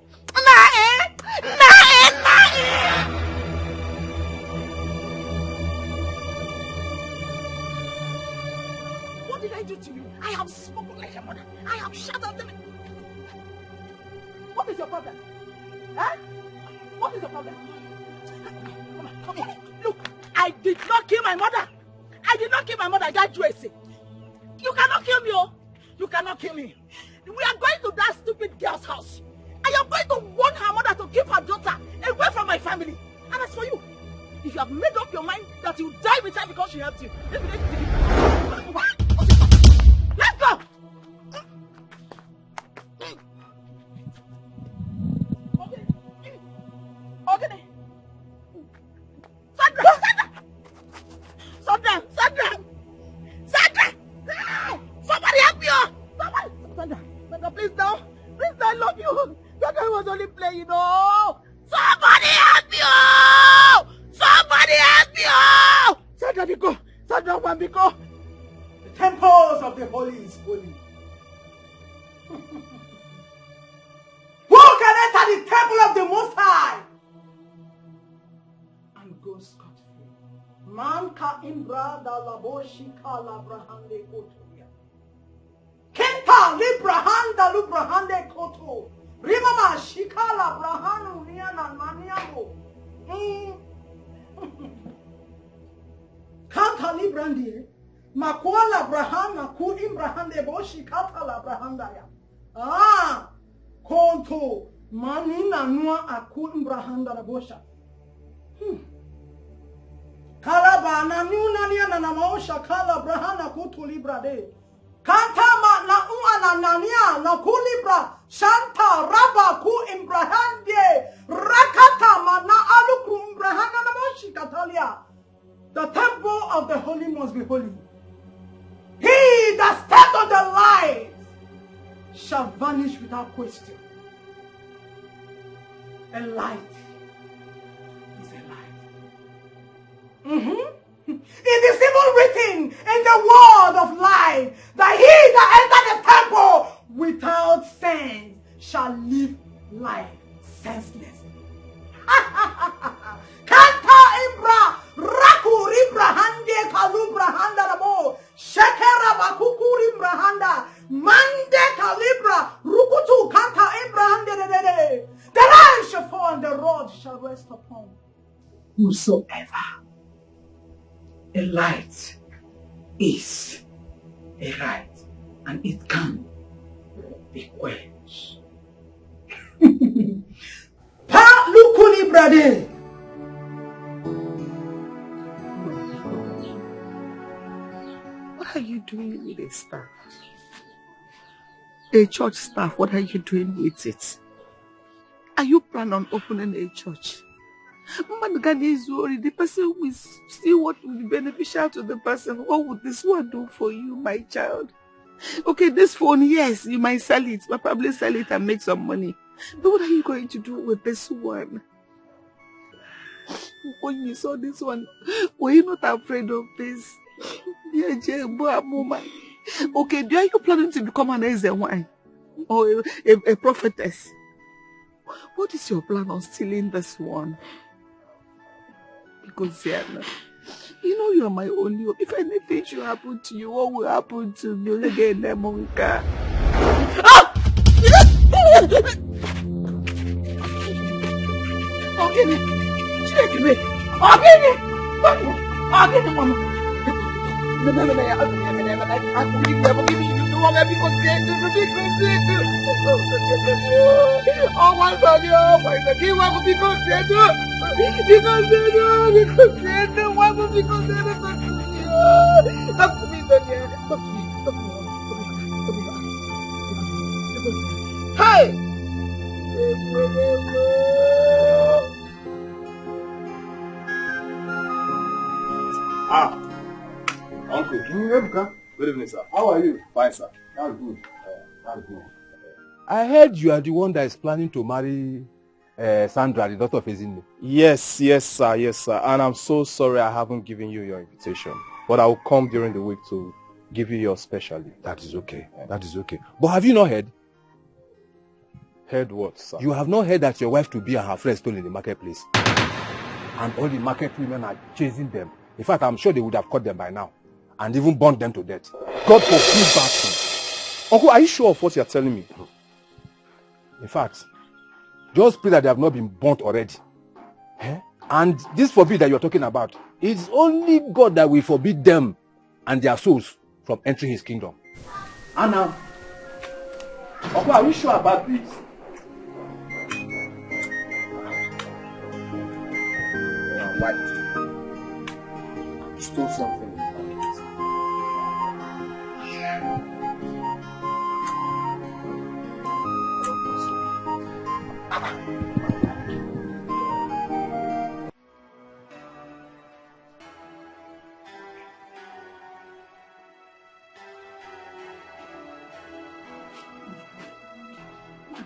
What did I do to you? I have spoken like a mother. I have shut up them. What is your problem? Huh? What is your problem? Come here. Look, I did not kill my mother. I did not kill my mother. That Tracy. You cannot kill me, oh. You cannot kill me. We are going to that stupid girl's house. I am going to warn her mother to keep her daughter away from my family. And as for you, if you have made up your mind that you die with her because she helped you, let's go. Okay. Sandra! Somebody help me! Sandra, please now. Please, I love you. That guy was only playing, Somebody help me! Somebody help me! Sandra, Biko! Sandra, Biko! The temples of the holy is holy. Who can enter the temple of the Most High and go scot-free? Man ka imbra da laboshi ka labrahande kotoria. Kenta librahanda lubrahande koto. Rimama shika labrahanu niana maniamo. Kanta librandi. Makwa labraham maku imbrahande boshi kata labrahandaya. Ah! Konto manina nua aku imbrahanda la bosha. Kalabana nuna niana na maosha kala brahana kutu librade. Kantama na uana nania na kulibra shanta raba ku imbrahande rakata mana alukru imbrahana na moshi katalia. The temple of the holy must be holy. shall vanish without question. A light is a light. It is even written in the word of life that he that enter the temple without sense shall live life senseless. Kanta Ibra Raku Ribra Hande Kalubra Handa Rabo Shekera Bakuku Ribra Handa Mande Kalibra Rukutu Kanta Ibra Hande. The lion shall fall and the rod shall rest upon whosoever. A light is a light, and it can be quenched. Pa Lukuni Brade. What are you doing with a staff? A church staff, what are you doing with it? Are you planning on opening a church? The person will see what will be beneficial to the person. What would this one do for you, my child? Okay, this phone, yes, you might sell it, but probably sell it and make some money. But what are you going to do with this one? When you saw this one, were you not afraid of this? Okay, are you planning to become an Ezewan or a prophetess? What is your plan on stealing this one? Because you know you are my only hope. If anything should happen to you, what will happen to me? Again, Monka. Ah! Uncle. Good evening, sir. How are you? Fine, sir. That's good. That's good. I heard you are the one that is planning to marry Sandra, the daughter of Ezinne. Yes, sir. And I'm so sorry I haven't given you your invitation. But I will come during the week to give you yours specially. That is okay. That is okay. But have you not heard? Heard what, sir? You have not heard that your wife to be and her friend stole in the marketplace? And all the market women are chasing them. In fact, I'm sure they would have caught them by now. And even burned them to death. God forbid that thing. Uncle, are you sure of what you're telling me? In fact, just pray that they have not been burnt already. And this forbid that you're talking about, it's only God that will forbid them and their souls from entering his kingdom. And now, Uncle, are you sure about this? What? You stole something.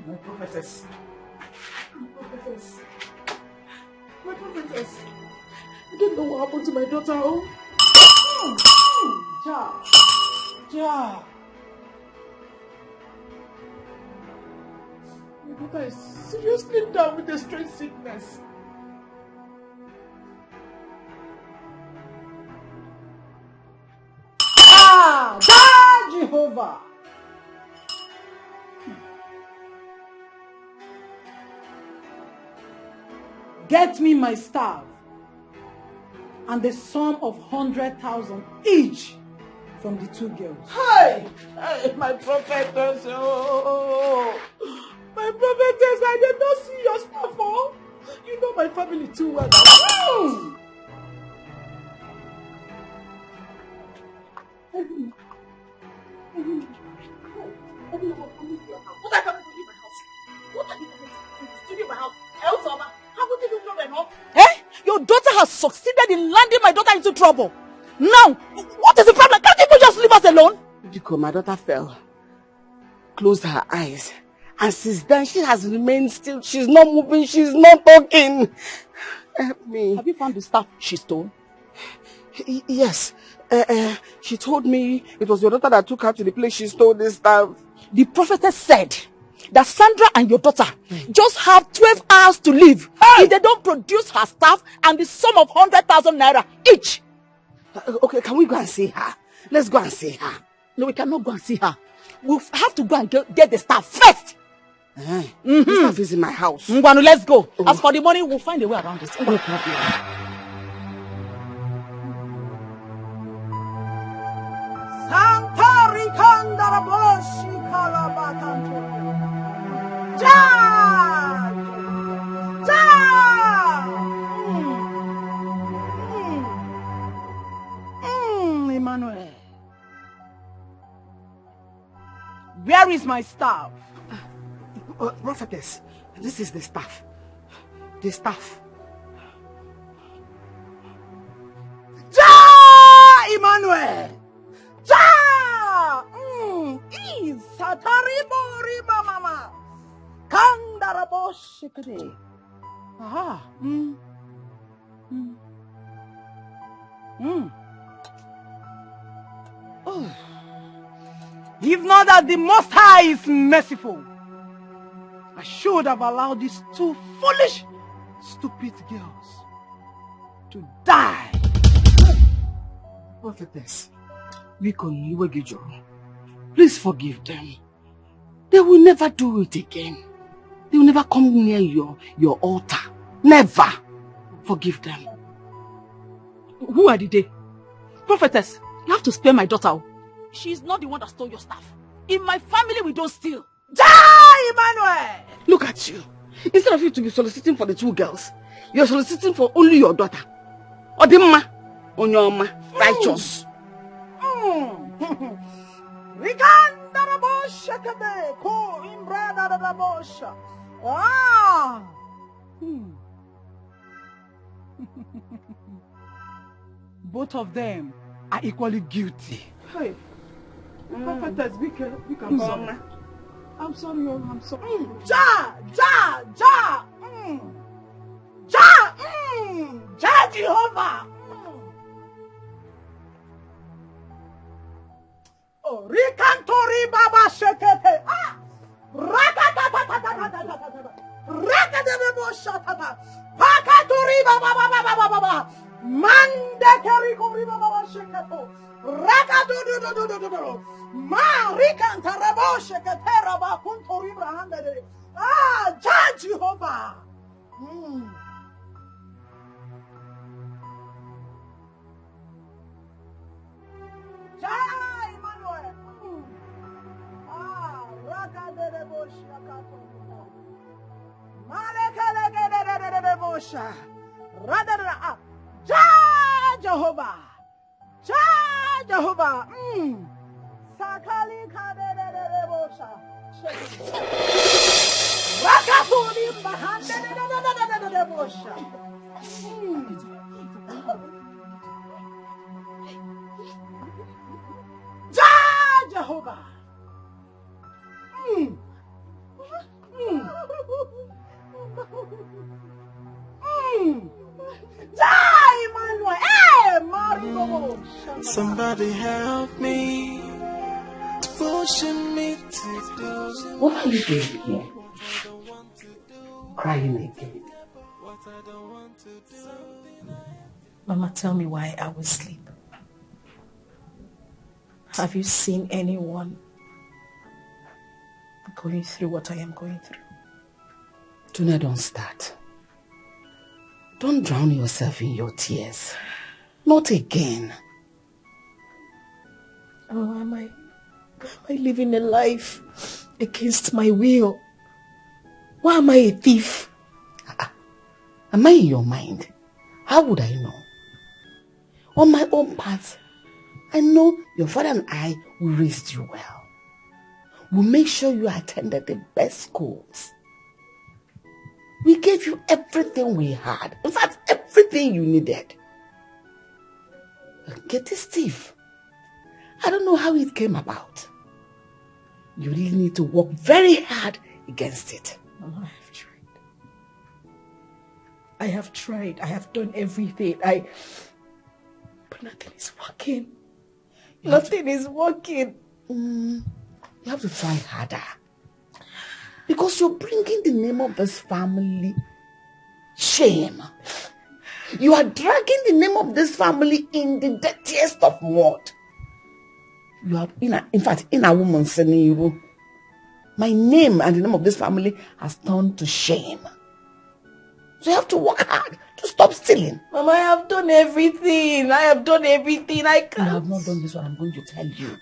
My prophetess. My prophetess. I don't know what happened to my daughter. Ja. My daughter is seriously down with a strange sickness. Jehovah. Get me my staff and the sum of 100,000 each from the two girls. Hey, my prophetess, my prophetess, I did not see your stuff, oh. You know my family too well. What are you doing in my house? What are you doing in my house? Your daughter has succeeded in landing my daughter into trouble. Now, what is the problem? Can't you just leave us alone? Because my daughter fell closed her eyes. And since then, she has remained still. She's not moving. She's not talking. Help me. Have you found the stuff she stole? Yes. She told me it was your daughter that took her to the place she stole this stuff. The prophetess said that Sandra and your daughter just have 12 hours to live if they don't produce her stuff and the sum of 100,000 naira each. Okay, can we go and see her? Let's go and see her. No, we cannot go and see her. We have to go and get the stuff first. The stuff is in my house. Ngwanu, let's go. As for the money, we'll find a way around it. No problem. Santari kandara boshi kalabatanto. Ja! Ja! Emmanuel. Where is my staff? Prophetess, this is the staff. The staff. Ja! Emmanuel! Ja! Satari mama. Kandara boshikade. Aha. Oh. If not that the Most High is merciful, I should have allowed these two foolish, stupid girls to die. Prophetess, please forgive them. They will never do it again. They will never come near your altar. Never. Forgive them. Who are they? Prophetess, you have to spare my daughter. She's not the one that stole your stuff. In my family, we don't steal. Die, Emmanuel! Look at you. Instead of you to be soliciting for the two girls, you're soliciting for only your daughter. Odimma, Onyoma, righteous. Both of them are equally guilty. Hey. Prophetess, we can I'm sorry. I'm sorry, I'm sorry. Ja! Ja! Ja! Ja! Ja, Jehovah! Oh, Rikantori Baba Shekete! Ah! Rakatatatatatatata! Rakadebo Shatata! Pakatori Baba! Mande Kerikori Baba Shekato! Rakadodododododo! Ma Rikantarabo Sheketera Bakuntori Brahande! Ah! Ja, Jehovah! Ja, Emmanuel! Ah! Rakadebo Shekato! Malekele Radara! Ja, Jehovah! Ja, Jehovah! Sakali kadebosha. Rakatuli bahande. Ja, Jehovah! Somebody help me, pushing me to do. What are you doing here? Crying again. Mama, tell me why I will sleep. Have you seen anyone going through what I am going through? Tuna, don't start. Don't drown yourself in your tears. Not again. Oh, am I living a life against my will? Why am I a thief? Am I in your mind? How would I know? On my own part, I know your father and I will raise you well. We'll make sure you attended the best schools. We gave you everything we had. In fact, everything you needed. Get this thief. I don't know how it came about. You really need to work very hard against it. Mama, I have tried. I have done everything. But nothing is working. Nothing is working. You have to try harder. Because you're bringing the name of this family shame. You are dragging the name of this family in the dirtiest of mud. You are, in fact, in a woman saying you, my name and the name of this family has turned to shame. So you have to work hard to stop stealing. Mama, I have done everything. I have done everything. I can't. You have not done this, what I'm going to tell you.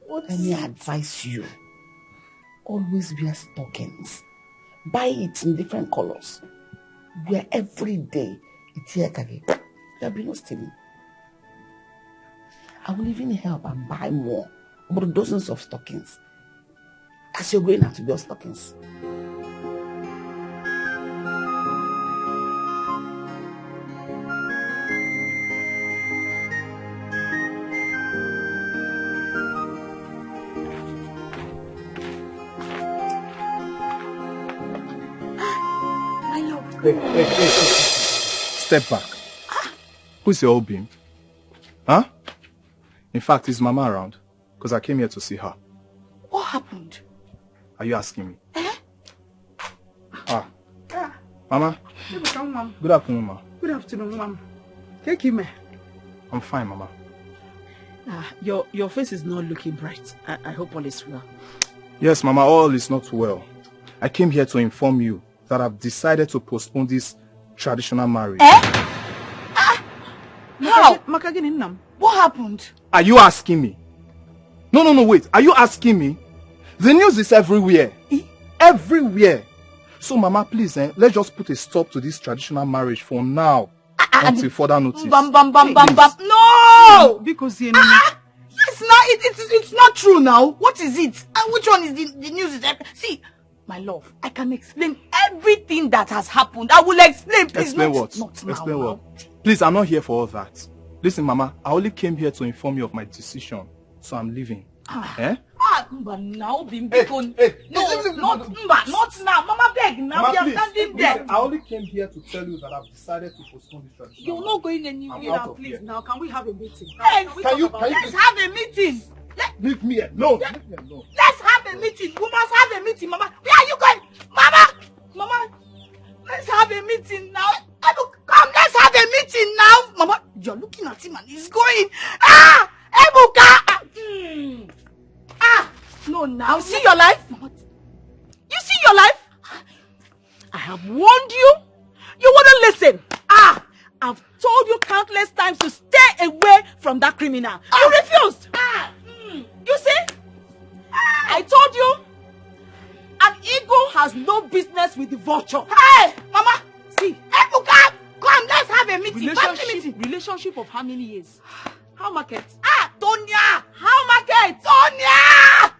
Let me advise you. Always wear stockings. Buy it in different colors. Wear every day. There'll be no stealing. I will even help and buy more. About dozens of stockings. As you're going out to build stockings. Hey. Step back. Who's your old beam? Huh? In fact, is Mama around? Because I came here to see her. What happened? Are you asking me? Mama? Good afternoon, Ma. Good afternoon, Mom. Take him. I'm fine, Mama. Your face is not looking bright. I hope all is well. Yes, Mama, all is not well. I came here to inform you that I've decided to postpone this traditional marriage. How? What happened? Are you asking me? No, wait. Are you asking me? The news is everywhere. Everywhere. So, Mama, please, let's just put a stop to this traditional marriage for now. Until further notice. No! Because you know. It's not true now. What is it? Which one is the news? See, my love, I can explain everything that has happened. I will explain. Please, explain what? Explain what? Please, I'm not here for all that. Listen, Mama, I only came here to inform you of my decision. So I'm leaving. But now, not now. Mama beg, now Mama, we are please, standing there. Listen, I only came here to tell you that I've decided to postpone this tradition. You're not going anywhere now, please. Here. Now, can we have a meeting? Let's have a meeting. Leave me alone. Let's have a meeting. We must have a meeting, Mama. Where are you going? Mama, let's have a meeting now. Come, let's have a meeting now. Mama, you're looking at him and he's going. Ebuka. No, now. You see your life? You see your life? I have warned you. You wouldn't listen. I've told you countless times to stay away from that criminal. You refused. You see? I told you. An ego has no business with the vulture. Hey, Mama. See. Ebuka, come, let's have a meeting. Relationship of how many years? How market? Tonya. How market? Tonya.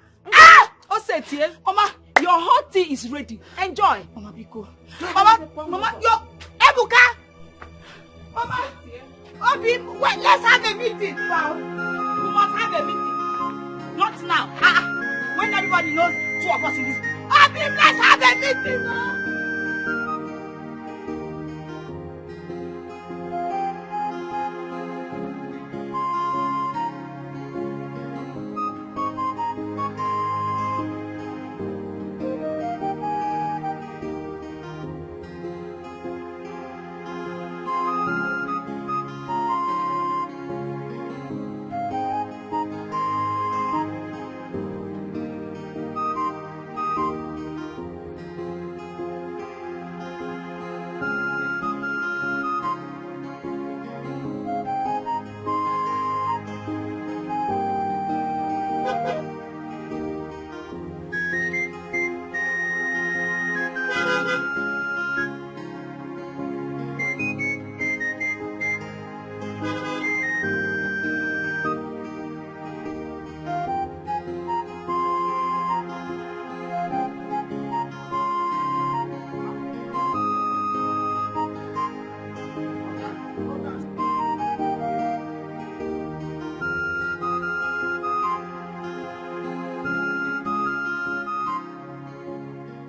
Osetie. Mama, your hot tea is ready. Enjoy. Mama, Biko. Mama, your Ebuka. Mama, Obi, wait, let's have a meeting. Wow. We must have a meeting. Not now. When everybody knows two of us in this. Obi, let's have a meeting.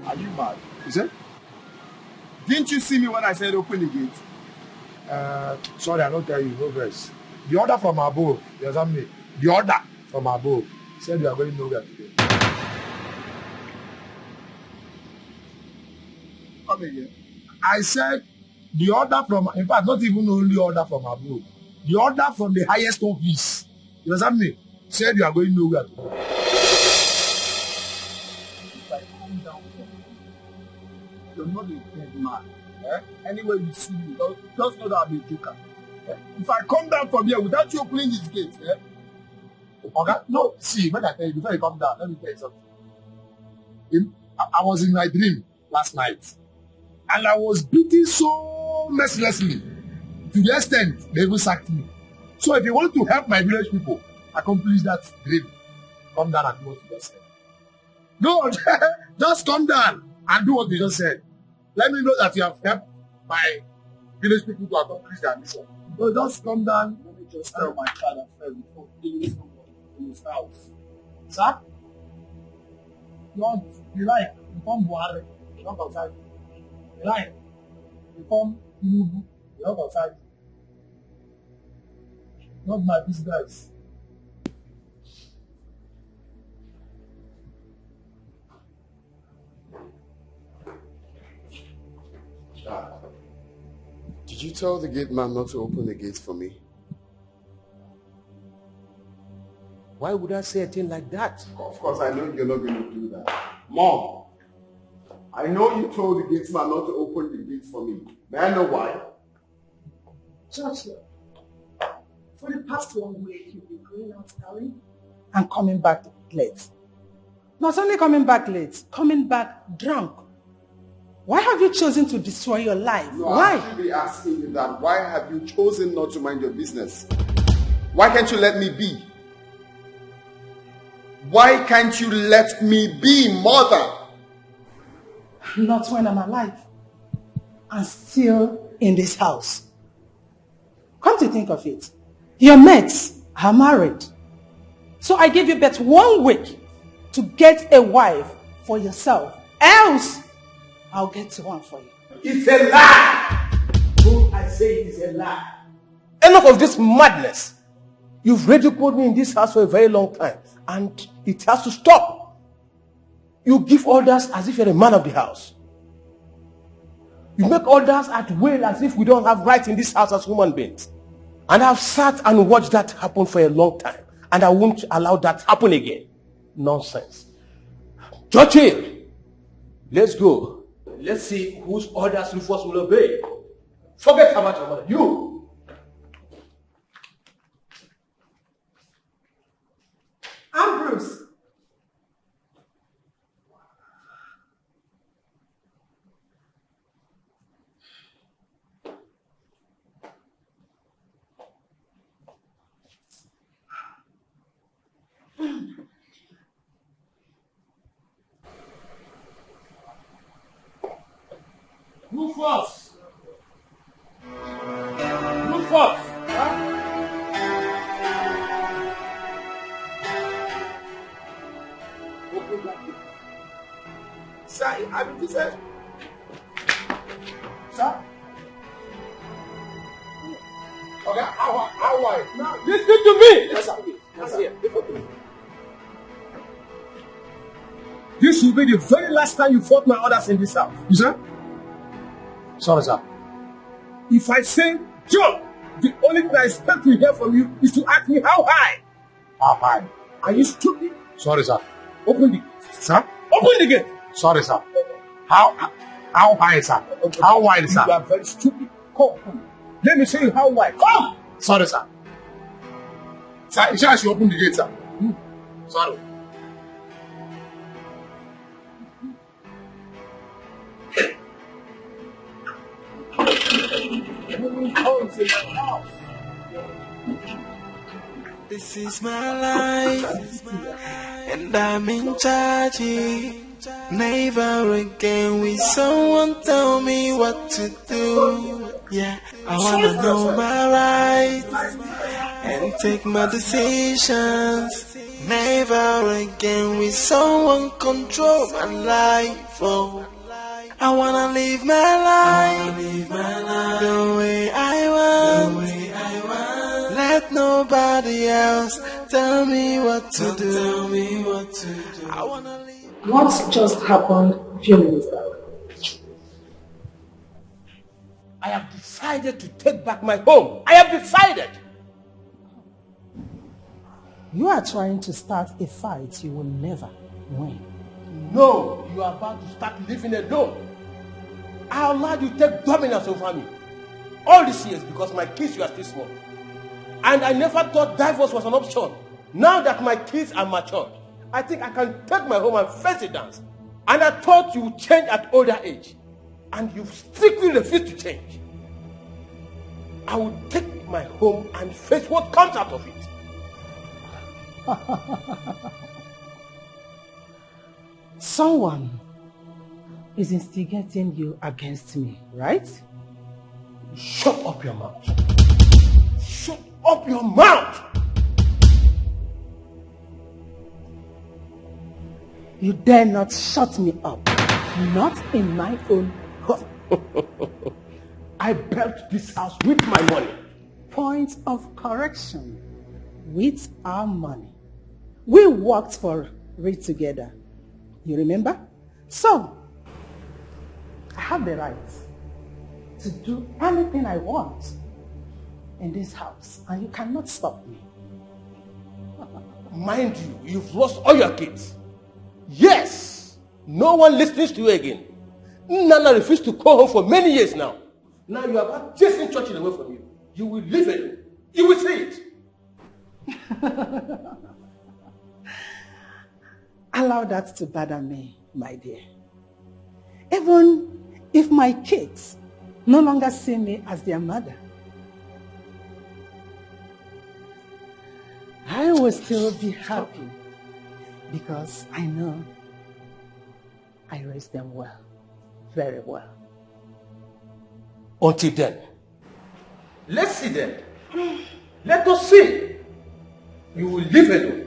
Are you mad? Is it? Didn't you see me when I said open the gate? Sorry, I don't tell you, no verse. The order from above, you understand me? The order from above said you are going nowhere today. Come again. I said the order from, in fact, not even only order from above, the order from the highest office, you understand me? Said you are going nowhere today. If I calm down, you're not a dead man. Anyway, you see me, just know that I'm a joker. If I come down from here without you opening this gate, Okay? No, see, when I tell you, before you come down, let me tell you something. I was in my dream last night, and I was beaten so mercilessly to the extent they even sacked me. So if you want to help my village people accomplish that dream, come down and do what you just said. No, just come down and do what you just said. Let me know that you have helped my village people to accomplish their mission. So just come down. Let me just tell my father first before killing someone in his house. Sir? You want you like inform Buhari, you not outside. You like inform Tinubu, you not outside. Not my business. Did you tell the gate man not to open the gate for me? Why would I say a thing like that? Of course, I know you're not going to do that. Mom, I know you told the gate man not to open the gate for me. May I know why? Joshua, for the past 1 week, you've been going out early and coming back late. Not only coming back late, coming back drunk. Why have you chosen to destroy your life? No, Why? I should be asking you that. Why have you chosen not to mind your business? Why can't you let me be? Why can't you let me be, mother? Not when I'm alive and still in this house. Come to think of it, your mates are married. So I give you but 1 week to get a wife for yourself. Else, I'll get one for you. It's a lie! Who I say it is a lie. Enough of this madness. You've ridiculed me in this house for a very long time, and it has to stop. You give orders as if you're a man of the house. You make orders at will as if we don't have rights in this house as human beings. And I've sat and watched that happen for a long time, and I won't allow that happen again. Nonsense. Churchill, let's go. Let's see whose orders Rufus will obey. Forget about your mother. You. I'm Bruce. Rufus! Rufus! Huh? Sir, I mean, this is... Sir? Okay, how wide? Now, listen to me! Yes, sir. Yes, sir. This will be the very last time you fought my orders in this house. You sir? Sorry, sir. If I say jump, the only thing I expect to hear from you is to ask me how high. How high? Are you stupid? Sorry, sir. Open the gate. Sir? Open the gate. Sorry, sir. How high, sir? How wide, sir? You are very stupid. Come. Let me show you how wide. Come. Sorry, sir. Sir, you should open the gate, sir. Sorry. This is my life, and I'm in charge. Never again will someone tell me what to do. Yeah, I wanna know my rights and take my decisions. Never again will someone control my life. Oh, I wanna live my life, the way I want. Let nobody else tell me what to do. I wanna live. What just happened a few minutes ago? I have decided to take back my home. I have decided. You are trying to start a fight you will never win. No, you are about to start living alone. I allowed you to take dominance over me. All these years because my kids were still small. And I never thought divorce was an option. Now that my kids are matured, I think I can take my home and face it down. And I thought you would change at older age. And you strictly refuse to change. I will take my home and face what comes out of it. Someone is instigating you against me, right? Shut up your mouth. Shut up your mouth! You dare not shut me up. Not in my own home. I built this house with my money. Point of correction. With our money. We worked for it together. You remember? So, I have the right to do anything I want in this house, and you cannot stop me. Mind you, you've lost all your kids. Yes, no one listens to you again. Nana refused to call home for many years now. Now you are about chasing Churchill away from you. You will leave it. You will see it. Allow that to bother me, my dear. Even if my kids no longer see me as their mother, I will still be happy because I know I raised them well, very well. Until then, let's see then. Let us see. You will leave alone.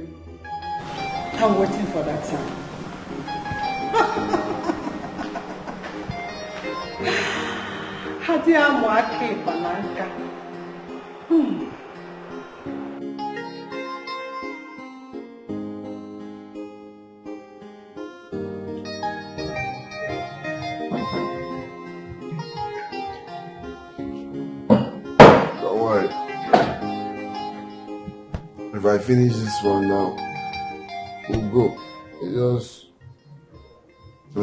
I'm waiting for that time. Hadia Mwake Bananka. Don't worry. If I finish this one now, we'll go. We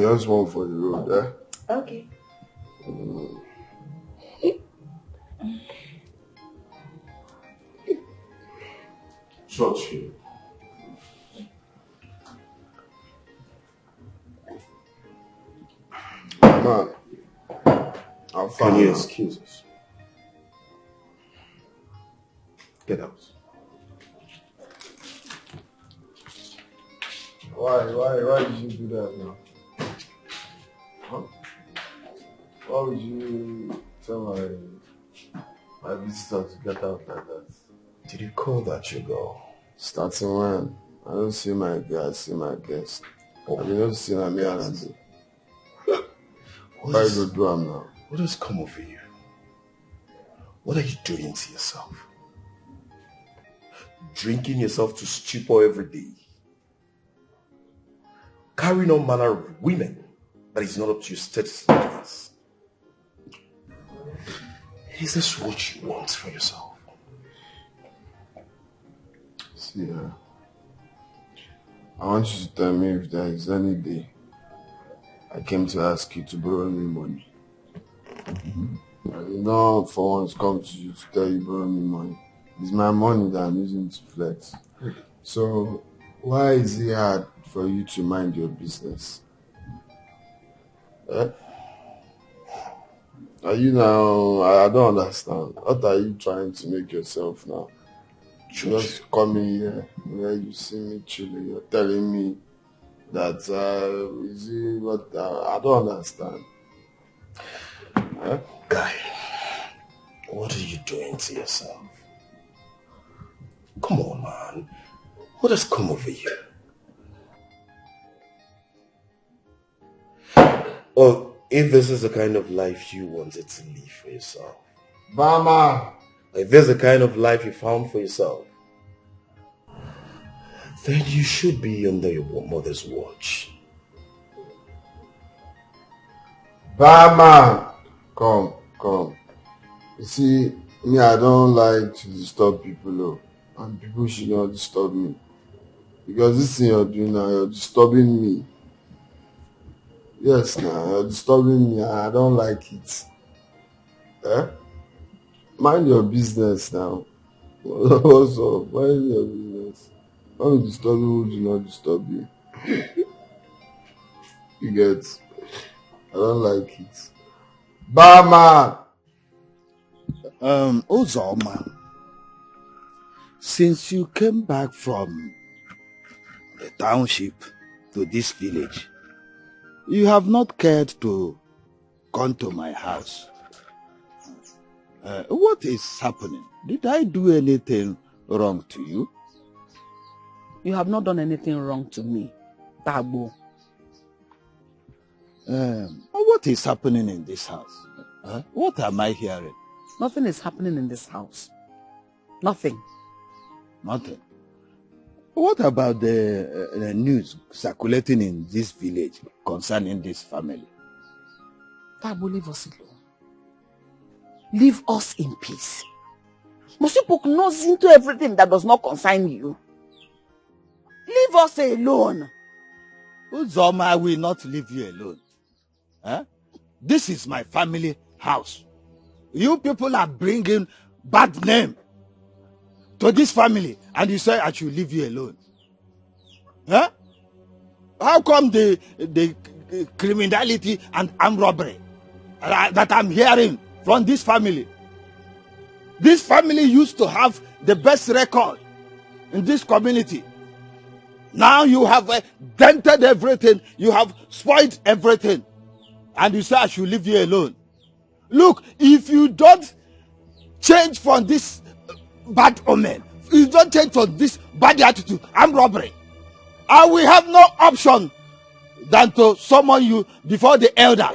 just one for the road, eh? Okay. Churchill. Man, how far? Can you excuse us? Get out. Why did you do that now? Huh? Why would you tell my visitor to get out like that? Did you call that your girl? Starting when? I don't see my guy, I see my guest. I don't see my man. Why you do am now? What has come over you? What are you doing to yourself? Drinking yourself to stupor every day. Carrying all manner of women that is not up to your status and class. Is this what you want for yourself? See, I want you to tell me if there is any day I came to ask you to borrow me money. I did not for once come to you to tell you borrow me money. It's my money that I'm using to flex. So why is it hard for you to mind your business? Are you now? I don't understand. What are you trying to make yourself now? Just coming here where you see me chilling. You're telling me that is it what I don't understand. Guy, what are you doing to yourself? Come on, man. What has come over you? Well, if this is the kind of life you wanted to live for yourself, Mama! if this is the kind of life you found for yourself, then you should be under your mother's watch. Mama! Come. You see, me, I don't like to disturb people, and people should not disturb me. Because this thing you're doing now, you're disturbing me. Yes, now, you're disturbing me, and I don't like it. Mind your business now. What's up? Mind your business. Don't disturb me who do not disturb you. You get? I don't like it. Bama! Uzoma, since you came back from the township to this village, you have not cared to come to my house. What is happening? Did I do anything wrong to you? You have not done anything wrong to me, Tabo. What is happening in this house? What am I hearing? Nothing is happening in this house. Nothing. Nothing. What about the news circulating in this village concerning this family? Tabo, leave us alone. Leave us in peace. Must you poke nose into everything that does not concern you? Leave us alone. Uzoma, I will not leave you alone. This is my family house. You people are bringing bad name to this family, and you say I should leave you alone. How come the criminality and armed robbery that I'm hearing from this family? This family used to have the best record in this community. Now you have dented everything, you have spoiled everything, and you say I should leave you alone. Look, if you don't change from this bad omen, if you don't change from this bad attitude, armed robbery, I will have no option than to summon you before the elders.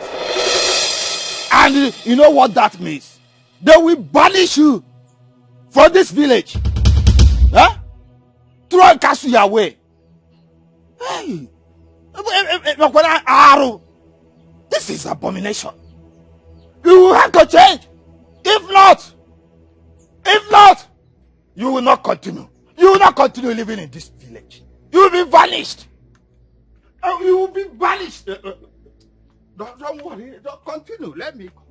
And you know what that means? They will banish you from this village. Throw a castle your way. Hey, this is abomination. You will have to change. If not, you will not continue. You will not continue living in this village. You will be vanished. You will be vanished. Don't worry. Don't continue. Let me go.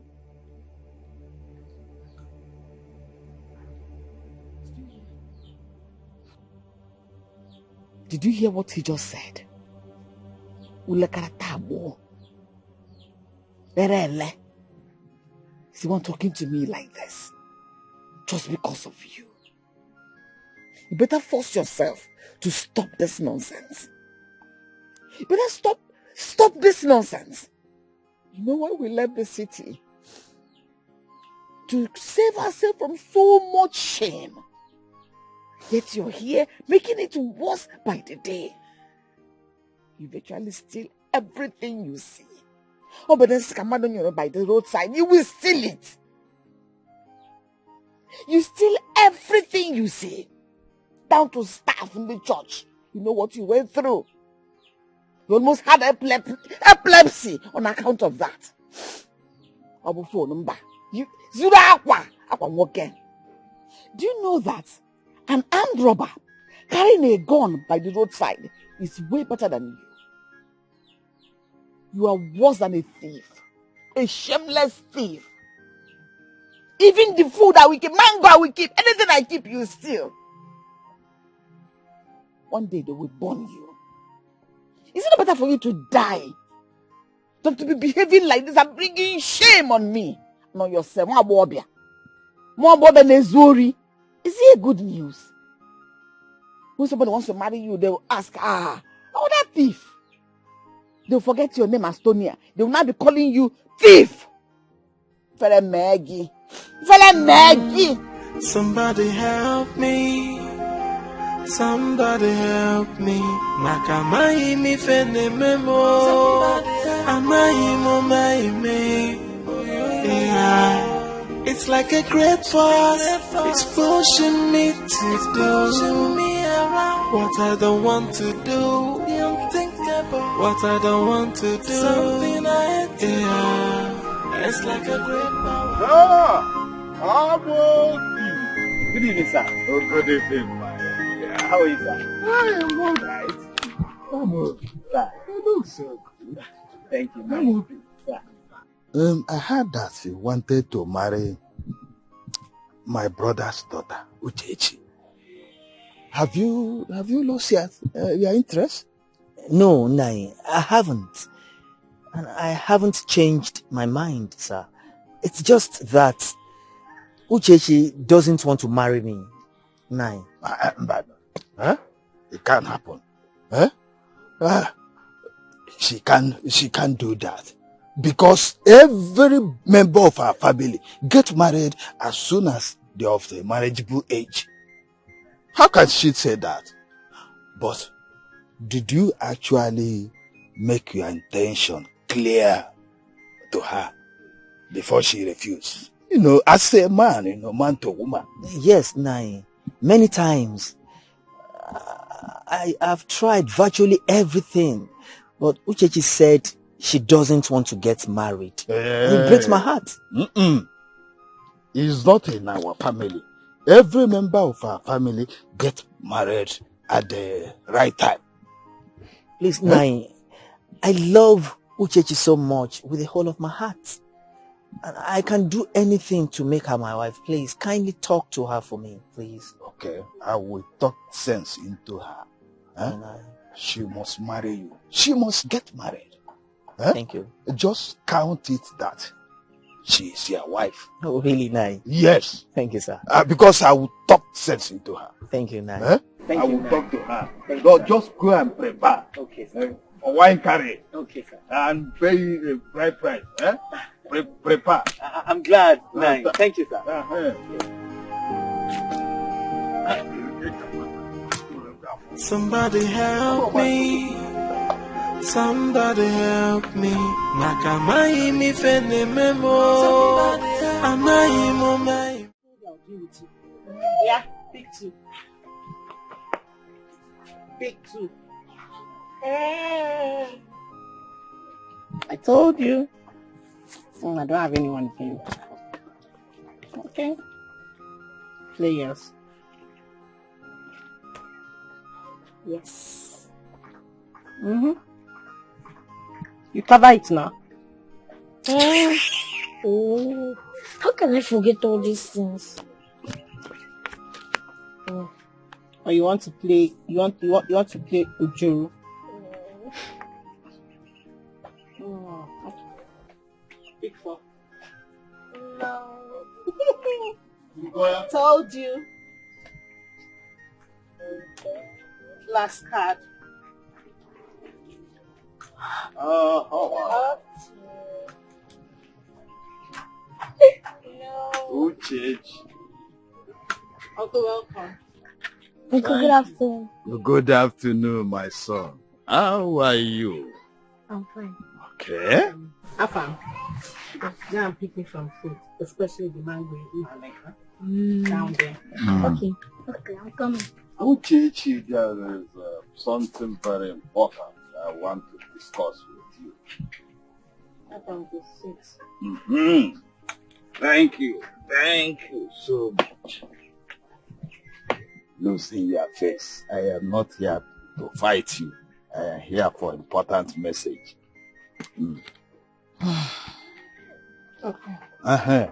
Did you hear what he just said? Ulekaratabo. Berele. Is the one talking to me like this? Just because of you. You better force yourself to stop this nonsense. You better stop this nonsense. You know why we left the city? To save ourselves from so much shame. Yet you're here making it worse by the day. You virtually steal everything you see. Oh, but then by the roadside, you will steal it. You steal everything you see. Down to staff in the church. You know what you went through. You almost had epilepsy on account of that. Do you know that an armed robber carrying a gun by the roadside is way better than you? You are worse than a thief. A shameless thief. Even the food that we keep, mango I will keep, anything I keep, you steal. One day they will burn you. Is it not better for you to die than to be behaving like this and bringing shame on me? Not yourself. More than a Zori. Is it a good news? When somebody wants to marry you, they will ask, oh, that thief. They'll forget your name, Astonia. They will now be calling you thief. Fella Maggie. Somebody help me. Somebody help me. Makamai mi fene memo. Amai mo mai me. Yeah. It's like a great force. It's pushing me to do what I don't want to do. What I don't want to do. Something I do. Yeah. It's like a great power. Good evening, sir. Oh, good evening, man. Yeah, how are you, sir? I am all right. I'm okay. Sir. You look so good. Thank you, man. I'm okay. Sir. I heard that you wanted to marry my brother's daughter, Uchechi. Have you lost your interest? No, Nai, I haven't. And I haven't changed my mind, sir. It's just that Uchechi doesn't want to marry me. Nai. But, it can't happen. She can't do that. Because every member of our family gets married as soon as they're of the marriageable age. How can she say that? But did you actually make your intention clear to her before she refused? As a man, man to woman. Yes, Nai. Many times. I have tried virtually everything. But Uchechi said she doesn't want to get married. It breaks my heart. It's not in our family. Every member of our family gets married at the right time. Please, Nai, I love Uchechi so much with the whole of my heart. And I can do anything to make her my wife. Please, kindly talk to her for me, please. Okay, I will talk sense into her. She must marry you. She must get married. Thank you. Just count it that she is your wife. Oh, really, Nai? Yes. Thank you, sir. Because I will talk sense into her. Thank you, Nai. I will talk to her. Just go and prepare. Okay, sir. For wine carry. Okay, sir. And pay a right price. Prepare. I'm glad, Nai. Thank you, sir. Somebody help me. Somebody help me. Makamai mi fene memo. Amai mo mai. Yeah, pick two. Pick two. I told you. I don't have anyone here. Okay. Players. Yes. You cover it now. Oh, how can I forget all these things? Or you want to play? You want to play Ujuru? Pick four. No. I told you. Last card. Wow. No. Uchechi. Uncle, welcome. Uncle, good afternoon. Good afternoon, my son. How are you? I'm fine. Okay. Afam, go and pick me some fruit, especially the mango you like, huh? Down there. Okay, I'm coming. Uchechi, there is something very important I want to discuss with you. Afam is 6. Thank you so much. Lucy, your face. I am not here to fight you. I am here for important message. Okay. I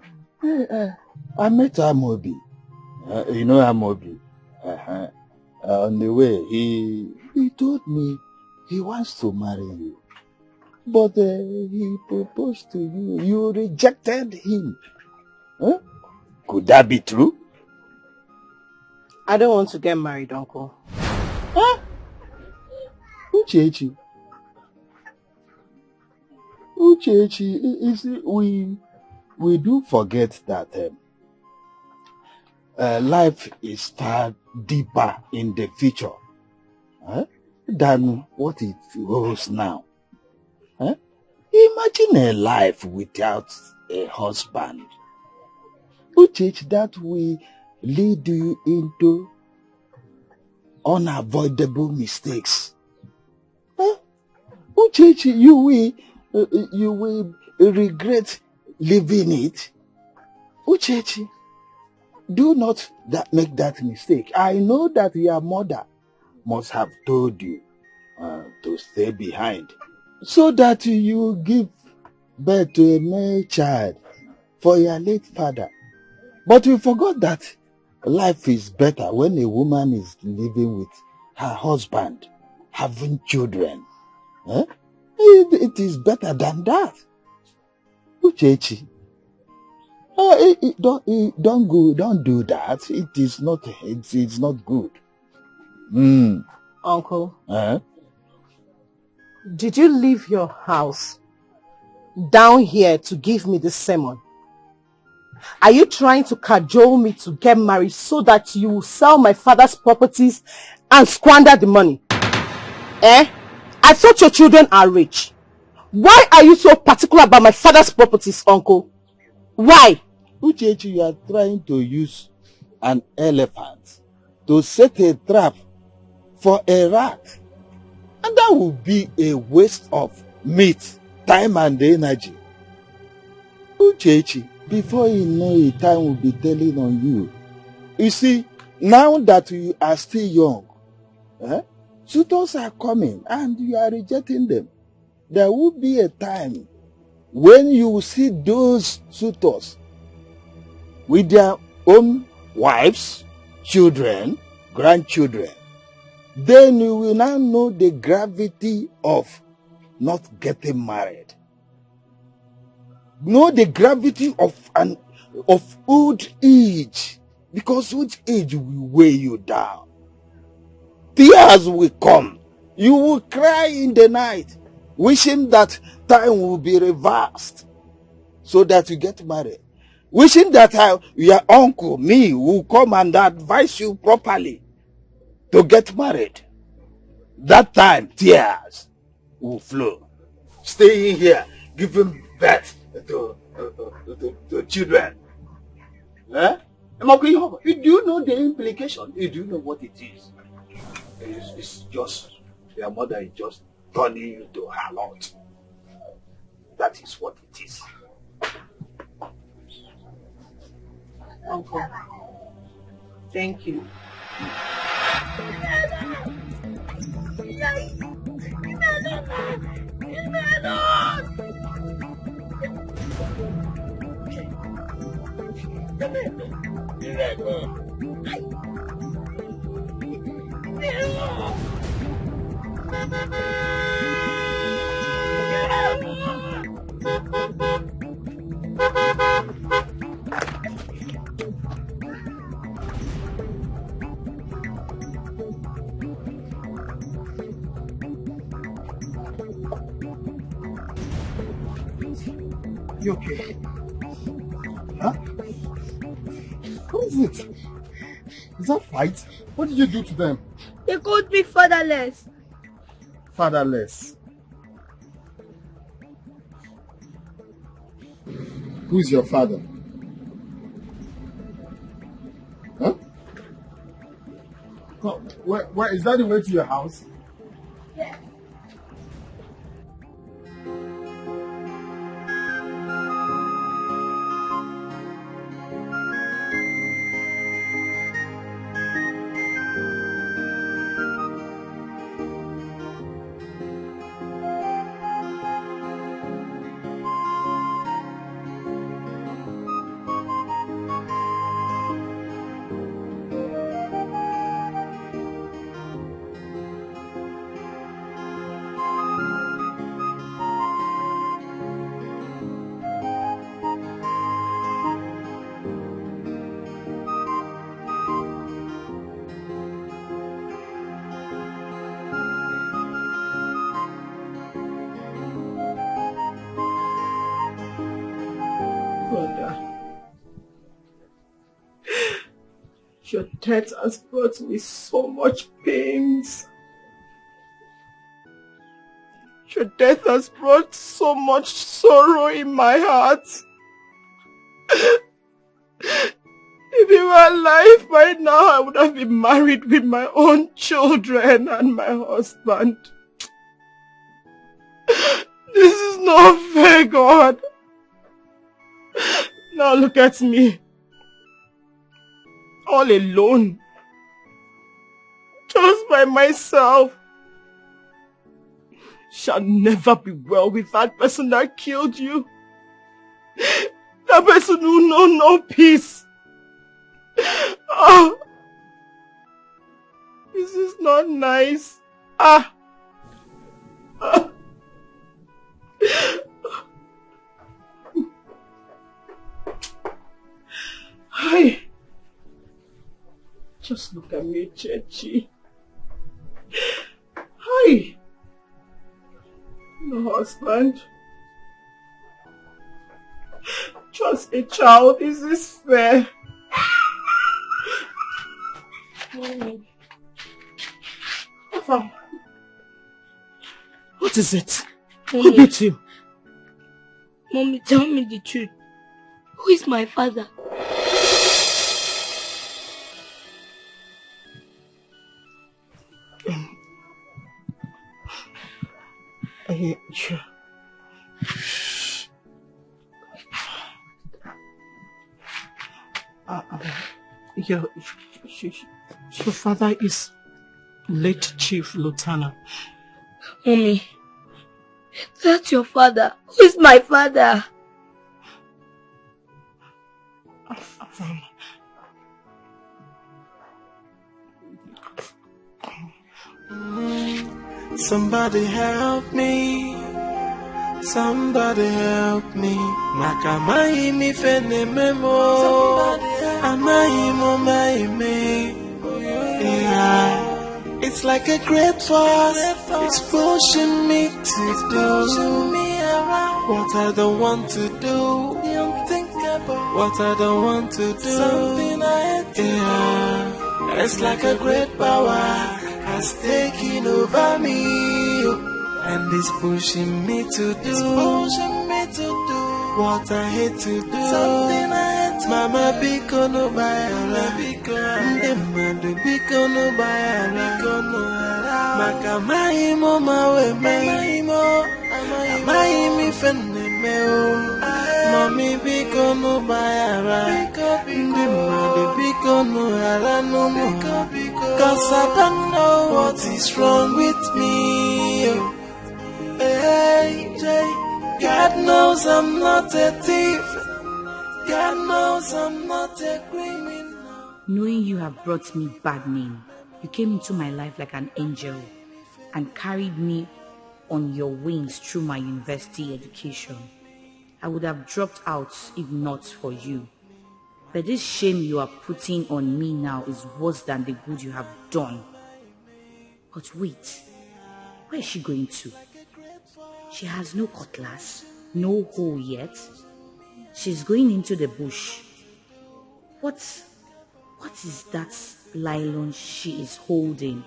met Amobi. You know Amobi? On the way, he told me he wants to marry you. But he proposed to you. You rejected him. Could that be true? I don't want to get married, Uncle. Uchechi, you see, we do forget that life is far deeper in the future than what it holds now. Imagine a life without a husband. Uchechi, that will lead you into unavoidable mistakes. Uchechi, you will regret leaving it. Uchechi, do not make that mistake. I know that your mother must have told you to stay behind so that you give birth to a male child for your late father. But we forgot that life is better when a woman is living with her husband, having children. It is better than that. Uchechi, don't do that. It's not good. Uncle, did you leave your house down here to give me this sermon? Are you trying to cajole me to get married so that you will sell my father's properties and squander the money? I thought your children are rich. Why are you so particular about my father's properties, Uncle? Why? Uchechi, you are trying to use an elephant to set a trap for a rat. And that would be a waste of meat, time and energy. Uchechi, before you know it, time will be telling on you. You see, now that you are still young, suitors are coming and you are rejecting them. There will be a time when you will see those suitors with their own wives, children, grandchildren. Then you will now know the gravity of not getting married. Know the gravity of old age, because old age will weigh you down. Tears will come. You will cry in the night, wishing that time will be reversed so that you get married. Wishing that your uncle, me, will come and advise you properly to get married. That time, tears will flow. Staying here, giving birth to children. Do you know the implication? Do you know what it is? It's just, your mother is just turning you to her lot. That is what it is. Uncle, thank you. You okay? Huh? What is it? Is that fight? What did you do to them? They called me fatherless. Fatherless. Who's your father? Huh? Where is that the way to your house? Yeah. Your death has brought me so much pains. Your death has brought so much sorrow in my heart. If you were alive by now, I would have been married with my own children and my husband. This is not fair, God. Now look at me. All alone. Just by myself. Shall never be well with that person that killed you. That person who know no peace. Oh, this is not nice. Hi. Just look at me, Chechi. Hi. No husband. Just a child. Is this fair? What is it? Who beat you? Mommy, tell me the truth. Who is my father? Your father is late Chief Lieutenant. Mommy, that's your father. Who is my father? Somebody help me. Somebody help me. Makamai mi fene memo. Amai mo mai me. Yeah. It's like a great force. It's pushing me to do what I don't want to do. What I don't want to do. Yeah. It's like a great power has taken over me, and it's pushing me to do what I hate to do. Mama biko no bayara, ndemadu biko no bayara, makamai mo mawe maimo, amaimi fenne meo, mami biko no bayara, ndemadu biko no hala no mo, 'cause I don't know what is wrong with me. Hey, God knows I'm not a thief. God knows I'm not a criminal. Knowing you have brought me bad name, you came into my life like an angel and carried me on your wings through my university education. I would have dropped out if not for you. But this shame you are putting on me now is worse than the good you have done. But wait, where is she going to? She has no cutlass, no hoe yet. She's going into the bush. What is that nylon she is holding?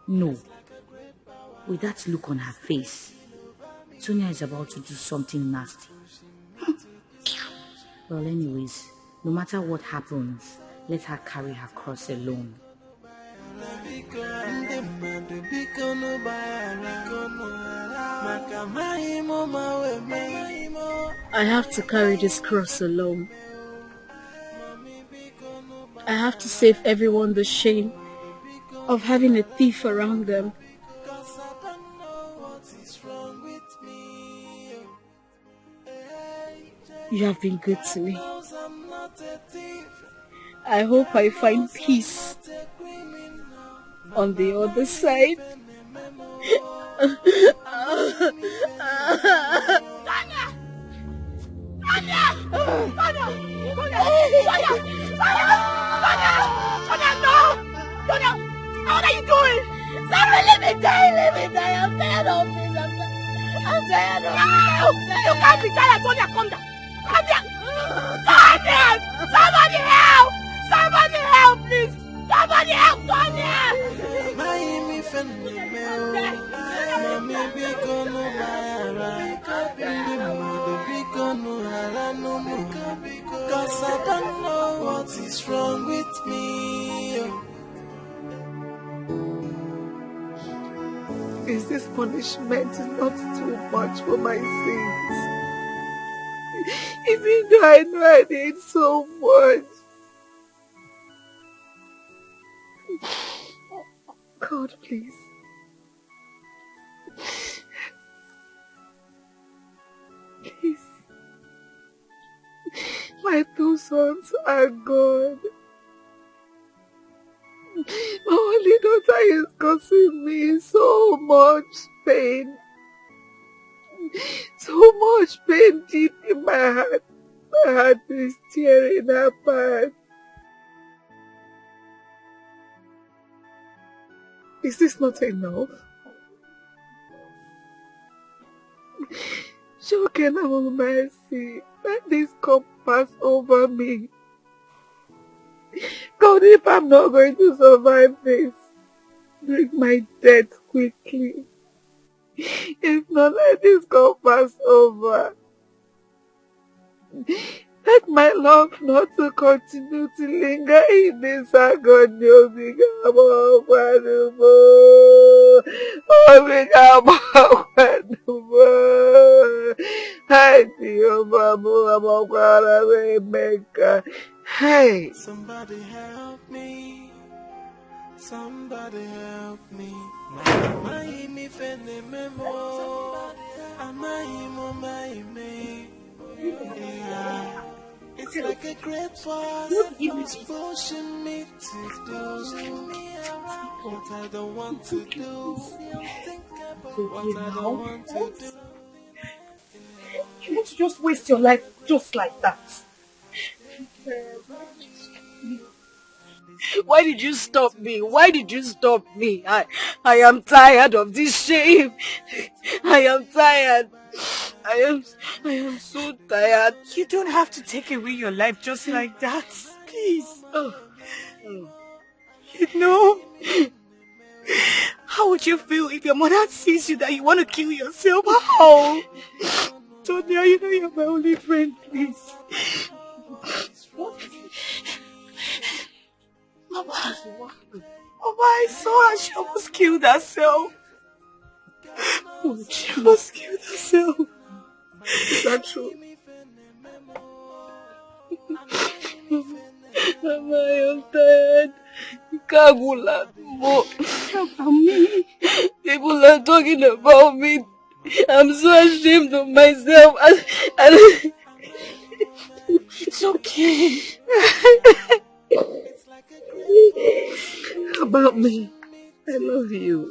No. With that look on her face, Sonia is about to do something nasty. Well, anyways, no matter what happens, let her carry her cross alone. I have to carry this cross alone. I have to save everyone the shame of having a thief around them. You have been good to me. I hope I find peace on the other side. What are you doing? Sarah, let me die. I'm tired of this. I'm tired of this. You can't be tired. Sonia, come down. Come down. Sonia! Somebody help! Somebody help, please! Is this punishment not too much for my sins? Even though I know I did so much. God, please. Please. My 2 sons are gone. My only daughter is causing me so much pain. So much pain deep in my heart. My heart is tearing apart. Is this not enough? Show no mercy. Let this cup pass over me. God, if I'm not going to survive this, bring my death quickly. If not, let this cup pass over. Let my love not to continue to linger in this agony. Hey! Somebody help me. Somebody help me. It's like a great force. It's pushing me to do what I don't want to do. What I don't want to do. You want to just waste your life just like that? Why did you stop me? Why did you stop me? I am tired of this shame. I am tired. I am so tired. You don't have to take away your life just like that. Please. You know, how would you feel if your mother sees you that you want to kill yourself? How? Tonya, you know you're my only friend, please. Mama, I saw her. She almost killed herself. She almost killed herself. Is that true? Mama, I am tired. Kagula, about me. People are talking about me. I'm so ashamed of myself. And it's okay. About me, I love you.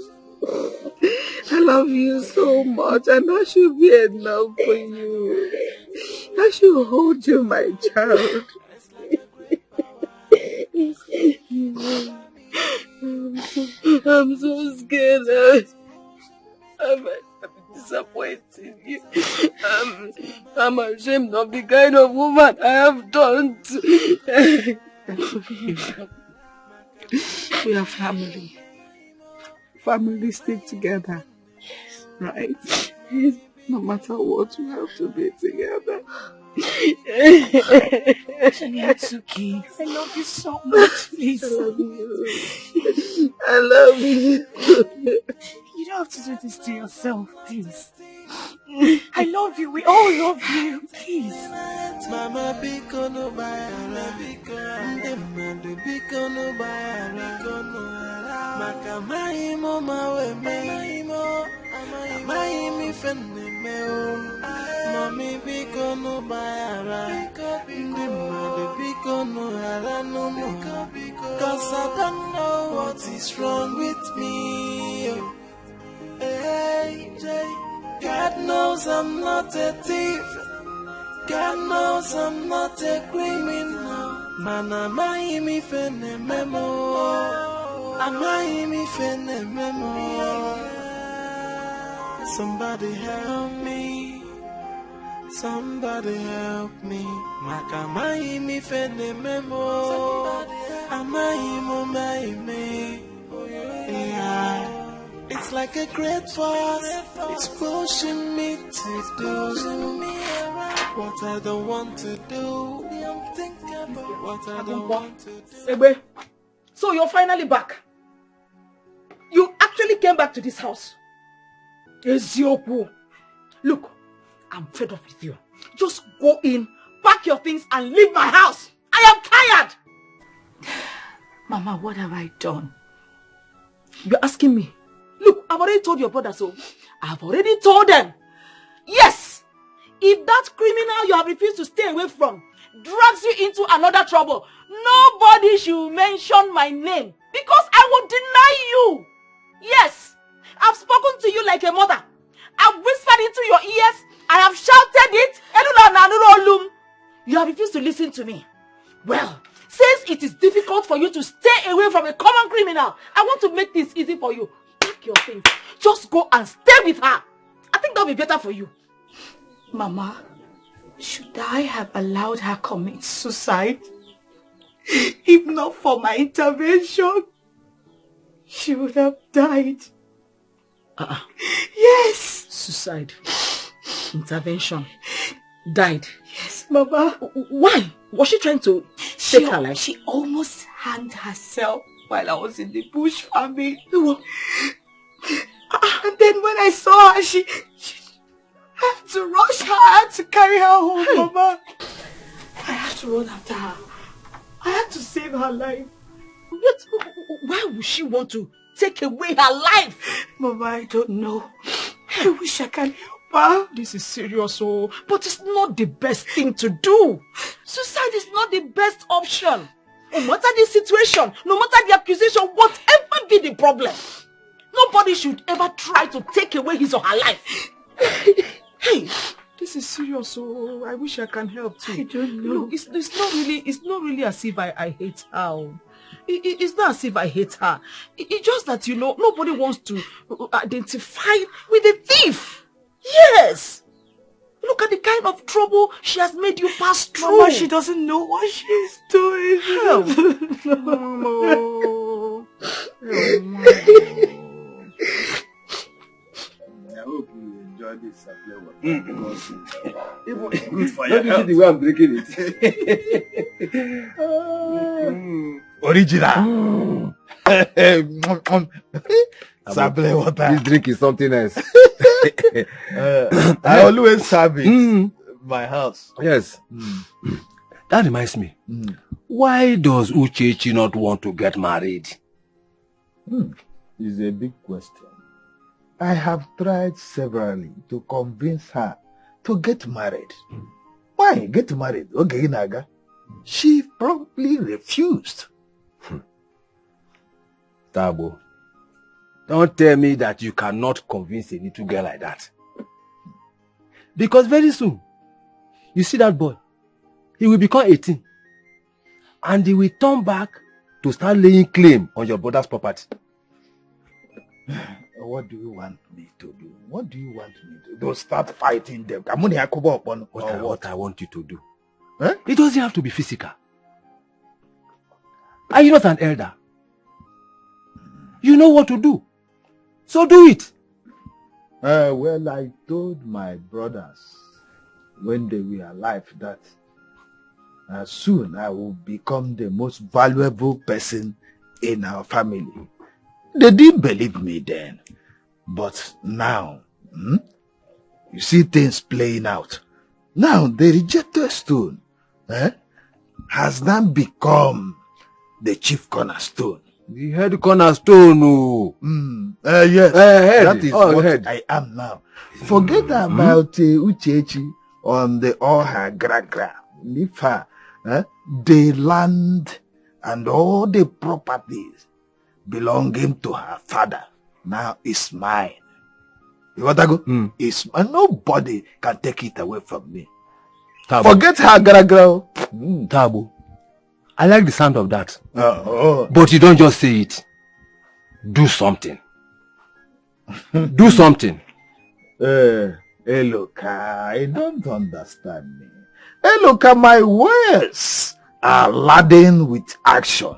I love you so much, and that should be enough for you. I should hold you, my child. I'm so scared. I'm disappointed you. I'm ashamed of the kind of woman I have done. We are family. Family stick together. Yes. Right? Yes. No matter what, we have to be together. It's okay. I love you so much, please. I love you. I love you. You don't have to do this to yourself, please. I love you. We all love you. Please. Mama bikono bayara ndemande bikono bayara maka maimo mawe maimo amaimi fenne meo mami bikono bayara ndemande bikono harano cause I don't know what is wrong with me. Hey, God knows I'm not a thief. God knows I'm not a criminal. Man, am I me fene memo? Am I me fene memo? Somebody help me. Somebody help me. Am I me fene memo? Am I me? Yeah. It's like a great force. It's pushing me to do what I don't want to do. I'm thinking about what I don't want to do. Egbe, so you're finally back. You actually came back to this house. Ezioku. Look, I'm fed up with you. Just go in, pack your things and leave my house. I am tired. Mama, what have I done? You're asking me. Look, I've already told your brother so. I've already told them. Yes, if that criminal you have refused to stay away from drags you into another trouble, nobody should mention my name because I will deny you. Yes, I've spoken to you like a mother. I've whispered into your ears. I have shouted it. You have refused to listen to me. Well, since it is difficult for you to stay away from a common criminal, I want to make this easy for you. Pack your things. Just go and stay with her. I think that will be better for you. Mama, should I have allowed her commit suicide? If not for my intervention, she would have died. Yes. Suicide. Intervention. Died. Yes, Mama. Why? Was she trying to take her life? She almost hanged herself while I was in the bush farming. And then when I saw her, she I had to rush her. I had to carry her home, Mama. I had to run after her. I had to save her life. Why would she want to take away her life? Mama, I don't know. I wish I can help her. This is serious, but it's not the best thing to do. Suicide is not the best option. No matter the situation, no matter the accusation, whatever be the problem, nobody should ever try to take away his or her life. Hey, this is serious, I wish I can help too. I don't know. Look, it's not really as if I hate her. It's not as if I hate her. It's just that, nobody wants to identify with the thief. Yes! Look at the kind of trouble she has made you pass through. Mama, she doesn't know what she's doing. Hell. I hope you enjoy this because it's good for Don't your you see the way I'm drinking it? Original. Sable water. This drink is something else. I always have it in my house. Yes. That reminds me. Why does Uchechi not want to get married? It's a big question. I have tried severally to convince her to get married. Why get married? Okay, Naga. She promptly refused. Tabo, don't tell me that you cannot convince a little girl like that. Because very soon, you see that boy, he will become 18. And he will turn back to start laying claim on your brother's property. What do you want me to do? What do you want me to do? Don't start fighting them. What I want you to do. Huh? It doesn't have to be physical. Are you not an elder? You know what to do. So do it. Well, I told my brothers when they were alive that soon I will become the most valuable person in our family. They didn't believe me then. But now, you see things playing out. Now the rejected stone has now become the chief cornerstone. The head cornerstone. Yes, that is what head. I am now. Forget about Uchechi on the all her gra. Leave her. The land and all the properties belonging to her father now is mine. You want to go? It's nobody can take it away from me. Tabo. Forget her gra. Tabo. I like the sound of that. Oh. But you don't just say it. Do something. Do something. Look, I don't understand me. Look, my words are laden with action.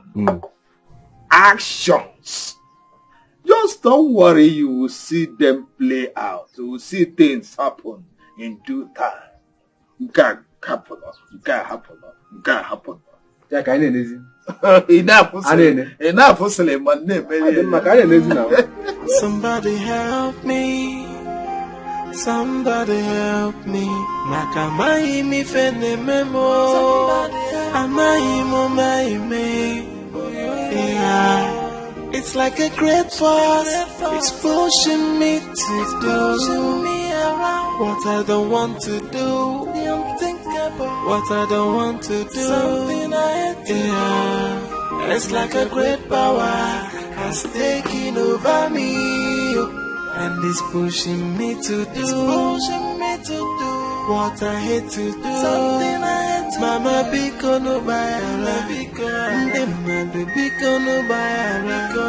Actions. Just don't worry, you will see them play out. You will see things happen in due time. It can happen. Somebody help me. Somebody help me. Nakamai mi fene memo. Amai mo mai me. Yeah. It's like a great force. It's pushing me to do what I don't want to do. What I don't want to do. Yeah. It's like a great power has taken over me, and it's pushing me to do what I hate to do. Mama biko no bayara, Mama biko no bayara.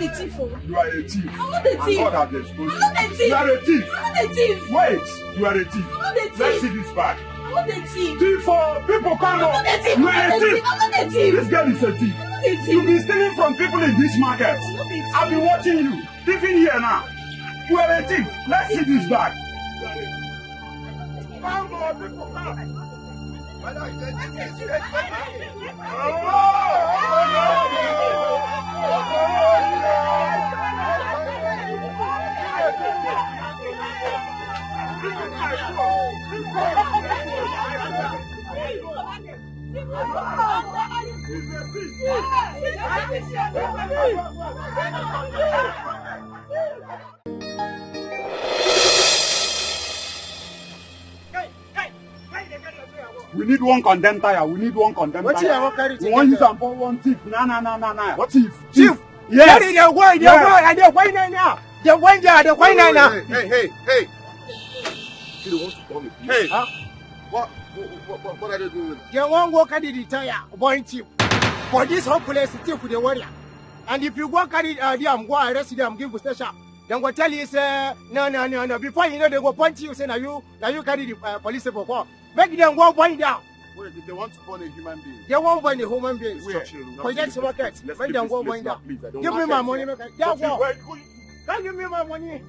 a thief. You are a thief. I'm not a thief. God has exposed I'm not a thief. You are a thief. I'm not a thief. Wait, you are a thief. I'm not a thief. Let's see this bag. I'm not a thief. Thief for people, come on. I'm not a thief. You are a thief. I'm not a thief. This girl is a thief. I'm not a thief. You've been stealing from people in this market. I'm not a thief. I've been watching you. Thieving here now. You are a thief. Let's see this bag. Come on, people, come. We need one condemned tire. We need one condemned tire. We want you to pour one thief. No. What thief? Thief? Yes. Hey. You want to call me? Hey. Huh? What are they doing? You won't go carry the tire, boy thief. For this whole place, thief with the warrior. And if you go carry them, go arrest them, give station. Then go tell you say no. Before you know they go point you say now you carry the police for call. Make them go point down. Wait, if they want to burn a human being. They won't burn a human being. Where? Forget the market. Make them go point down. Give me my money. Can't give me my money.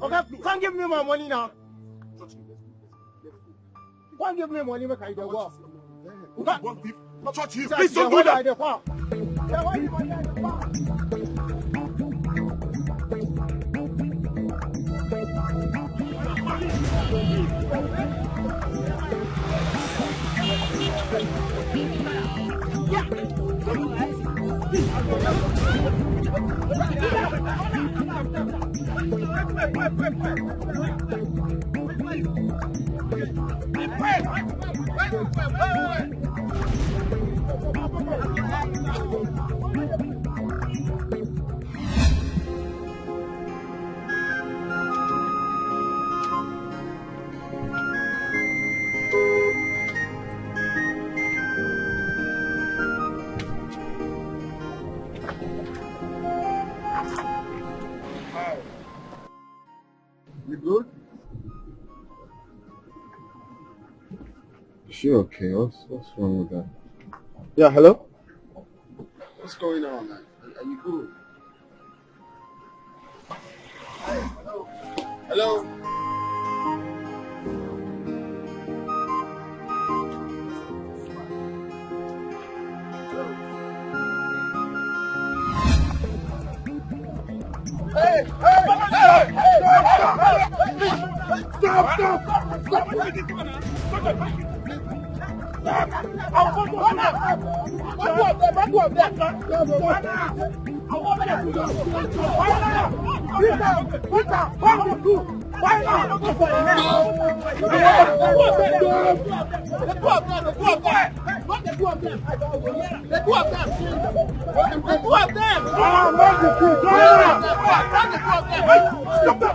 Okay, can't give me my money now. Can't give me money. Make I go. Please don't do that. You good? She okay? What's wrong with that? Yeah, hello? What's going on, man? Are you good? Hey, hello? Hello? Hey! Stop!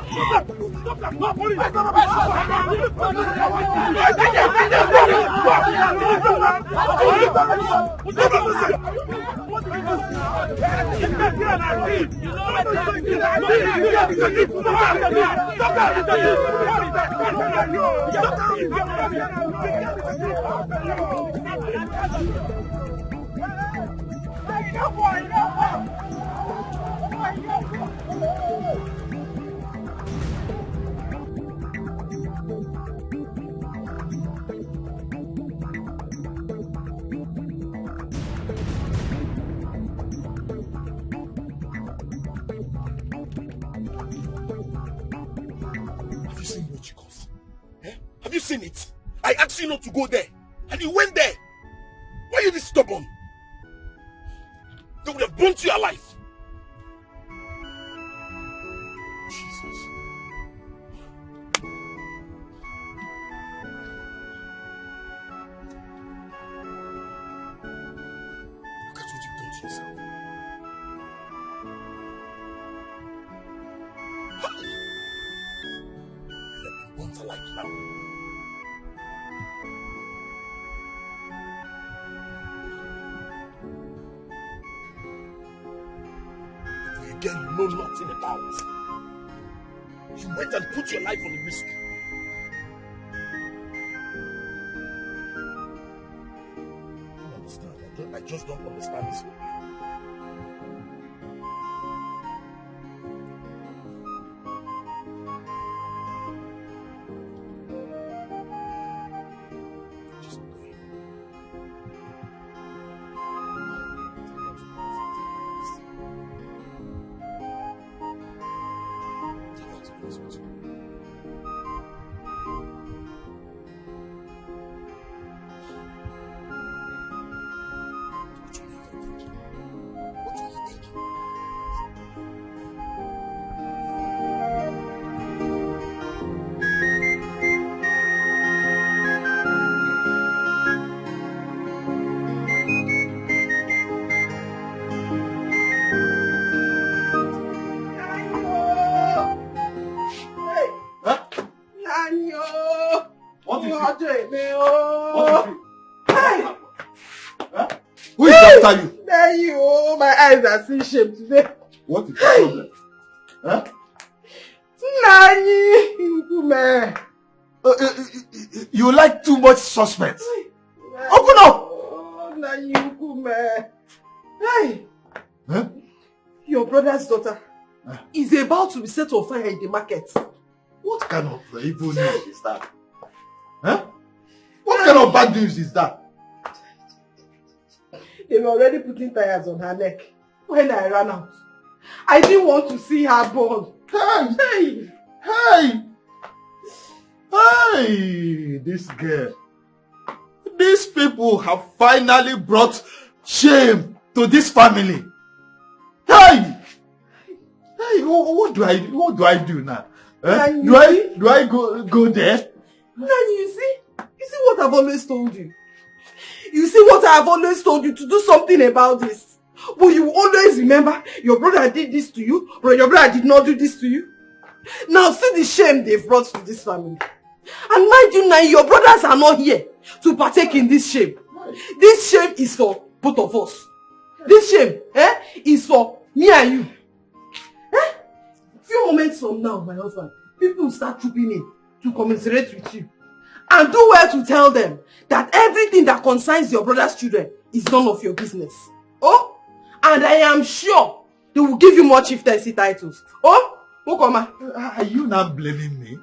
Have you seen it? I asked you not to go there, and you went there. Why are you this stubborn? They would have burnt you alive. Jesus. Look at what you've done to yourself. You have been burnt alive now. Girl you know nothing about. You went and put your life on the risk. I don't understand. I just don't understand this. Who is after you? There you, my eyes are seeing shame today. What is the problem? Huh? Nani, Nkume. You like too much suspense. Open up. Oh, Nani, Nkume. Hey. Huh? Your brother's daughter is about to be set on fire in the market. What kind of evil news is that? Huh? What kind of bad news is that? They were already putting tires on her neck when I ran out. I didn't want to see her burn. Hey! Hey! Hey! This girl. These people have finally brought shame to this family. Hey! Hey, what do I do now? Do I go there? Nani, you see what I've always told you. You see what I've always told you, to do something about this. But you always remember your brother did this to you, but your brother did not do this to you. Now see the shame they've brought to this family. And mind you now, your brothers are not here to partake in this shame. This shame is for both of us. This shame is for me and you. Few moments from now, my husband, people will start trooping in to commiserate with you. And do well to tell them that everything that concerns your brother's children is none of your business. Oh? And I am sure they will give you more chieftaincy titles. Oh? Okoma. Are you not blaming me?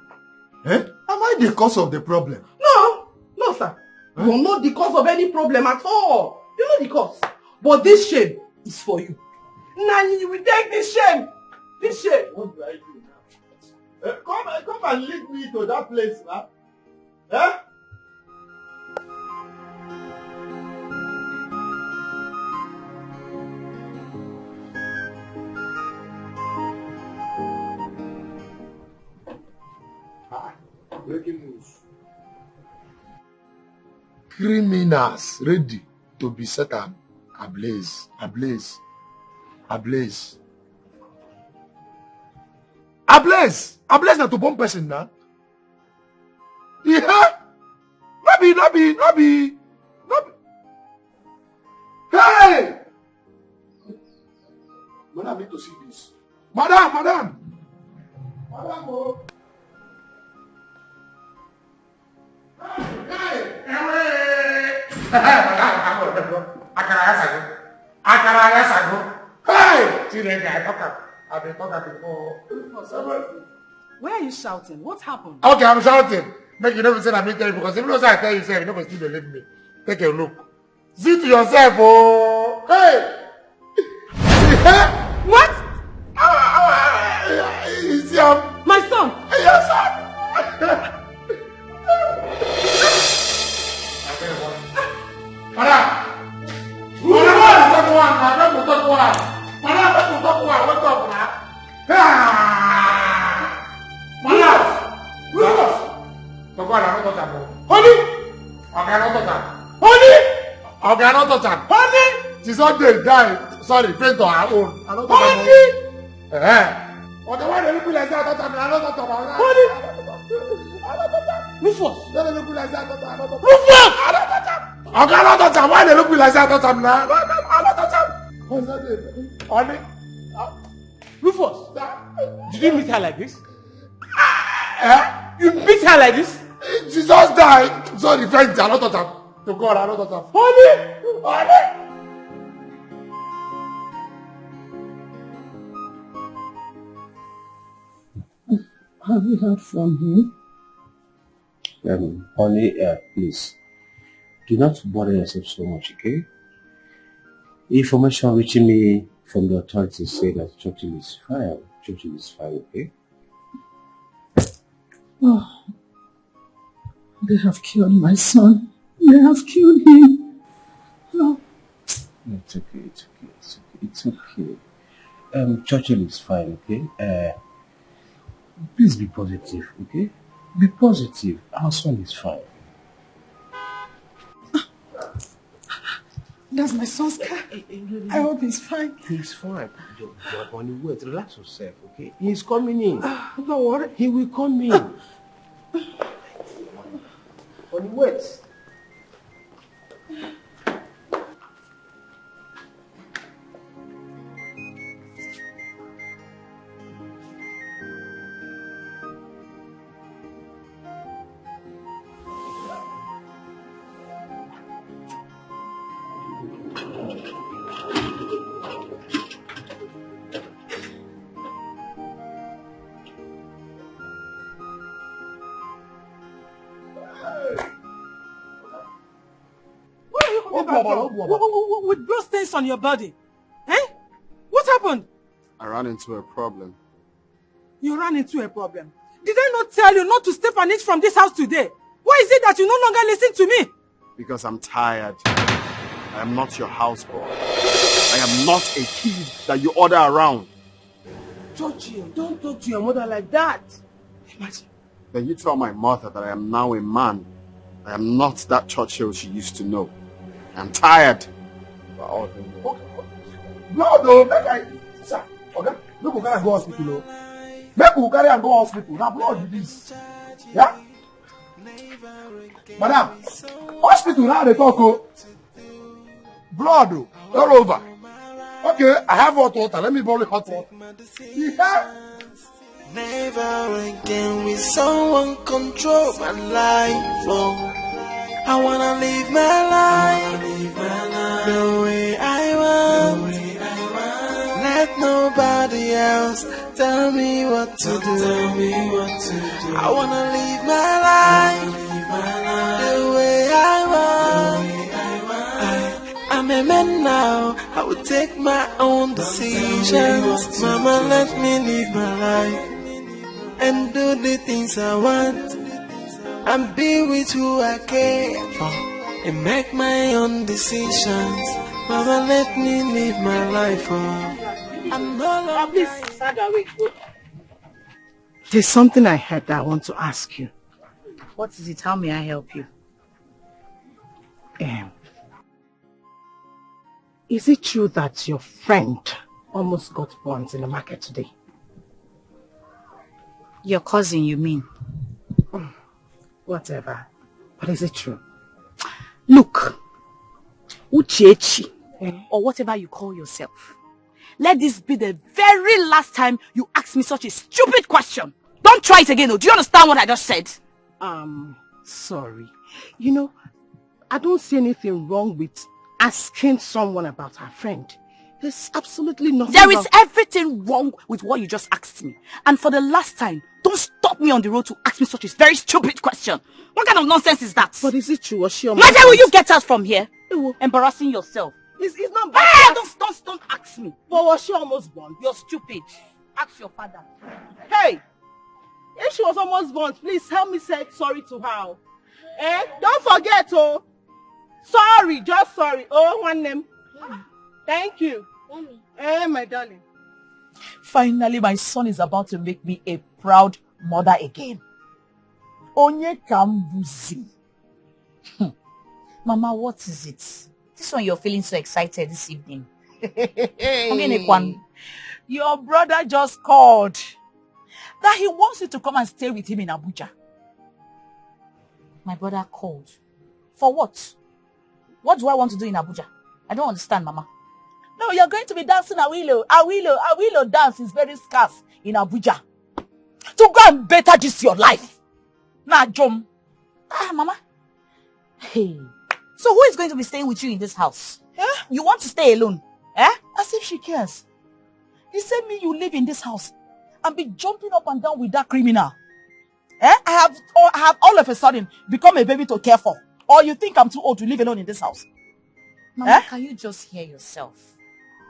Am I the cause of the problem? No, sir. You're not the cause of any problem at all. You're not the cause. But this shame is for you. Nani, you will take this shame. This shame. What do I do now? Come and lead me to that place, man. Huh? Breaking news. Criminals ready to be set ablaze. Ablaze na to bomb person now. Yeah. No be. Hey! Madam, I need to see this. Madam. Oh. Where are you shouting? What happened? Okay, I'm shouting. Make you never say I'm telling you, because if you don't say I tell you, you're not going to still believe me. Take a look. See to yourself, oh. Hey! What? It's my son. Your son. Honey! She's not dead, died. Sorry, faint on her own. Honey! Or the one that look like that, I don't talk about that. Rufus! They look like that, Rufus! I cannot touch them. Why they look like that? I don't touch them. What's that? Honey? Rufus! Did you meet her like this? You beat her like this? She just died. So the faint, I don't touch them. To God, I don't touch them. Honey! Have you heard from him? Honey, please, do not bother yourself so much, okay? Information reaching me from the authorities say that Churchill is fine, okay? Oh, they have killed my son. They have killed him. Oh. It's okay. Churchill is fine, okay? Please be positive, okay? Be positive. Our son is fine. That's my son's car. I hope he's fine. He's fine. Honey, wait. Relax yourself, okay? He's coming in. Don't worry. He will come in. Honey, wait. With blood stains on your body. Eh? What happened? I ran into a problem. You ran into a problem. Did I not tell you not to step an inch from this house today? Why is it that you no longer listen to me? Because I'm tired. I am not your houseboy. I am not a kid that you order around. Georgie, don't talk to your mother like that. Imagine. Then you tell my mother that I am now a man. I am not that Churchill she used to know. I'm tired. Blood, oh, make I... Sir, okay? Make we carry and go hospital, oh. Make we carry and go hospital. Now blood with this. Yeah? Madam, hospital now they talk, oh. Blood, oh, all over. Okay, I have hot water. Let me borrow hot water. Yeah. Never again will someone control my life. Oh, I wanna live my life the way I want. Let nobody else tell me what to do. I wanna live my life the way I want. I'm a man now. I will take my own decisions. Mama, let me live my life and do the things I want, and be with who I care for, and make my own decisions. Mama, let me live my life. I'm no longer... There's something I heard that I want to ask you. What is it? How may I help you? Is it true that your friend almost got burnt in the market today? Your cousin, you mean? Whatever. But is it true? Look, Uchechi, or whatever you call yourself, let this be the very last time you ask me such a stupid question. Don't try it again, though. Do you understand what I just said? Sorry. You know, I don't see anything wrong with asking someone about her friend. There's absolutely nothing There is everything wrong with what you just asked me. And for the last time, don't stop me on the road to ask me such a very stupid question. What kind of nonsense is that? But is it true? Was she Why will you get out from here? Embarrassing yourself. It's not bad. Hey, don't ask me. But was she almost born? You're stupid. Ask your father. Hey! If she was almost born, please help me say sorry to her. Don't forget, oh. Sorry, just sorry. Oh, one name. Thank you. Mommy. My darling. Finally, my son is about to make me a proud mother again. Onye kambuzi. Mama, what is it? This one you're feeling so excited this evening. Your brother just called that he wants you to come and stay with him in Abuja. My brother called. For what? What do I want to do in Abuja? I don't understand, Mama. No, you're going to be dancing Awilo dance is very scarce in Abuja. To go and better just your life. Nah, Jom. Mama. Hey. So who is going to be staying with you in this house? You want to stay alone? As if she cares. He said me you live in this house and be jumping up and down with that criminal. I have all of a sudden become a baby to care for. Or you think I'm too old to live alone in this house? Mama, can you just hear yourself?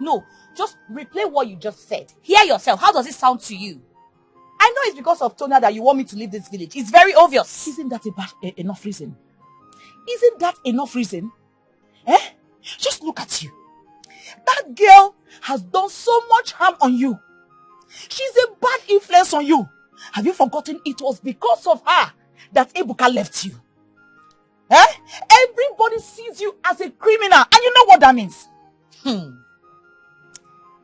No, just replay what you just said. Hear yourself. How does it sound to you? I know it's because of Tonya that you want me to leave this village. It's very obvious. Isn't that enough reason? Isn't that enough reason? Just look at you. That girl has done so much harm on you. She's a bad influence on you. Have you forgotten it was because of her that Ebuka left you? Everybody sees you as a criminal, and you know what that means.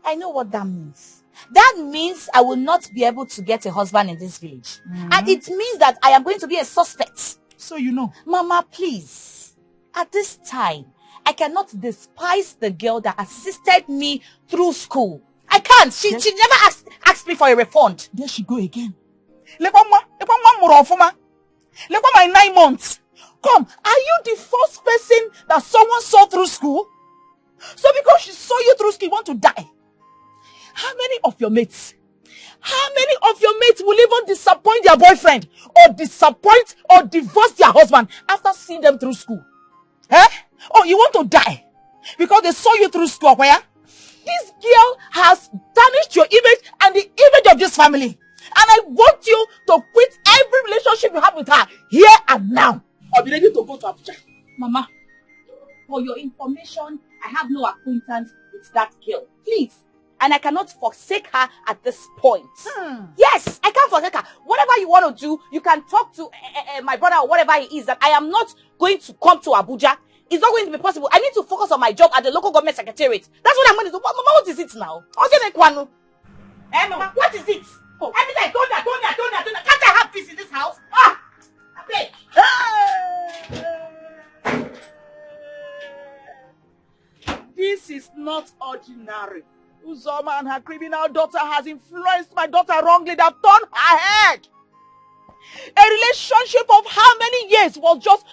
I know what that means. That means I will not be able to get a husband in this village. And it means that I am going to be a suspect. So you know. Mama, please. At this time, I cannot despise the girl that assisted me through school. I can't. She never asked me for a refund. There she go again. Look at my 9 months. Come, are you the first person that someone saw through school? So because she saw you through school, you want to die. How many of your mates will even disappoint their boyfriend or disappoint or divorce their husband after seeing them through school? Eh? Oh, you want to die because they saw you through school where? This girl has tarnished your image and the image of this family. And I want you to quit every relationship you have with her here and now. Or be ready to go to Abuja. Mama, for your information, I have no acquaintance with that girl. Please. And I cannot forsake her at this point. Yes, I can't forsake her. Whatever you want to do, you can talk to my brother or whatever he is, that I am not going to come to Abuja. It's not going to be possible. I need to focus on my job at the local government secretariat. That's what I'm going to do. Mama, what is it now? Mama, what is it? Oh. Every time, don't. Can't I have peace in this house? Ah! I beg. This is not ordinary. Uzoma and her criminal daughter has influenced my daughter wrongly. They've turned her head. A relationship of how many years was just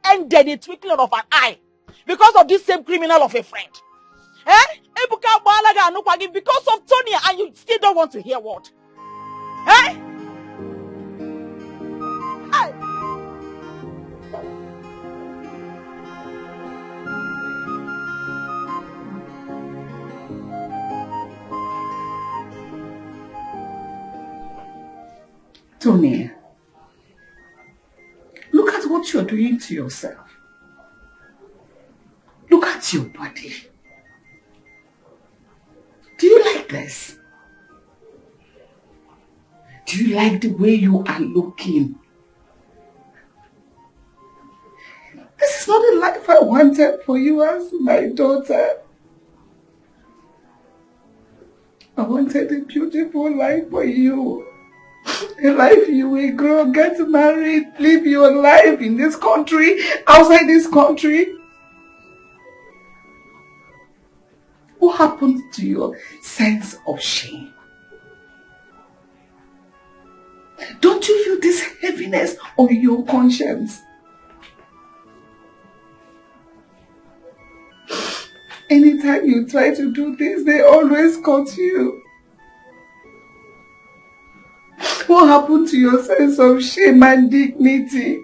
ended in twinkling of an eye because of this same criminal of a friend. Because of Tony, and you still don't want to hear what? Eh? Tony, look at what you're doing to yourself. Look at your body. Do you like this? Do you like the way you are looking? This is not the life I wanted for you as my daughter. I wanted a beautiful life for you. A life you will grow, get married, live your life in this country, outside this country. What happened to your sense of shame? Don't you feel this heaviness on your conscience? Anytime you try to do this, they always cut you. What happened to your sense of shame and dignity?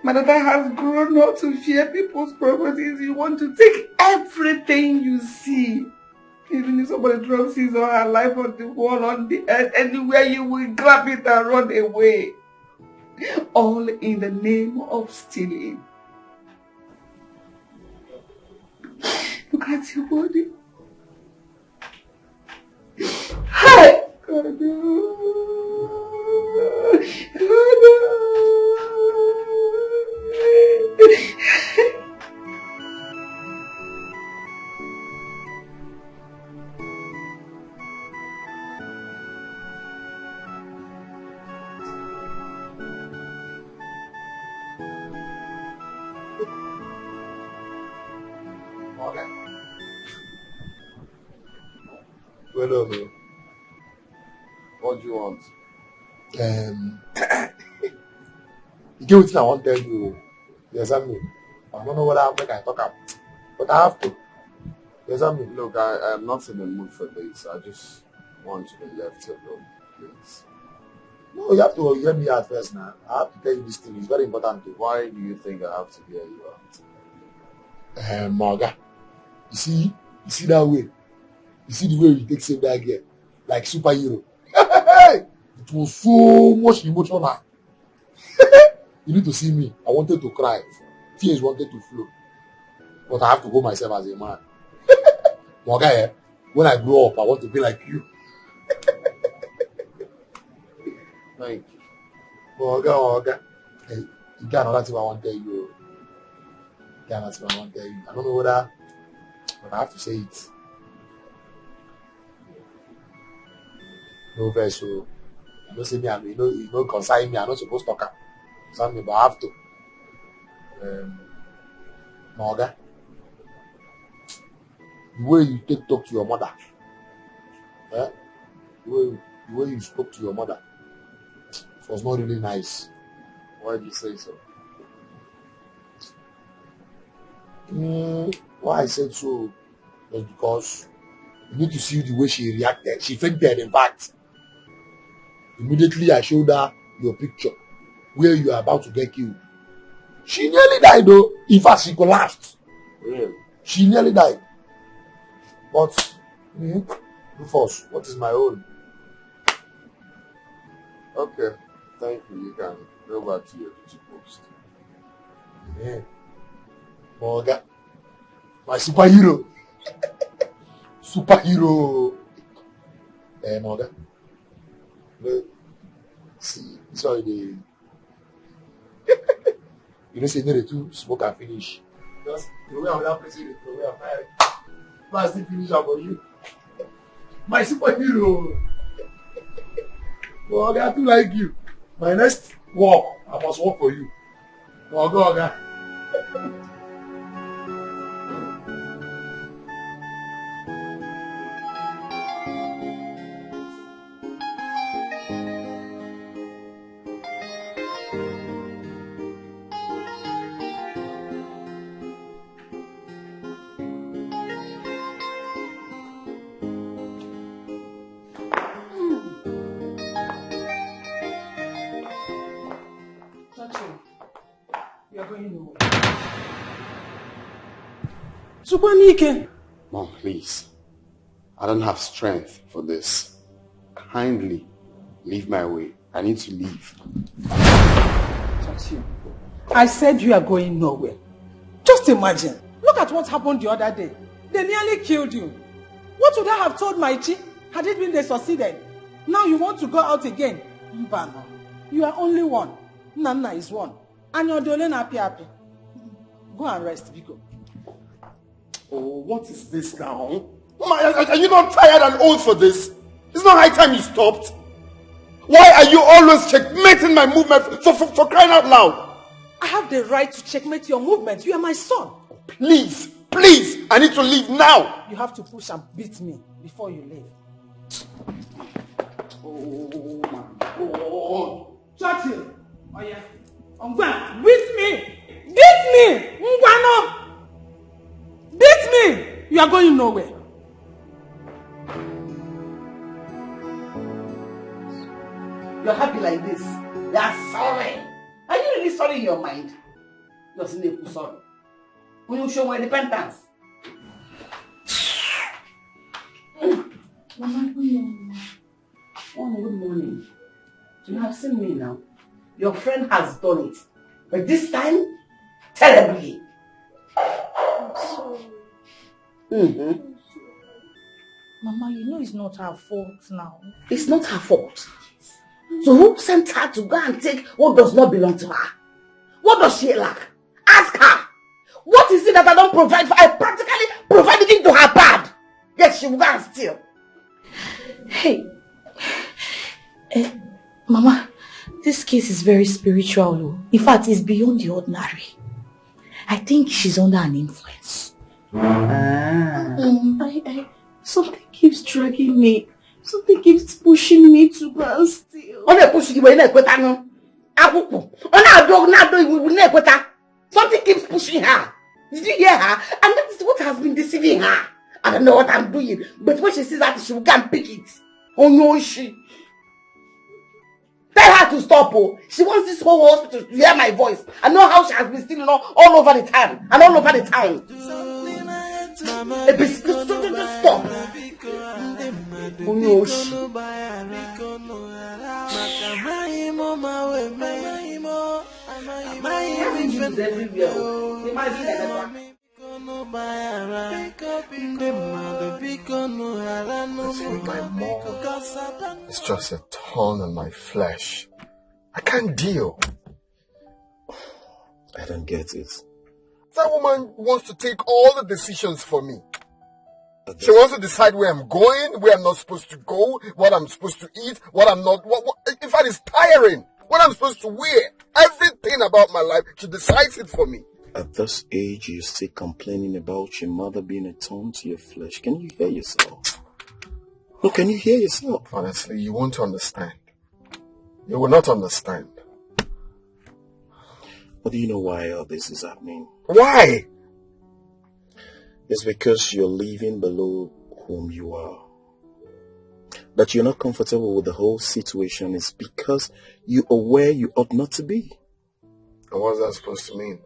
My daughter has grown up to fear people's properties. You want to take everything you see. Even if somebody drops his or her life on the wall, on the earth, anywhere, you will grab it and run away. All in the name of stealing. Look at your body. Hi! God, Well done, man. What do you want? You get what I want to tell you. Yes, I mean. I don't know what I make I talk about, but I have to. Yes, I mean. Look, I am not in the mood for this. I just want to be left alone, please. No, you have to hear me out first now. I have to tell you this thing. It's very important. Why do you think I have to hear you out? Marga, you see that way? You see the way you take save that girl? Like superhero. It was so much emotional. You need to see me. I wanted to cry. Tears wanted to flow. But I have to hold myself as a man. Marga, when I grow up, I want to be like you. Thank you. Marga. Hey, you got another thing I want to tell you. I don't know whether, but I have to say it. No verse, so you don't say me, you know, consign me. I'm not supposed to talk. Something, but I have to. Marga, the way you talk to your mother, the way you spoke to your mother, it was not really nice. Why did you say so? Why I said so was because you need to see the way she reacted. She fainted, in fact. Immediately I showed her your picture where you are about to get killed. She nearly died though. In fact, she collapsed. Really? She nearly died. But, Rufus, what is my own? Okay, thank you. You can go back to your duty post. Yeah. Morgan, my superhero. Superhero. Morgan. Look, see, sorry, the you know, say no, the two smoke and finish. Just the way I'm not pressing it, the way I'm firing. But I still finish up for you. My superhero. Morgan, I do like you. My next walk, I must work for you. Morgan. You are going nowhere. Supanike. Mom, please. I don't have strength for this. Kindly leave my way. I need to leave. I said you are going nowhere. Just imagine. Look at what happened the other day. They nearly killed you. What would I have told my chief had it been they succeeded? Now you want to go out again? Mbano. You are only one. Nana is one. And you're the only happy. Go and rest, Biko. Oh, what is this now? Mama, are you not tired and old for this? It's not high time you stopped. Why are you always checkmating my movement for crying out loud? I have the right to checkmate your movement. You are my son. Please, please, I need to leave now. You have to push and beat me before you leave. Oh my God. Churchill. Oh yeah. Ngwa, beat me! Beat me! Ngwano! Beat me! You are going nowhere. You're happy like this. You are sorry. Are you really sorry in your mind? You're sorry. Will you show my repentance? Mama, good morning. You have seen me now. Your friend has done it. But this time, terribly. I'm sorry. Mm-hmm. Mama, you know it's not her fault now. It's not her fault. So who sent her to go and take what does not belong to her? What does she lack? Ask her. What is it that I don't provide for? I practically provide it to her bad. Yes, she will go and steal. Hey. Mama, this case is very spiritual. In fact, it's beyond the ordinary. I think she's under an influence. Something keeps dragging me. Something keeps pushing me to go and steal. Something keeps pushing her. Did you hear her? And that is what has been deceiving her. I don't know what I'm doing, but when she sees that, she will go and pick it. Oh no, she. Tell her to stop. Oh, she wants this whole hospital to hear my voice. I know how she has been stealing all over the town and all over the town. Stop. Oh no, she. It's just a thorn on my flesh. I can't deal. I don't get it. That woman wants to take all the decisions for me. She wants to decide where I'm going, where I'm not supposed to go, what I'm supposed to eat, what I'm not. In fact, it's tiring. What I'm supposed to wear. Everything about my life, she decides it for me. At this age, you're still complaining about your mother being a thorn to your flesh. Can you hear yourself? No, can you hear yourself? Honestly, you won't understand. You will not understand. But do you know why all this is happening? Why? It's because you're living below whom you are. That you're not comfortable with the whole situation is because you are where you ought not to be. And what's that supposed to mean?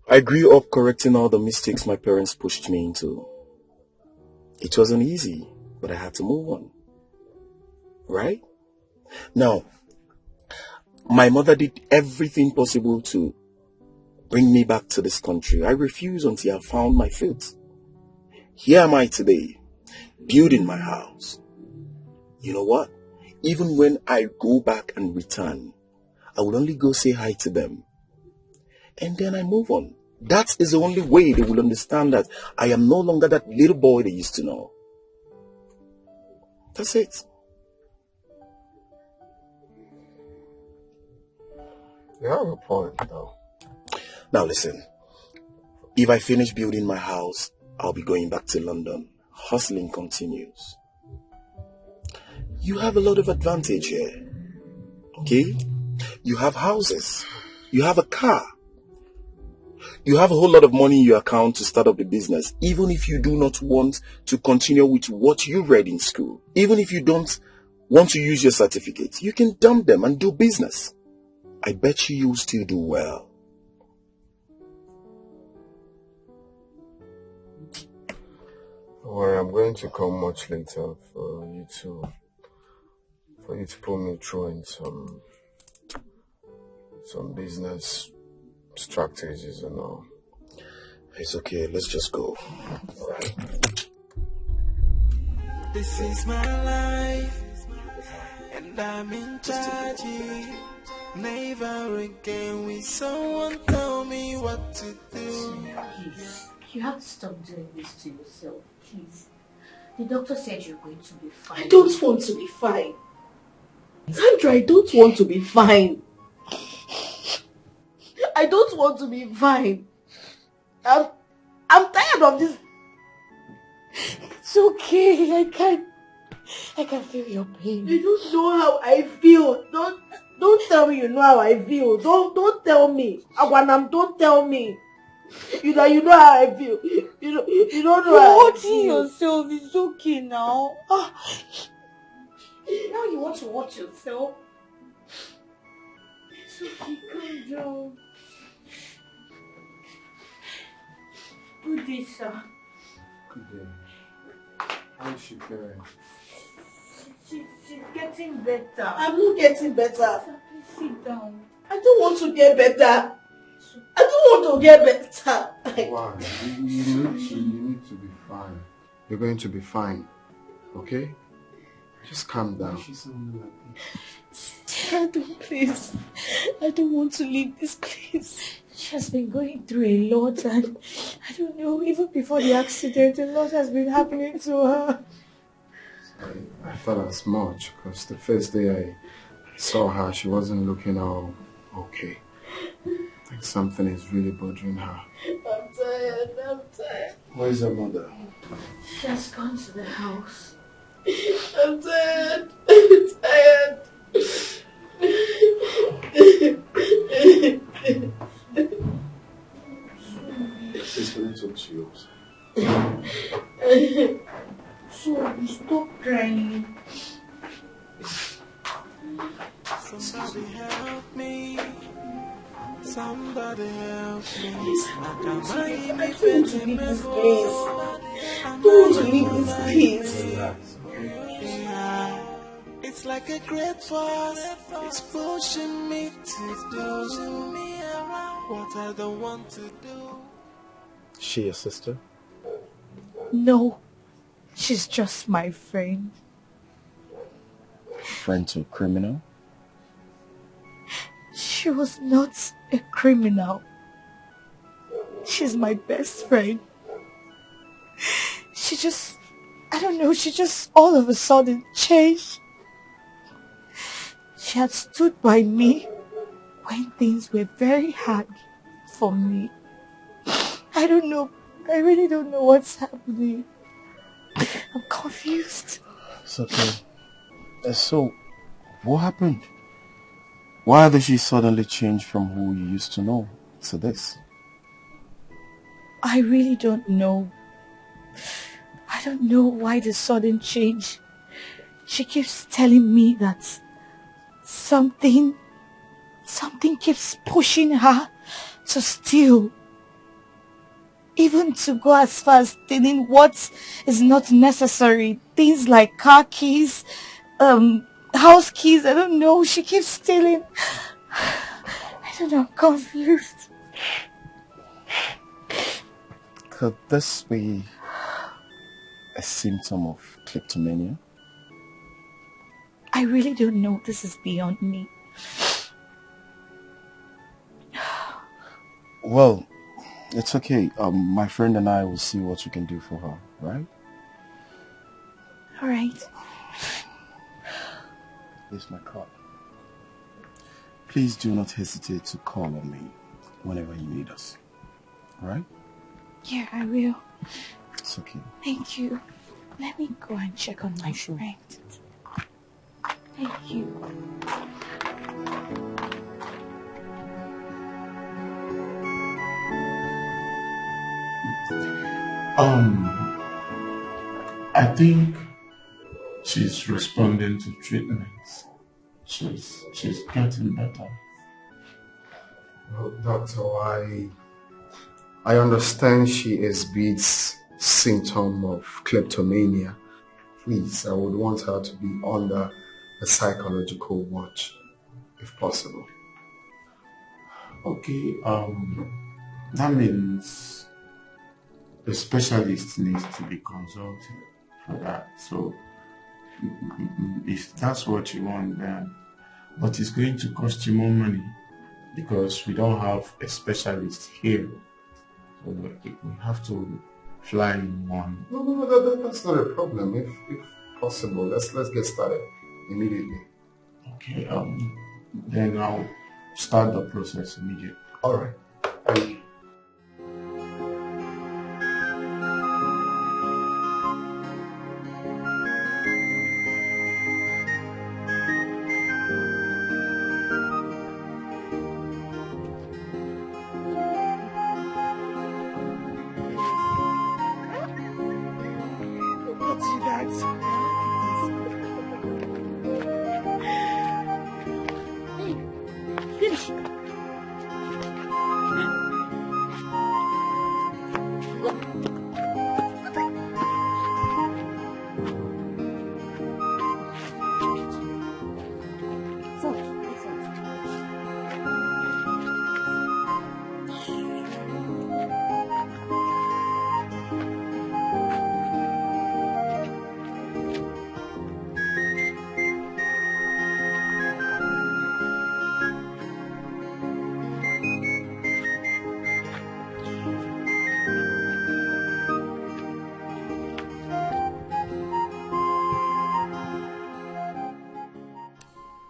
I grew up correcting all the mistakes my parents pushed me into. It wasn't easy, but I had to move on. Right? Now, my mother did everything possible to bring me back to this country. I refused until I found my feet. Here am I today, building my house. You know what? Even when I go back and return, I will only go say hi to them. And then I move on. That is the only way they will understand that I am no longer that little boy they used to know. That's it. You have a point, though. Now listen, if I finish building my house, I'll be going back to London. Hustling continues. You have a lot of advantage here. Okay? You have houses. You have a car. You have a whole lot of money in your account to start up a business, even if you do not want to continue with what you read in school. Even if you don't want to use your certificates, you can dump them and do business. I bet you will still do well. Don't worry, I'm going to come much later for you to pull me through in some business strategies and all. It's okay, let's just go. Alright. This is my life, and I'm in charge. Never again will someone tell me what to do. Please, you have to stop doing this to yourself, please. The doctor said you're going to be fine. I don't want to be fine. Sandra, I don't want to be fine. I don't want to be fine. I'm tired of this. It's okay. I can feel your pain. You don't know how I feel. Don't tell me you know how I feel. Don't tell me. Agwanam, don't tell me. You know how I feel. You don't know how I feel. You're hurting yourself. It's okay now. Now you want to watch yourself. It's okay, calm down. Good day, sir. Good day. How is she feeling? She's getting better. I'm not getting better. Sir, please sit down. I don't want to get better. I don't want to get better. Why? You need to be fine. You're going to be fine. Okay? Just calm down. Please. I don't want to leave this place. She has been going through a lot, and I don't know, even before the accident, a lot has been happening to her. I thought as much because the first day I saw her, she wasn't looking all okay. Like something is really bothering her. I'm tired. Where's her mother? She has gone to the house. I'm tired. She's going to talk to you. So, stop crying. Somebody help me. Somebody help me. I don't want to leave this place. I don't want to leave this place. It's like a great force. It's pushing me to do what I don't want to do. She your sister? No, she's just my friend. Friend to a criminal? She was not a criminal. She's my best friend. She just, I don't know, she just all of a sudden changed. She had stood by me when things were very hard for me. I don't know. I really don't know what's happening. I'm confused. It's okay. So, what happened? Why did she suddenly change from who you used to know to this? I really don't know. I don't know why the sudden change. She keeps telling me that something keeps pushing her to steal. Even to go as far as stealing what is not necessary. Things like car keys, house keys, I don't know. She keeps stealing. I don't know, I'm confused. Could this be a symptom of kleptomania? I really don't know. This is beyond me. Well, it's okay. My friend and I will see what we can do for her, right? All right. Here's my card. Please do not hesitate to call on me whenever you need us. All right? Yeah, I will. It's okay. Thank you. Let me go and check on my friend. Thank you. I think she's responding to treatments. She's getting better. Well, Doctor, I understand she exhibits symptom of kleptomania. Please, I would want her to be under a psychological watch, if possible. Okay, that means the specialist needs to be consulted for that. So if that's what you want, then, but it's going to cost you more money because we don't have a specialist here. So we have to fly in one. No, that's not a problem. If possible, let's get started immediately. Okay, then I'll start the process immediately. All right. Thank you.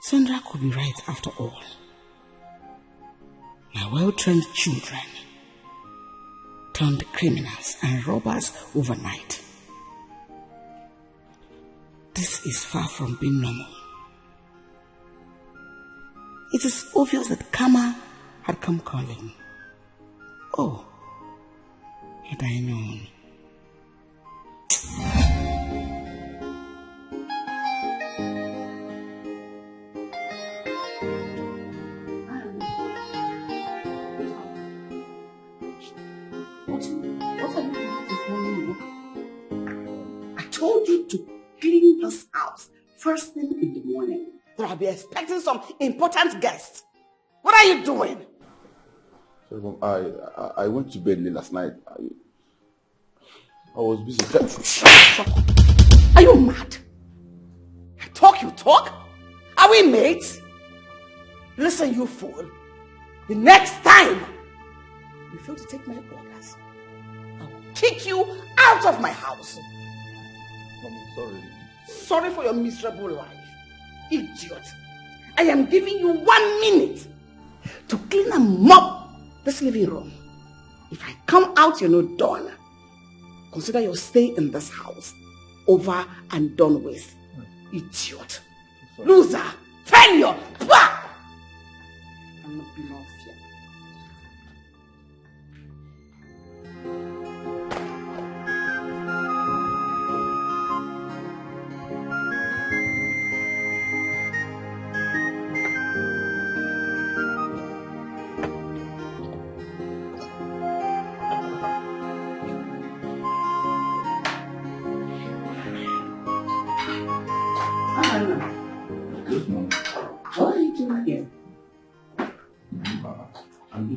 Sandra could be right after all. My well-trained children turned criminals and robbers overnight. This is far from being normal. It is obvious that karma had come calling. Oh, had I known. To clean this house first thing in the morning. I'll be expecting some important guests. What are you doing? Sorry, Mom, I went to bed late last night. I was busy. Shut up. Are you mad? Talk you talk? Are we mates? Listen, you fool. The next time you fail to take my orders, I'll kick you out of my house. Mom, sorry. Sorry for your miserable life. Idiot. I am giving you 1 minute to clean and mop this living room. If I come out, you're not done. Consider your stay in this house over and done with. Idiot. Loser. Failure. Bah! I'm not being off here.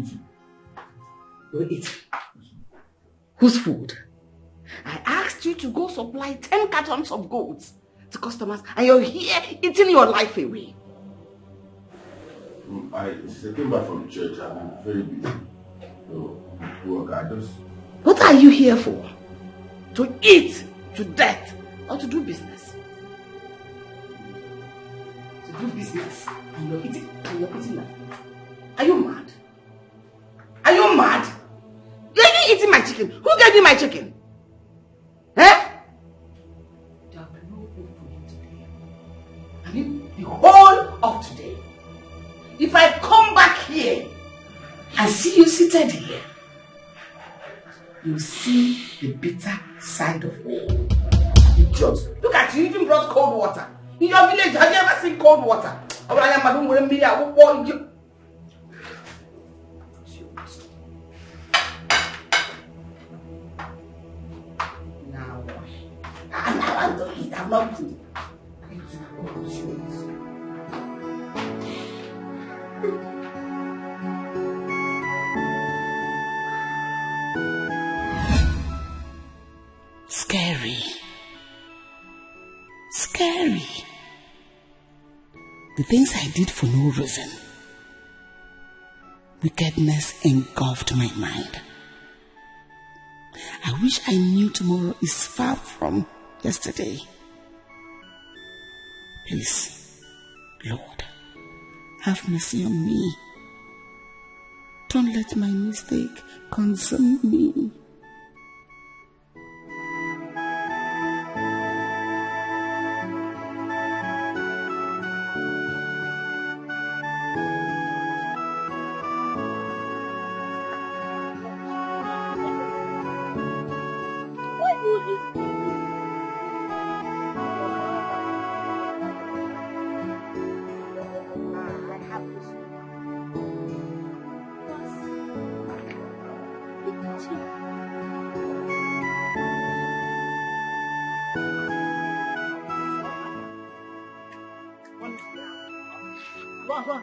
food. You eat. Whose food? I asked you to go supply 10 cartons of goods to customers and you're here eating your life away. Since I came back from church, I've been very busy. So, work, I just... What are you here for? To eat to death or to do business? To do business and you're eating that. Are you mad? Are you mad? You're eating my chicken. Who gave you my chicken? Eh? There will be no hope for you today. I mean, the whole of today. If I come back here and see you seated here, you see the bitter side of me. Idiot. Look at you, even brought cold water. In your village, have you ever seen cold water? Now I want to eat. I'm not eating. Scary. Scary. The things I did for no reason. Wickedness engulfed my mind. I wish I knew tomorrow is far from yesterday. Please, Lord, have mercy on me. Don't let my mistake consume me.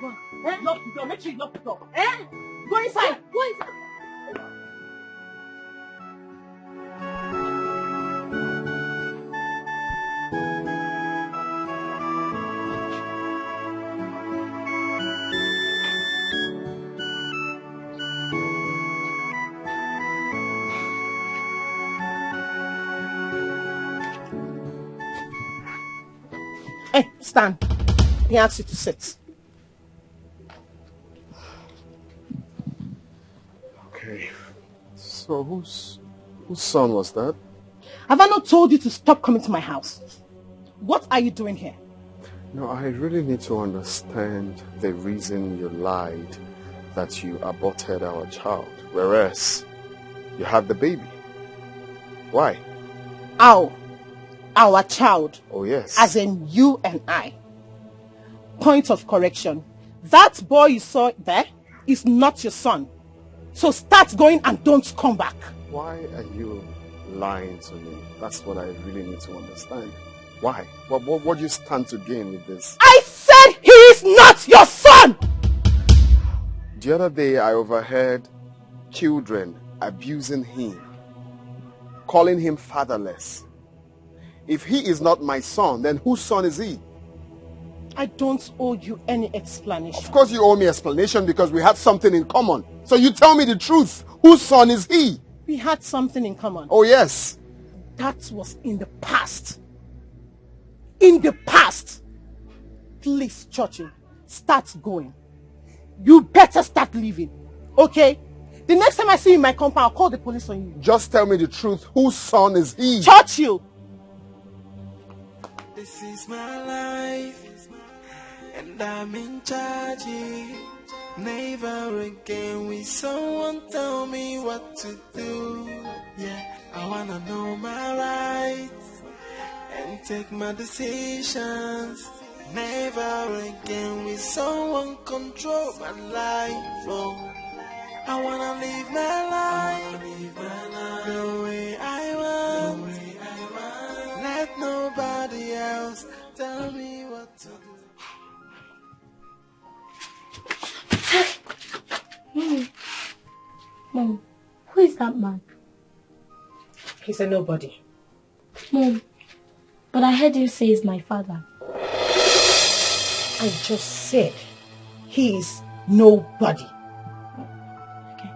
Go. Lock the door. Make sure you lock the door. Go inside. Go inside. Hey, stand. He asked you to sit. Okay. So whose son was that? Have I not told you to stop coming to my house? What are you doing here? No, I really need to understand the reason you lied that you aborted our child, whereas you had the baby. Why? Our child. Oh, yes. As in you and I. Point of correction. That boy you saw there is not your son. So start going and don't come back. Why are you lying to me? That's what I really need to understand. Why? What do you stand to gain with this? I said he is not your son! The other day I overheard children abusing him, calling him fatherless. If he is not my son, then whose son is he? I don't owe you any explanation. Of course you owe me explanation because we had something in common. So you tell me the truth. Whose son is he? We had something in common. Oh, yes. That was in the past. In the past. Please, Churchill, start going. You better start leaving. Okay? The next time I see you in my compound, I'll call the police on you. Just tell me the truth. Whose son is he? Churchill! This is my life, and I'm in charge. Never again will someone tell me what to do. Yeah, I wanna know my rights and take my decisions. Never again will someone control my life. Oh, I wanna live my life the way I want. Let nobody else tell me what to do. Mom, who is that man? He's a nobody. Mom, but I heard you say he's my father. I just said he is nobody. Okay,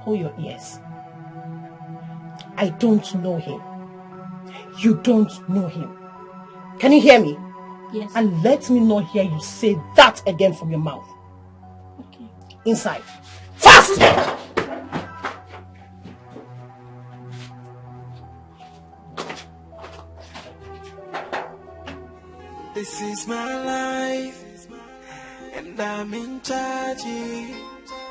hold your ears. I don't know him. You don't know him. Can you hear me? Yes. And let me not hear you say that again from your mouth. Okay. Inside. Fast! This is my life, and I'm in charge.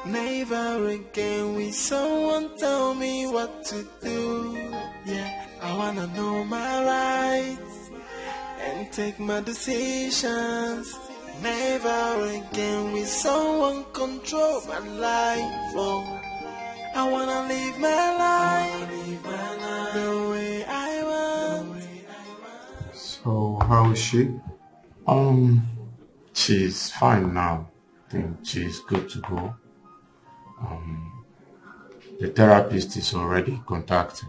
Never again will someone tell me what to do. Yeah, I wanna know my rights and take my decisions. Never again will someone control my life. Oh, I wanna live my life the way I want. So, how is she? She's fine now. I think she's good to go. The therapist is already contacted,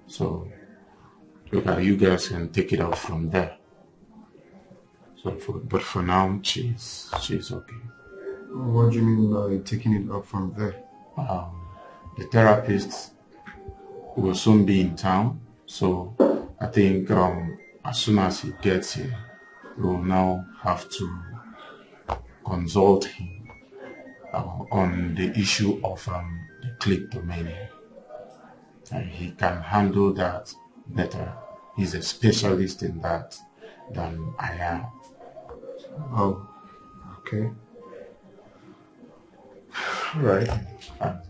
so you guys can take it up from there. But for now, she's okay. What do you mean by taking it up from there? The therapist will soon be in town, so I think as soon as he gets here, we'll now have to consult him on the issue of the kleptomania. He can handle that better. He's a specialist in that than I am. Oh, okay. Right.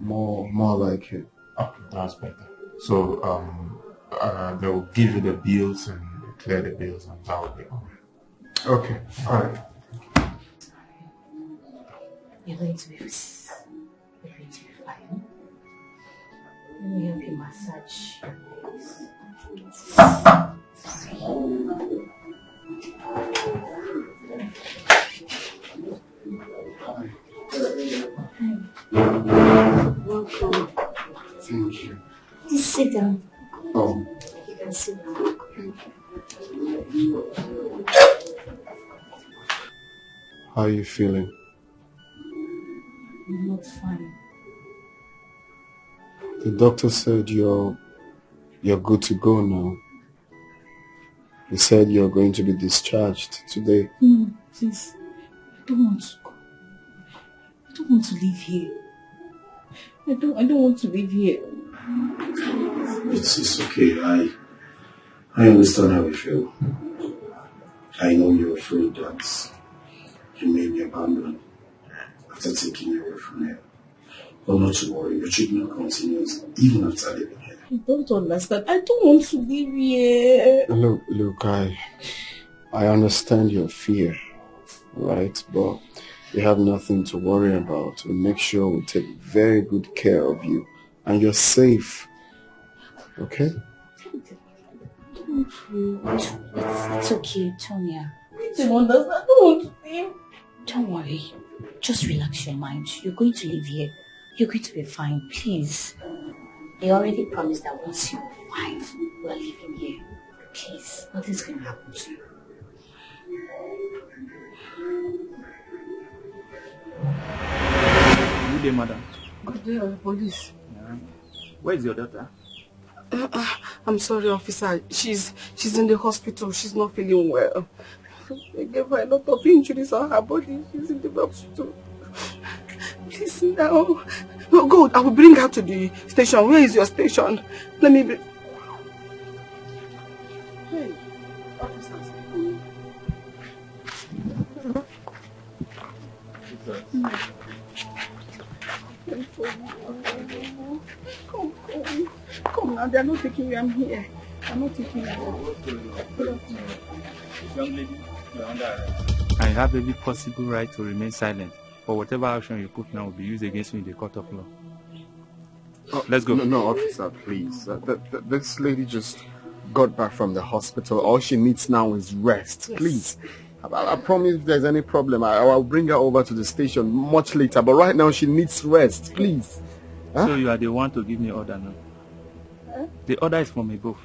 More like it. Okay, that's better. So they'll give you the bills and clear the bills, and that will be all. Okay, all right. You're going to be fine. Let me help you massage your legs. Welcome. Thank you. Just sit down. Oh. You can sit down. How are you feeling? I'm not fine. The doctor said you're good to go now. He said you're going to be discharged today. No, please. I don't want to go. I don't want to live here. I don't want to live here. It's okay. I understand how you feel. I know you're afraid that you may be abandoned after taking you away from here. But not to worry, your treatment continues even after living here. I don't understand. I don't want to live here. Look, I understand your fear, right? But you have nothing to worry about. We'll make sure we take very good care of you and you're safe. Okay? It's okay, Tonya. I don't want to live. Don't worry. Just relax your mind. You're going to live here. You're going to be fine, please. They already promised that once you're fine, we're living here. Please, nothing's going to happen to you. Good day, madam. Good day, police. Yeah. Where is your daughter? I'm sorry, officer. She's in the hospital. She's not feeling well. They gave her a lot of injuries on her body. She's in the hospital. Please sit down. Oh, good. I will bring her to the station. Where is your station? Let me bring... Hey, officers. Come now, they're not taking you. I'm here. I'm not taking you. Young lady, you're under arrest. I have every possible right to remain silent, but whatever action you put now will be used against me in the court of law. Let's go. No, officer, please. This lady just got back from the hospital. All she needs now is rest. Yes. Please. I promise if there's any problem, I'll bring her over to the station much later. But right now, she needs rest. Please. Huh? So you are the one to give me order now. The order is from above.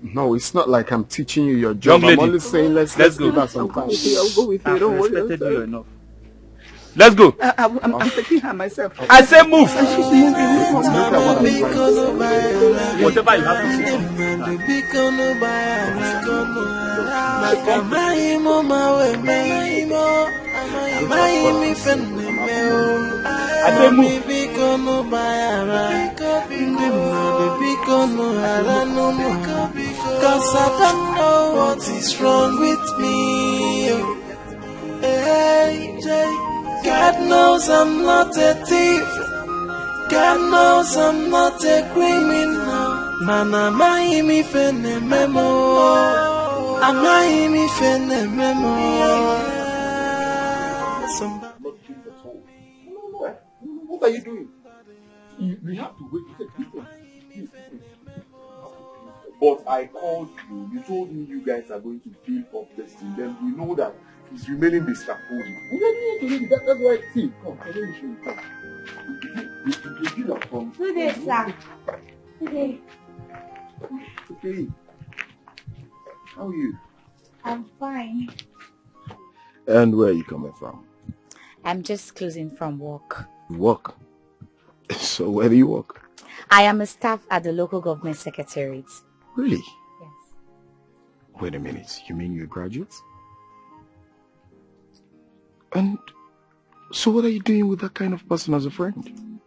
No, it's not like I'm teaching you your job. I'm only saying let's go. give her some time. I'll go with you. I've Don't worry. respected you enough. Let's go. I'm taking her myself. I say move. She's moving. Whatever you have to say. I say move. Cause I don't know what is wrong with me. Hey, God knows I'm not a thief. God knows I'm not a criminal. Mana mai mi fene memo. Amai mi fene memo. What are you doing? We have to wait. But I called you. You told me you guys are going to fill up this thing. Then we know that he's remaining the scaffolding. We are doing it. That's why. See, come. Let me show you. Come. Good day, sir. Good day. Okay. How are you? I'm fine. And where are you coming from? I'm just closing from work. Work? So where do you work? I am a staff at the local government secretariat. Really? Yes. Wait a minute. You mean you're a graduate? And so what are you doing with that kind of person as a friend?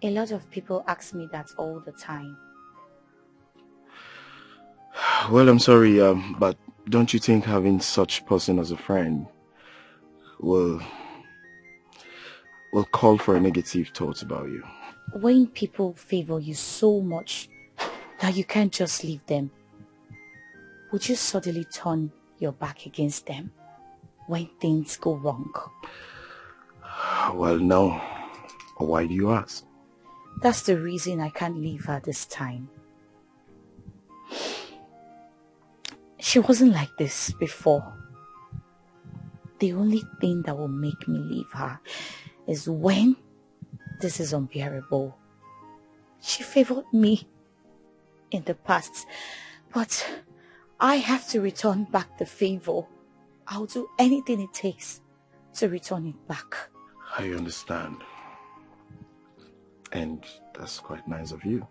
A lot of people ask me that all the time. Well, I'm sorry, but don't you think having such person as a friend will call for a negative thoughts about you? When people favor you so much that you can't just leave them, would you suddenly turn your back against them when things go wrong? Well, no. Why do you ask? That's the reason I can't leave her this time. She wasn't like this before. The only thing that will make me leave her is when this is unbearable. She favored me in the past, but I have to return back the favor. I'll do anything it takes to return it back. I understand. And that's quite nice of you.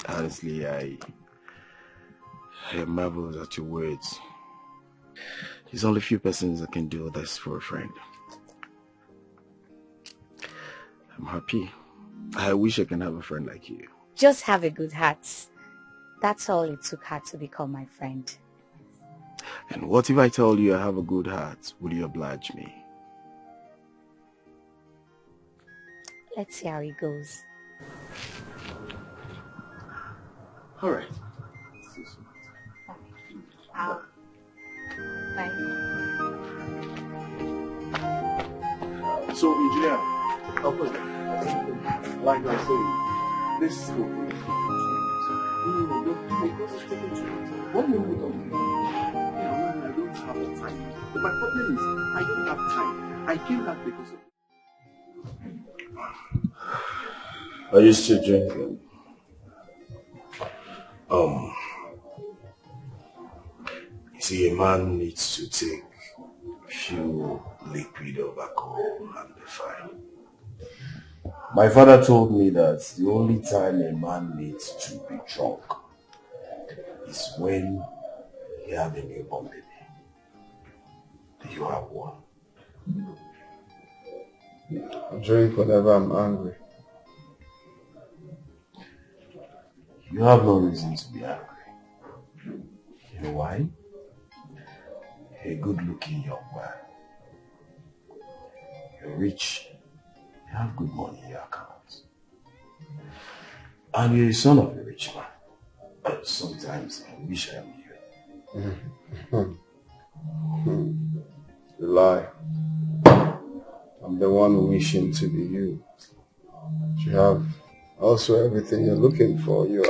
Honestly, I marvel at your words. There's only a few persons that can do this for a friend. I'm happy. I wish I can have a friend like you. Just have a good heart. That's all it took her to become my friend. And what if I told you I have a good heart? Would you oblige me? Let's see how it goes. All right. Bye. So, engineer, like I say, this is good. What do you want to do? I don't have time. But my problem is, I don't have time. I came back because of... Are you still drinking? You see, a man needs to take a few liquid of alcohol and be fine. My father told me that the only time a man needs to be drunk is when he has a newborn baby. Do you have one? I drink whenever I'm angry. You have no reason to be angry. You know why? You're a good-looking young man. You're rich. You have good money in your account. And you're a son of a rich man. But sometimes I wish I am you. You lie. I'm the one wishing to be you. You have also everything you're looking for. You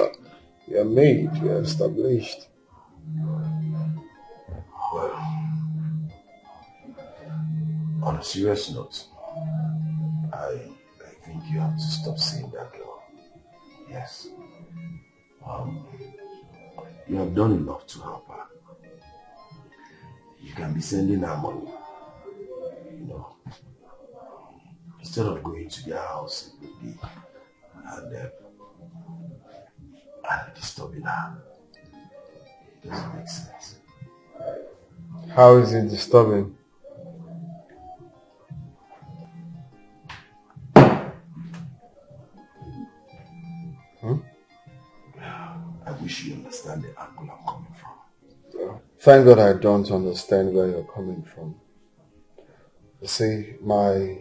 are made, you are established. Well, on a serious note, I think you have to stop seeing that girl. Yes. You have done enough to help her. You can be sending her money. You know, instead of going to their house, it would be and disturbing her. It doesn't make sense. How is it disturbing? I wish you understand the angle I'm coming from. Thank God I don't understand where you're coming from. You see, my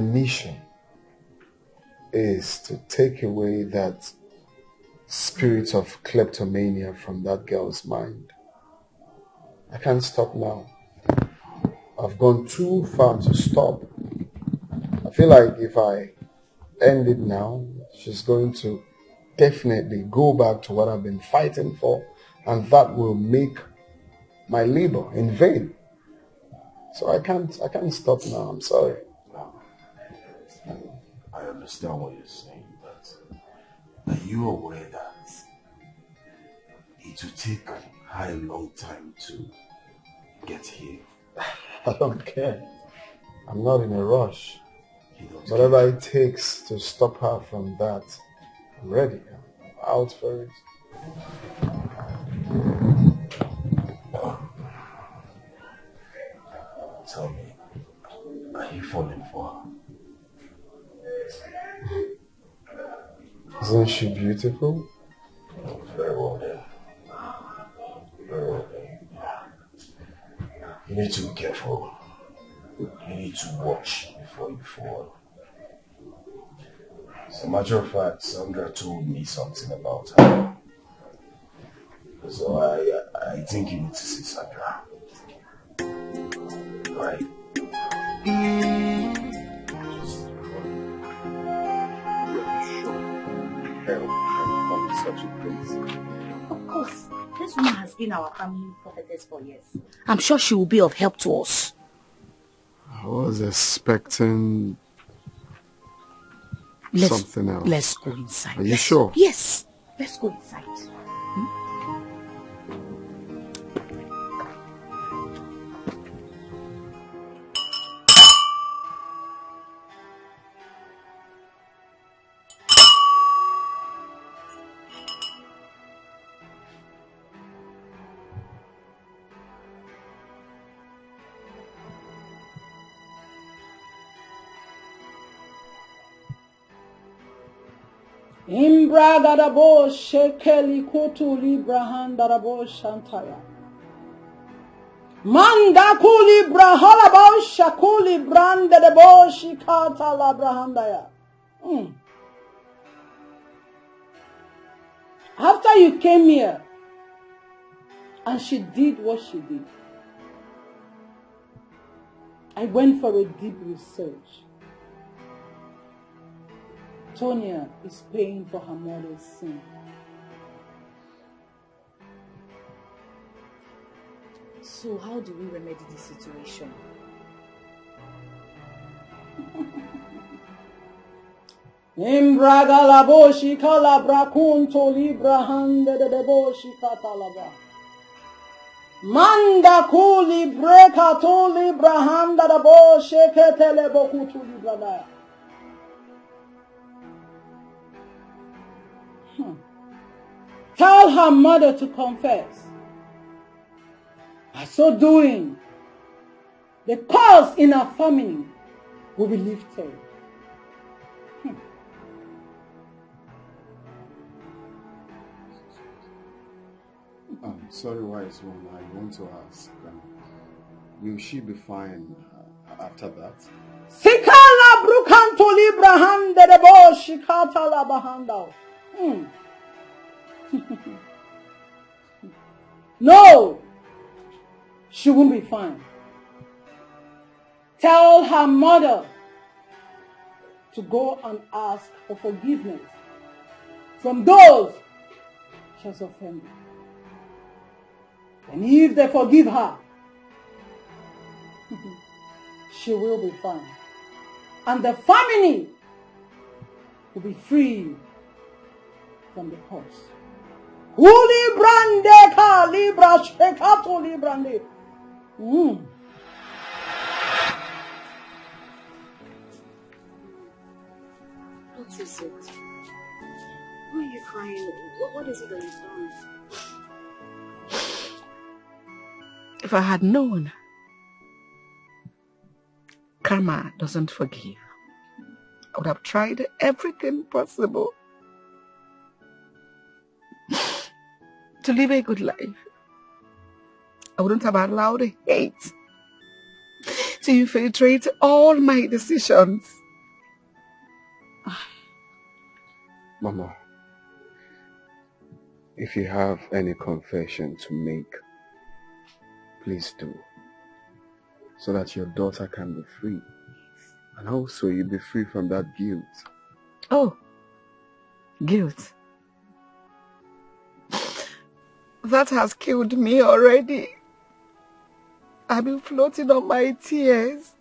mission is to take away that spirit of kleptomania from that girl's mind. I can't stop now. I've gone too far to stop. I feel like if I end it now, she's going to definitely go back to what I've been fighting for, and that will make my labor in vain. So I can't stop now. I'm sorry. I understand what you're saying, but are you aware that it will take her a long time to get here? I don't care. I'm not in a rush. Whatever it takes to stop her from that, I'm ready. I'm out for it. Tell me, are you falling for her? Isn't she beautiful? Very well then. Very well then. You need to be careful. You need to watch before you fall. As a matter of fact, Sandra told me something about her. So I think you need to see Sandra. Right? Such a place. Of course, this woman has been our family prophetess for years. I'm sure she will be of help to us. I was expecting something else. Let's go inside. Are you sure? Yes. Let's go inside. Imbragadabo shekeli kutu librahandarabo shantaya. Mandakuli brahalabo shakuli brandedebo shikata labrahandaya. After you came here and she did what she did, I went for a deep research. Tonya is paying for her mother's sin. So how do we remedy the situation? Imbragalaboshi kalabrakunto librahande de boshi katalaba. Manda kuli brekato librahanda de boshi ketele bokutu libradaya. Tell her mother to confess. By so doing, the curse in her family will be lifted. Sorry, wise one. I want to ask, will she be fine after that? Sikala brukanto librahande de boshi katala bahanda. No, she won't be fine. Tell her mother to go and ask for forgiveness from those she has offended. And if they forgive her, she will be fine. And the family to be free from the curse. Uli brande ka libra shekato librande. What is it? Why are you crying? What is it that you've done? If I had known, karma doesn't forgive, I would have tried everything possible to live a good life. I wouldn't have allowed hate to infiltrate all my decisions. Mama, if you have any confession to make, please do, so that your daughter can be free. And also you'll be free from that guilt. Oh, guilt. That has killed me already. I've been floating on my tears.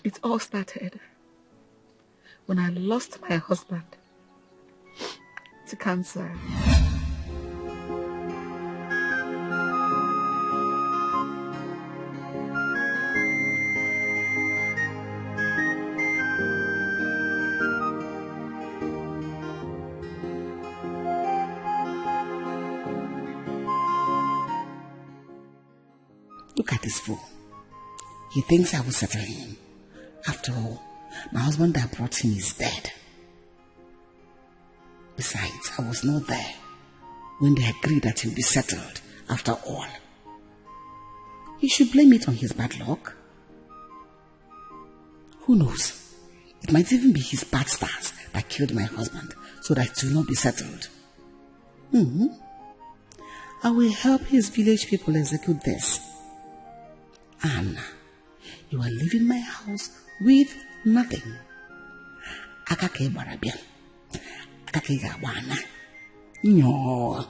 It all started when I lost my husband to cancer. Look at this fool. He thinks I will settle him. After all, my husband that brought him is dead. Besides, I was not there when they agreed that he'll be settled after all. He should blame it on his bad luck. Who knows? It might even be his bad stars that killed my husband so that it will not be settled. I will help his village people execute this. Anna, you are leaving my house with nothing. Akake barabia. Akake gawana. No.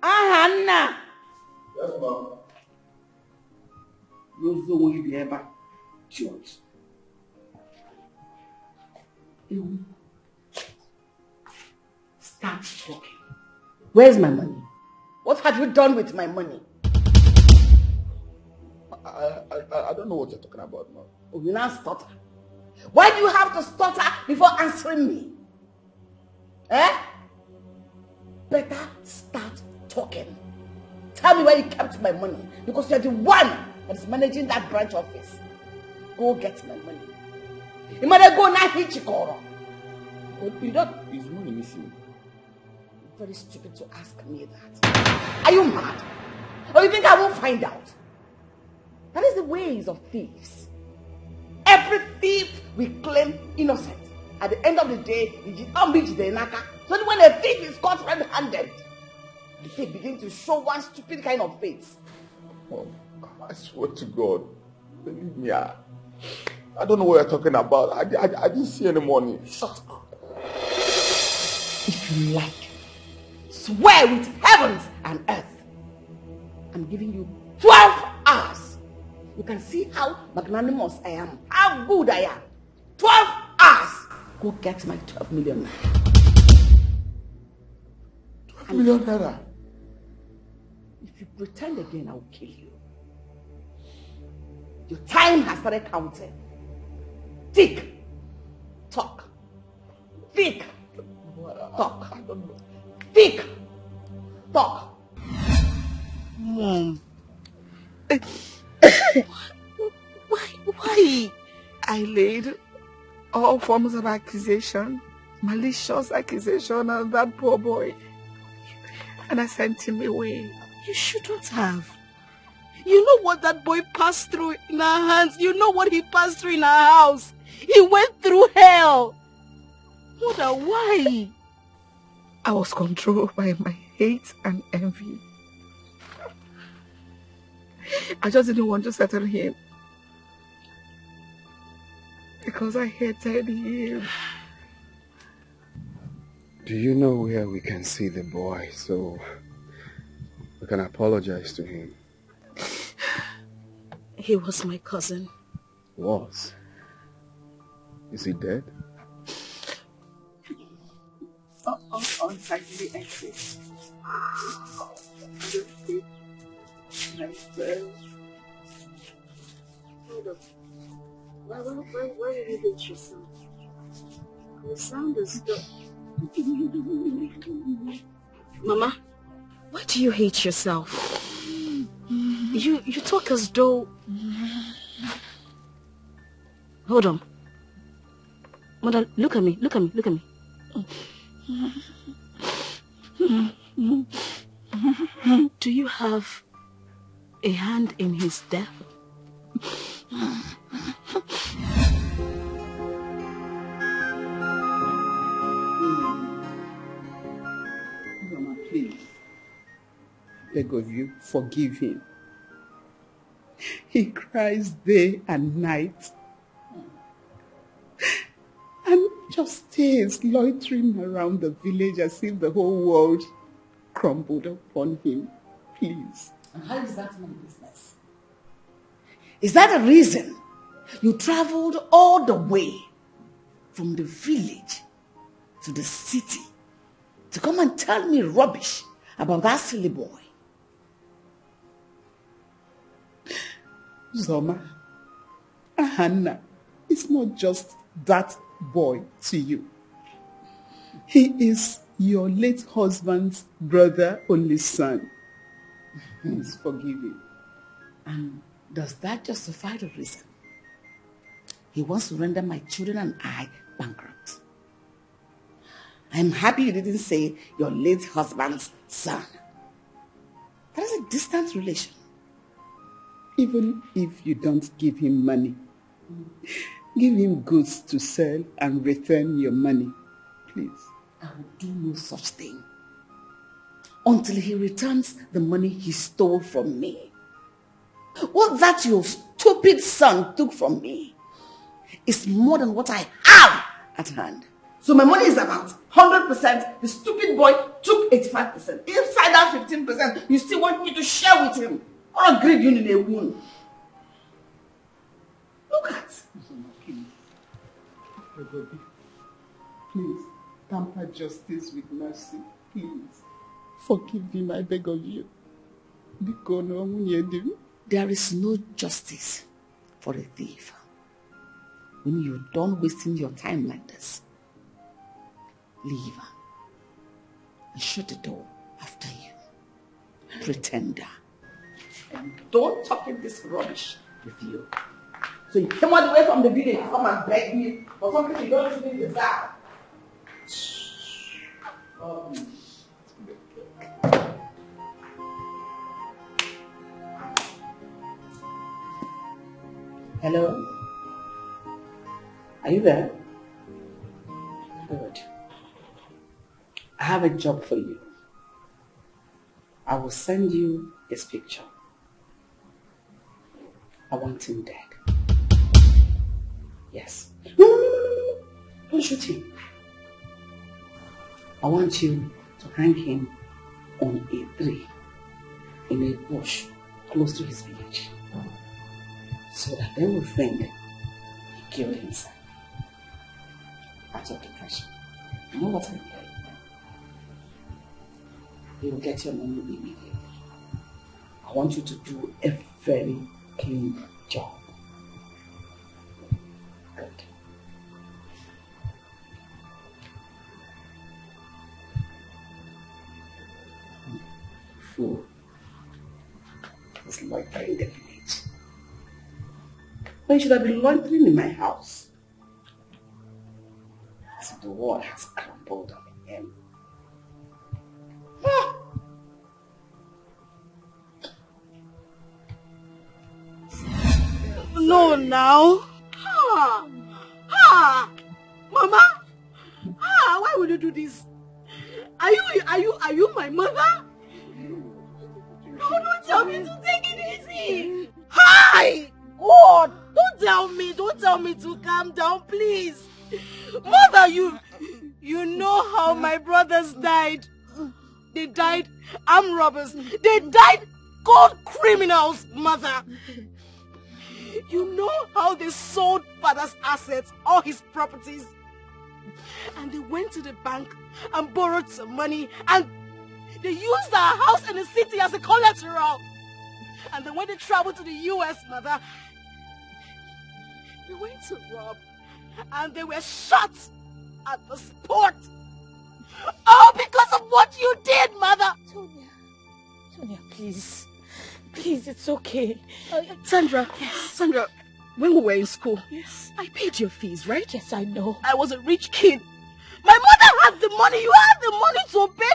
Anna. Yes, ma'am. You will be ever church. You start talking. Where's my money? What have you done with my money? I don't know what you're talking about, ma'am. Oh, you now stutter. Why do you have to stutter before answering me? Eh? Better start talking. Tell me where you kept my money, because you're the one that is managing that branch office. Go get my money. You might go now hit Chikoro. You don't. Is money missing? Very stupid to ask me that. Are you mad? Or you think I won't find out? That is the ways of thieves. Every thief will claim innocent. At the end of the day, the naka. So when a thief is caught red-handed, the thief begins to show one stupid kind of face. Oh, I swear to God, believe me, I don't know what you're talking about. I didn't see any money. Shut up. If you like, swear with heavens and earth. I'm giving you 12 hours. You can see how magnanimous I am, how good I am. 12 hours. Go get my 12 million naira. 12 million naira? If you pretend again, I will kill you. Your time has started counting. Tick. Talk. Tick. Talk. I don't know. Tick. Talk. Mom. Why I laid all forms of accusation, malicious accusation on that poor boy, and I sent him away? You shouldn't have. You know what that boy passed through in our hands. You know what he passed through in our house. He went through hell. Mother, why? I was controlled by my hate and envy. I just didn't want to settle him. Because I hated him. Do you know where we can see the boy so we can apologize to him? He was my cousin. Was? Is he dead? Unsightly exit. Why did you hate yourself? You sound as though... Mama, why do you hate yourself? You talk as though... Hold on. Mother, look at me. Do you have a hand in his death? Mama, please. Beg of you, forgive him. He cries day and night. And just stays loitering around the village as if the whole world crumbled upon him. Please. And how is that my business? Is that a reason you traveled all the way from the village to the city to come and tell me rubbish about that silly boy? Zoma, Hannah, it's not just that boy to you. He is your late husband's brother, only son. Please forgive him. And does that justify the reason he wants to render my children and I bankrupt? I'm happy you didn't say your late husband's son. That is a distant relation. Even if you don't give him money, give him goods to sell and return your money, please. I will do no such thing until he returns the money he stole from me. What that your stupid son took from me is more than what I have at hand. So my money is about 100%. The stupid boy took 85%. Inside that 15%, you still want me to share with him. Or grieve you in a wound. Look at. Please, tamper justice with mercy. Please. Forgive him, I beg of you. There is no justice for a thief. When you're done wasting your time like this, leave and shut the door after you. Pretender. And don't talk in this rubbish with you. So you came all the way from the village to come and beg me for something you don't even deserve. Hello? Are you there? Good. I have a job for you. I will send you his picture. I want him dead. Yes. No. Don't shoot him. I want you to hang him on a tree in a bush close to his village, so that they will think he killed himself out of depression. You know what I mean? You will get your money immediately. I want you to do a very clean job. Good. Fool. It's loitering in the village. When should I be loitering in my house? As if the world has crumbled on him. No, now. Mama. Why would you do this? Are you my mother? No, don't tell me to take it easy. Hi! God, don't tell me to calm down, please. Mother, you know how my brothers died. They died armed robbers. They died cold criminals, mother. You know how they sold father's assets, all his properties. And they went to the bank and borrowed some money, and they used our house in the city as a collateral. And then when they traveled to the US, mother, they went to rob, and they were shot at the spot. All because of what you did, mother. Sonia, please. Please, it's okay. Sandra, yes. Sandra, when we were in school, yes, I paid your fees, right? Yes, I know. I was a rich kid. My mother had the money. You had the money to pay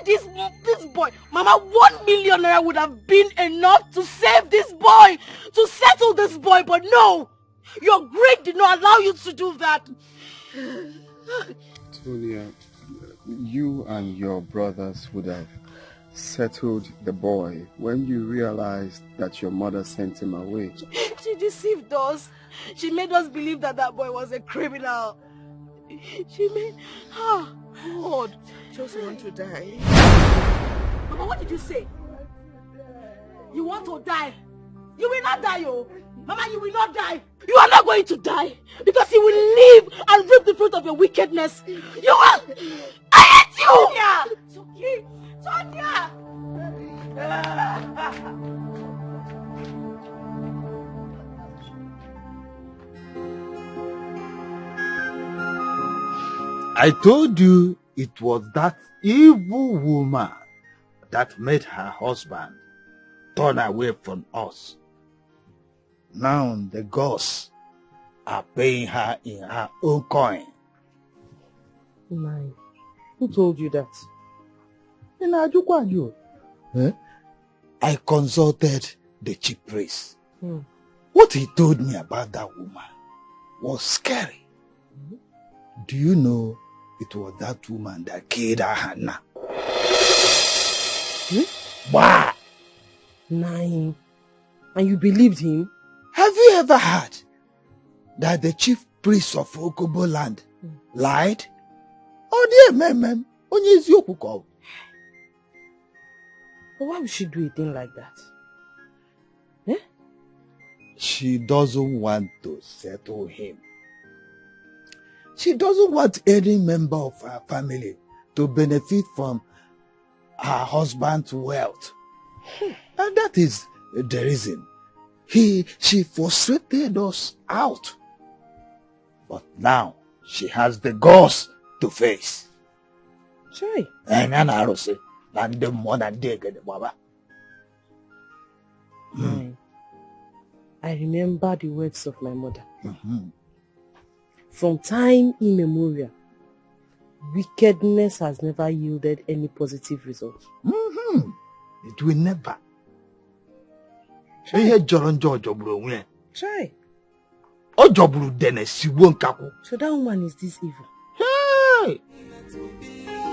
this boy. Mama, 1 million naira would have been enough to save this boy, to settle this boy. But no, your greed did not allow you to do that. Tonia, you and your brothers would have settled the boy when you realized that your mother sent him away. She deceived us. She made us believe that boy was a criminal. She made... God, just want to die. Mama, what did you say? You want to die? You will not die, oh. Mama, you will not die. You are not going to die because you will live and reap the fruit of your wickedness. You will... I hate you! It's okay. Sonia! I told you it was that evil woman that made her husband turn away from us. Now the gods are paying her in her own coin. Nine. Who told you that? I consulted the chief priest. What he told me about that woman was scary. Do you know it was that woman that killed her Hannah? Wow! Nine. And you believed him? Have you ever heard that the chief priest of Okobo land lied? Oh dear, man. But why would she do a thing like that? She doesn't want to settle him. She doesn't want any member of her family to benefit from her husband's wealth. And that is the reason she frustrated us out. But now she has the guts to face. Chai. I remember the words of my mother. From time immemorial, wickedness has never yielded any positive result. It will never. Try. So that woman is this evil. Hey!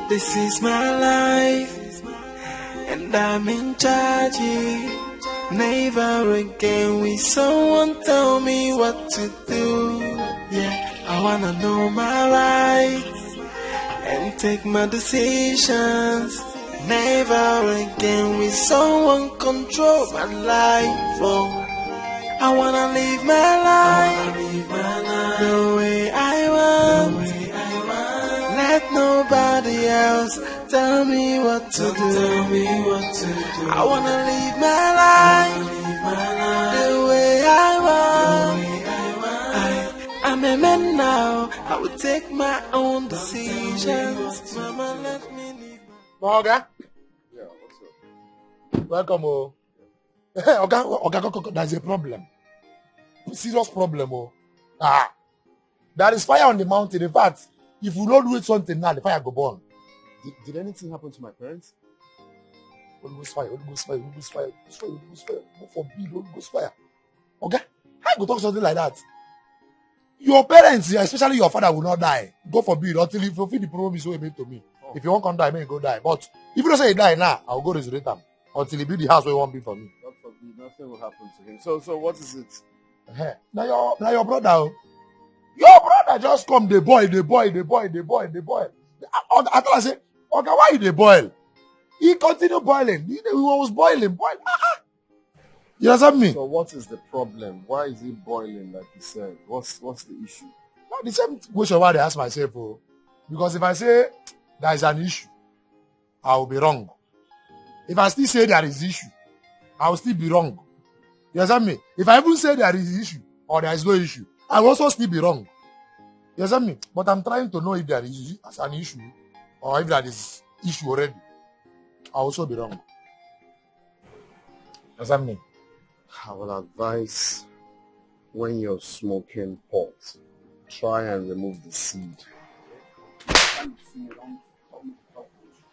This is my life, and I'm in charge. Never again will someone tell me what to do. Yeah, I wanna know my rights and take my decisions. Never again will someone control my life. Oh, I wanna live my life the way I want. Let nobody else tell me what to do. I wanna live my life the way I want. I'm a man now. I will take my own decisions. Mama, let me live. Oga? Yeah, what's up? Welcome, oh. Oga, there's a problem. Serious problem, oh. There is fire on the mountain. In fact, if you don't do something now, the fire go burn. Did anything happen to my parents? Holy Ghost fire, Holy Ghost fire, Holy Ghost fire, Holy Ghost fire, Holy Ghost fire. God forbid, Holy Ghost fire. Okay? How could talk something like that. Your parents, especially your father, will not die. God forbid, until you fulfill the promise you made to me. Oh. If you won't come die, may go die. But if you don't say he die now, I'll go resurrect him until he build the house where he won't be for me. God forbid, nothing will happen to him. So what is it? Now your brother. Your brother just come, the boy. I thought I said, okay, why you the boil? He continued boiling. He was boiling. You understand me? So what is the problem? Why is he boiling like you said? What's the issue? Well, the same question why I ask myself. Oh. Because if I say there is an issue, I will be wrong. If I still say there is issue, I will still be wrong. You understand me? If I even say there is issue or there is no issue, I will also still be wrong. You understand me? But I'm trying to know if there is an issue or if there is issue already. I will also be wrong. You understand me? I will advise when you're smoking pot, try and remove the seed.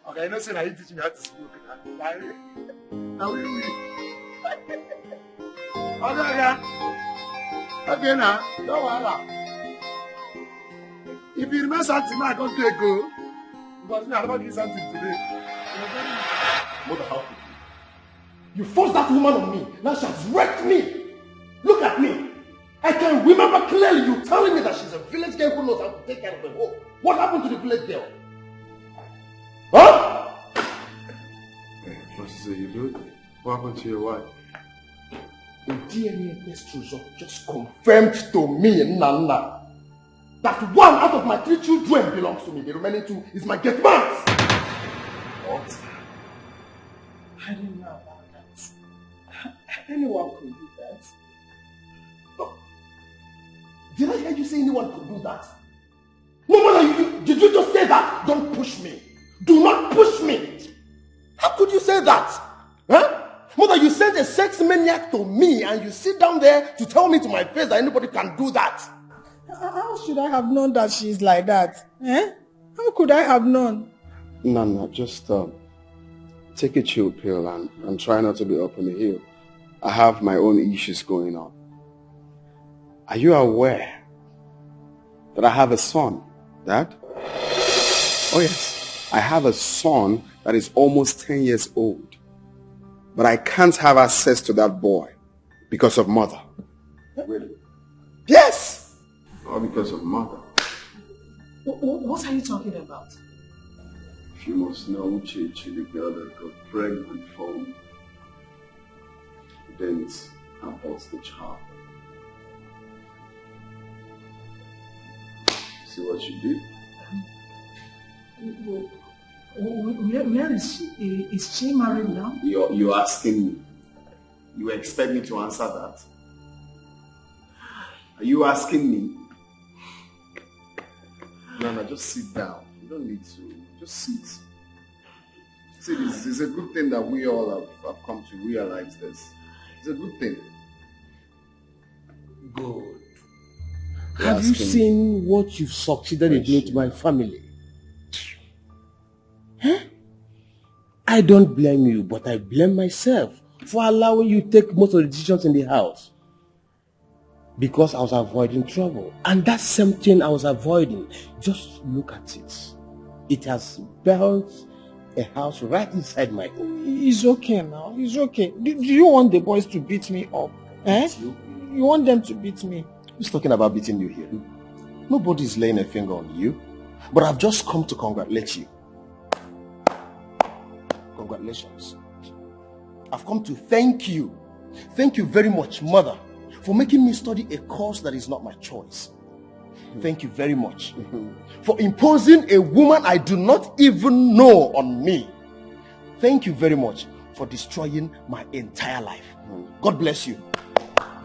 Okay, you know, say you teach me how to smoke. Okay, now, don't worry. If you remember something, I can't take go. Because me, I never did something today. Mother, how could you forced that woman on me. Now she has wrecked me. Look at me. I can remember clearly you telling me that she's a village girl who knows how to take care of the home. What happened to the village girl? Huh? What is it you do? What happened to your wife? A DNA test result just confirmed to me, Nana, that one out of my 3 children belongs to me. The remaining 2 is my get man's. What? I didn't know about that. Anyone could do that. No. Did I hear you say anyone could do that? No, mother, did you just say that? Don't push me. Do not push me. How could you say that? Huh? Mother, you sent a sex maniac to me and you sit down there to tell me to my face that anybody can do that. How should I have known that she's like that? Eh? How could I have known? Nana, just take a chill pill and try not to be up on the hill. I have my own issues going on. Are you aware that I have a son, Dad? Oh yes, I have a son that is almost 10 years old. But I can't have access to that boy because of mother. Really? Yes! Or because of mother. What are you talking about? You must know Chichi, the girl that got pregnant from dent abort the child. See what you did? Where is she? Is she married now? You're asking me. You expect me to answer that? Are you asking me? No, just sit down. You don't need to. Just sit. See, this is a good thing that we all have come to realize this. It's a good thing. Good. Have you seen what you've succeeded in doing to my family? Huh? I don't blame you, but I blame myself for allowing you to take most of the decisions in the house. Because I was avoiding trouble. And that same thing I was avoiding, just look at it. It has built a house right inside my home. It's okay now. It's okay. Do you want the boys to beat me up? Eh? You want them to beat me? Who's talking about beating you here? Nobody's laying a finger on you. But I've just come to congratulate you. Congratulations. I've come to thank you. Thank you very much, Mother, for making me study a course that is not my choice. Thank you very much for imposing a woman I do not even know on me. Thank you very much for destroying my entire life. God bless you.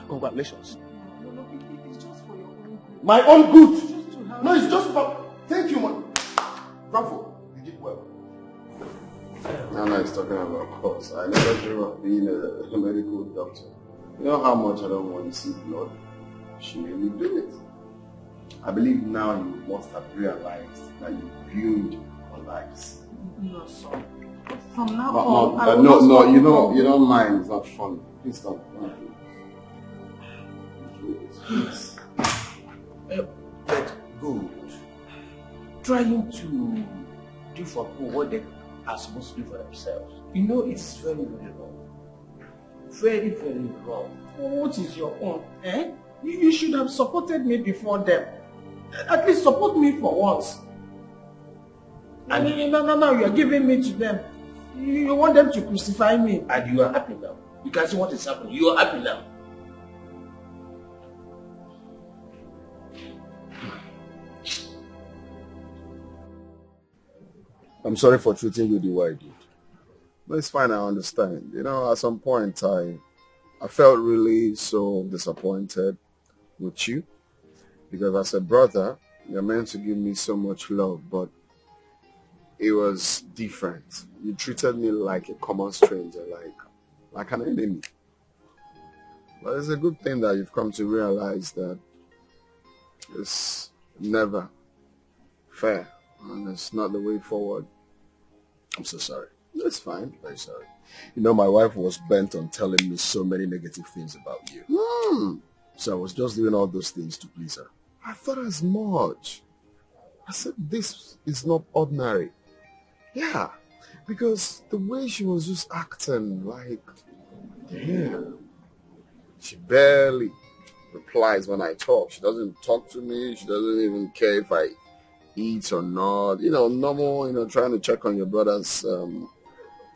Congratulations. It's just for your own good. My own good? No, it's just for... Thank you, man. Bravo. You did well. Nana is talking about course. I never dream of being a medical doctor. You know how much I don't want to see blood? She made me do it. I believe now you must have realized that you ruined your lives. No, son. From now on, no, you don't mind. It's not funny. Please stop. Yes. But good. Trying to do for people what they are supposed to do for themselves. You know it's very, very wrong. Very, very wrong. What is your own? Eh? You should have supported me before them. At least support me for once. And now you are giving me to them. You want them to crucify me. And you are happy now. You can see what is happening. You are happy now. I'm sorry for treating you the way I did. But it's fine, I understand. You know, at some point I felt really so disappointed with you. Because as a brother, you're meant to give me so much love, but it was different. You treated me like a common stranger, like an enemy. But it's a good thing that you've come to realize that it's never fair and it's not the way forward. I'm so sorry. It's fine. Very sorry. You know, my wife was bent on telling me so many negative things about you. So I was just doing all those things to please her. I thought as much. I said, this is not ordinary. Yeah, because the way she was just acting, like, damn. She barely replies when I talk. She doesn't talk to me. She doesn't even care if I eat or not. You know, normal, you know, trying to check on your brother's,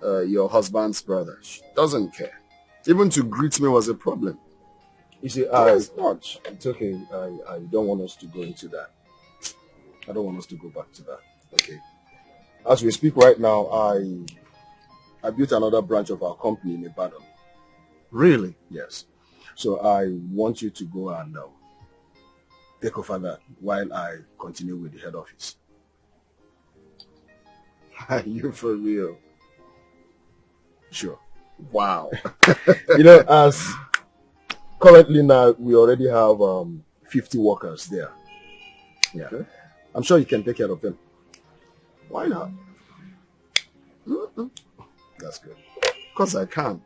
your husband's brother. She doesn't care. Even to greet me was a problem. You see, much. It's okay. I don't want us to go into that. I don't want us to go back to that. Okay. As we speak right now, I built another branch of our company in Ibadan. Really? Yes. So I want you to go and take over that while I continue with the head office. Are you for real? Sure. Wow. You know, as currently now, we already have 50 workers there. Yeah. Okay. I'm sure you can take care of them. Why not? That's good. Because I can.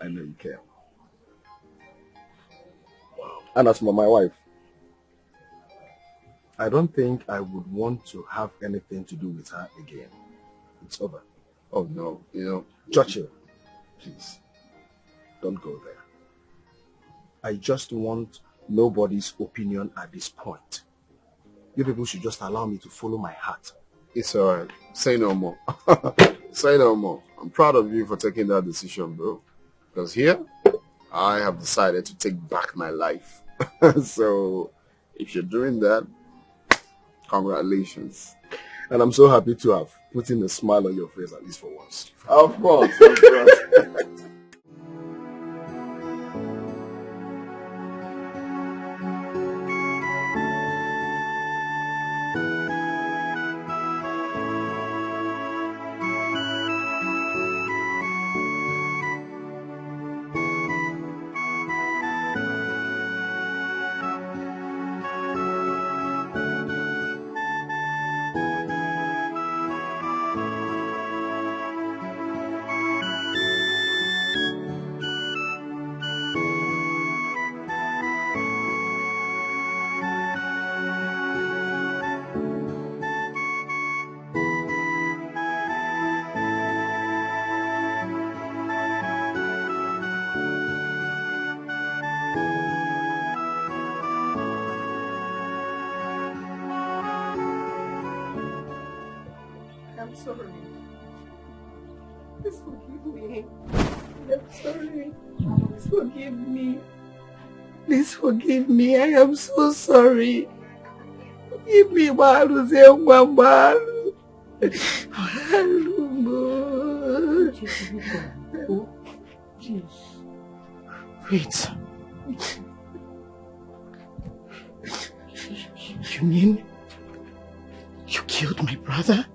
I know you can. Wow. And as for my wife, I don't think I would want to have anything to do with her again. It's over. Oh no, you know. Churchill, please, don't go there. I just want nobody's opinion at this point. You people should just allow me to follow my heart. It's alright. Say no more. Say no more. I'm proud of you for taking that decision, bro. Because here, I have decided to take back my life. So, if you're doing that, congratulations. And I'm so happy to have put in a smile on your face, at least for once. Of course, of course. I'm sorry. Please forgive me. I'm sorry. Please forgive me. Please forgive me. I am so sorry. Forgive me, Malu. Wait. You mean you killed my brother?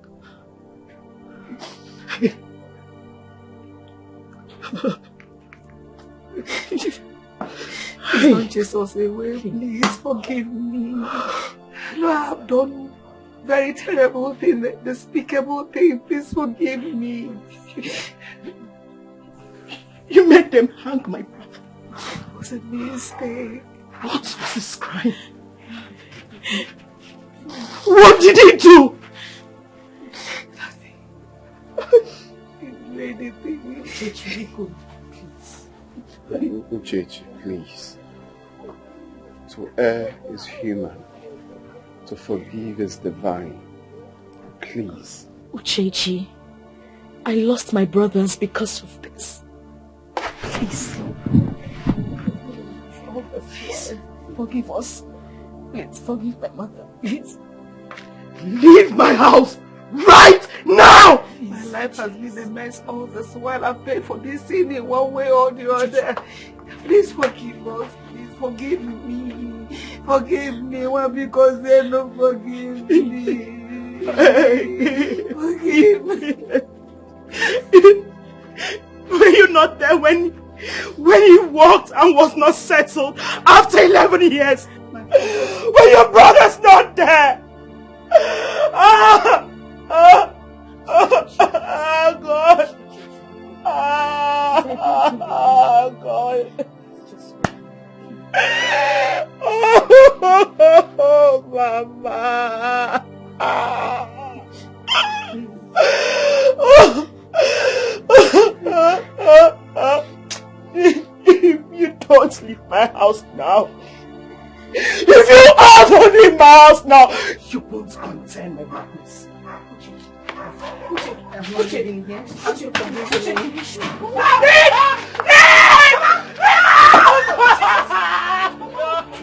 Don't chase us away, please forgive me. I have done very terrible thing, despicable thing. Please forgive me. You made them hang my brother. It was a mistake. What was this crime? What did he do? Uchechi, please. To err is human. To forgive is divine. Please. Uchechi, I lost my brothers because of this. Please. Please. Forgive us. Please forgive my mother. Please. Leave my house right now! My life has been a mess all this while. I've paid for this sin in one way or the other. Please forgive us. Please forgive me. Forgive me. Why? Because they don't forgive me. Forgive me. Were you not there when he walked and was not settled after 11 years? Were your brothers not there? God. God. Oh, Mama. If you don't leave my house now, if you are not leave my house now, you won't contain my madness.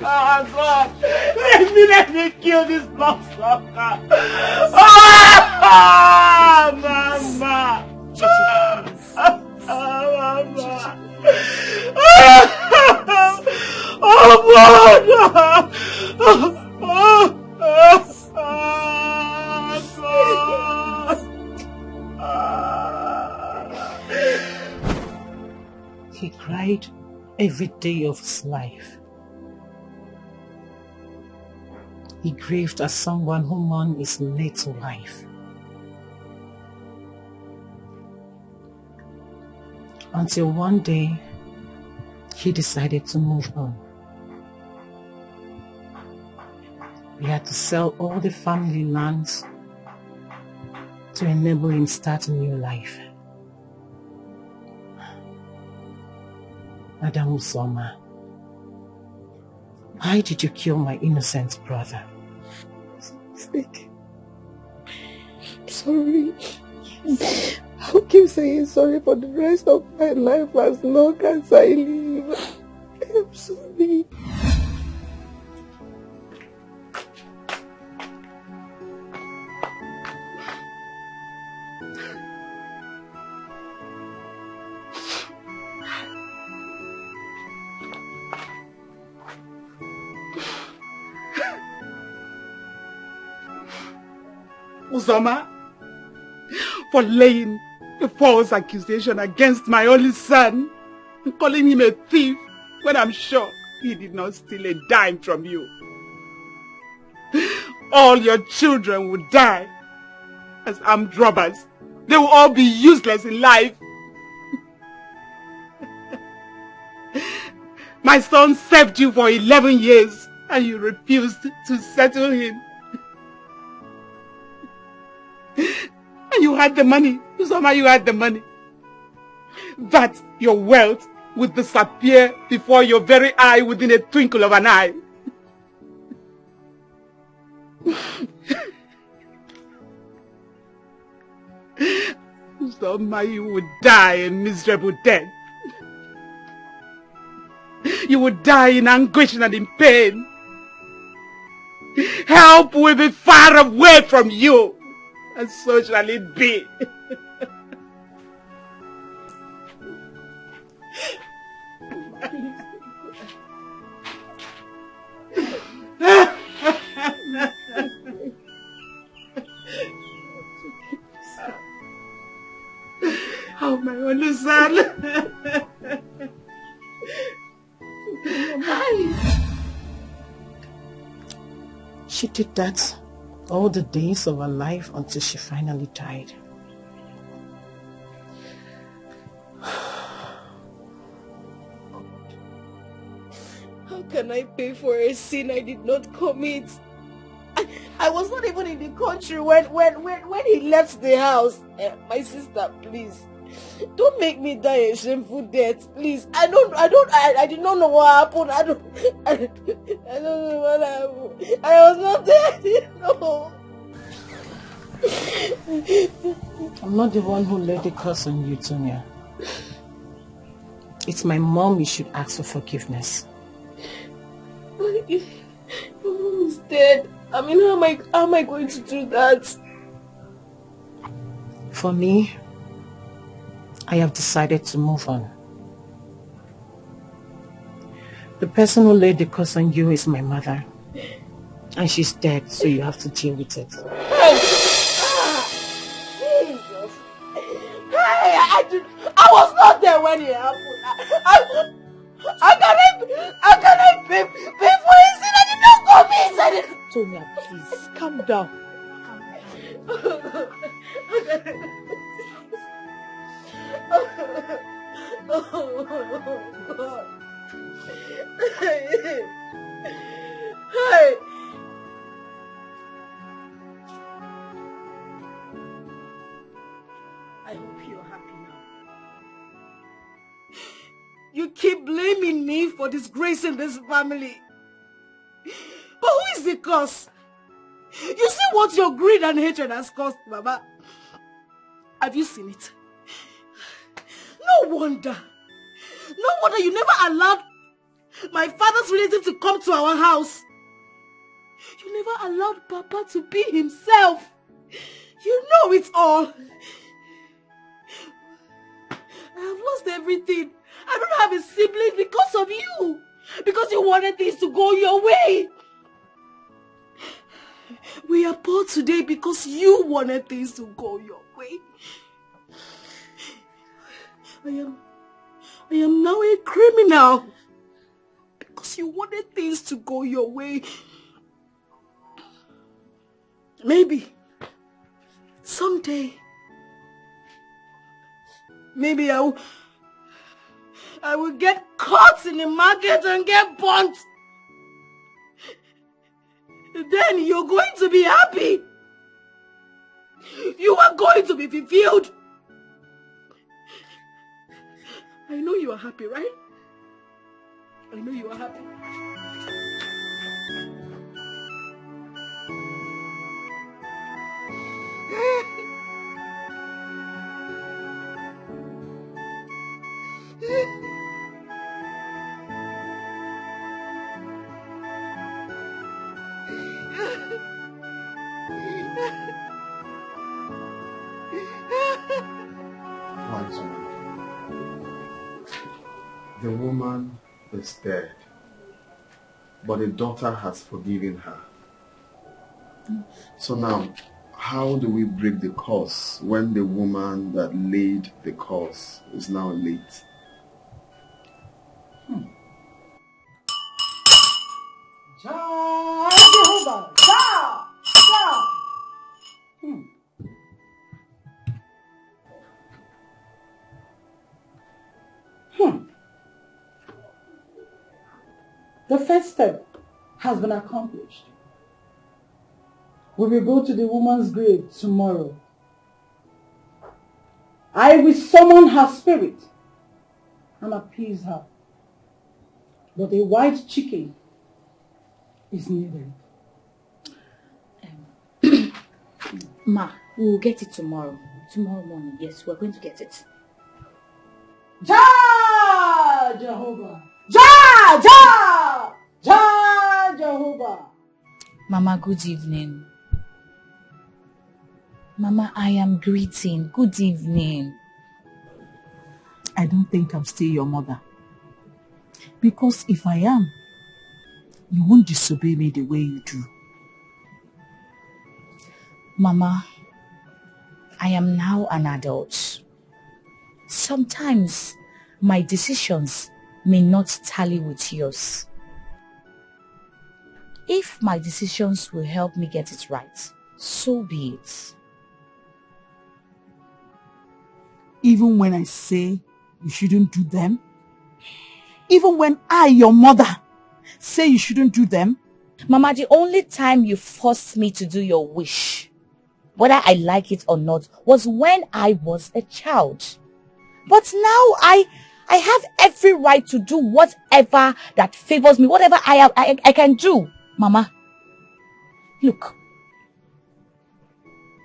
Oh God! Let me kill this bloodsucker! Ah, Mama! Mama! Oh God! He cried every day of his life. He grieved as someone who mourned his little life. Until one day, he decided to move on. He had to sell all the family lands to enable him start a new life. Madam Usoma, why did you kill my innocent brother? Mistake. I'm sorry. I'll keep saying sorry for the rest of my life as long as I live. I'm sorry. Uzoma, for laying a false accusation against my only son, calling him a thief when I'm sure he did not steal a dime from you. All your children would die as armed robbers. They will all be useless in life. My son served you for 11 years and you refused to settle him. And you had the money. Somehow you had the money. That your wealth would disappear before your very eye within a twinkle of an eye. Somehow you would die a miserable death. You would die in anguish and in pain. Help will be far away from you. And so shall it be. Oh, my only son. She did that all the days of her life until she finally died. How can can I pay for a sin I did not commit? I was not even in the country when he left the house. My sister, please. Don't make me die a shameful death, please. I did not know what happened. I don't know what happened. I was not there, no. I'm not the one who laid the curse on you, Tonya. It's my mom you should ask for forgiveness. My mom is dead. I mean, how am I going to do that? For me, I have decided to move on. The person who laid the curse on you is my mother. And she's dead, so you have to deal with it. I was not there when it happened. I cannot pay for his sin. I did not commit. Tonya, please, calm down. Hey. I hope you're happy now. You keep blaming me for disgracing this family. But who is the cause? You see what your greed and hatred has caused, Mama? Have you seen it? No wonder you never allowed my father's relative to come to our house. You never allowed Papa to be himself. You know it all. I have lost everything. I don't have a sibling because of you. Because you wanted things to go your way. We are poor today because you wanted things to go your way. I am now a criminal because you wanted things to go your way. Maybe someday, maybe I will get caught in the market and get burnt. Then you're going to be happy. You are going to be fulfilled. I know you are happy, right? I know you are happy. The woman is dead, but the daughter has forgiven her. So now, how do we break the curse when the woman that laid the curse is now late? Jehovah! The first step has been accomplished. We will go to the woman's grave tomorrow. I will summon her spirit and appease her. But a white chicken is needed. Ma, we will get it tomorrow. Tomorrow morning, yes, we're going to get it. Jah Jehovah! Jah Jehovah! Mama, good evening. Mama, I am greeting. Good evening. I don't think I'm still your mother. Because if I am, you won't disobey me the way you do. Mama, I am now an adult. Sometimes my decisions may not tally with yours. If my decisions will help me get it right, so be it. Even when I say you shouldn't do them, even when I, your mother, say you shouldn't do them? Mama, the only time you forced me to do your wish, whether I like it or not, was when I was a child. But now I have every right to do whatever that favors me, whatever I can do. Mama, look.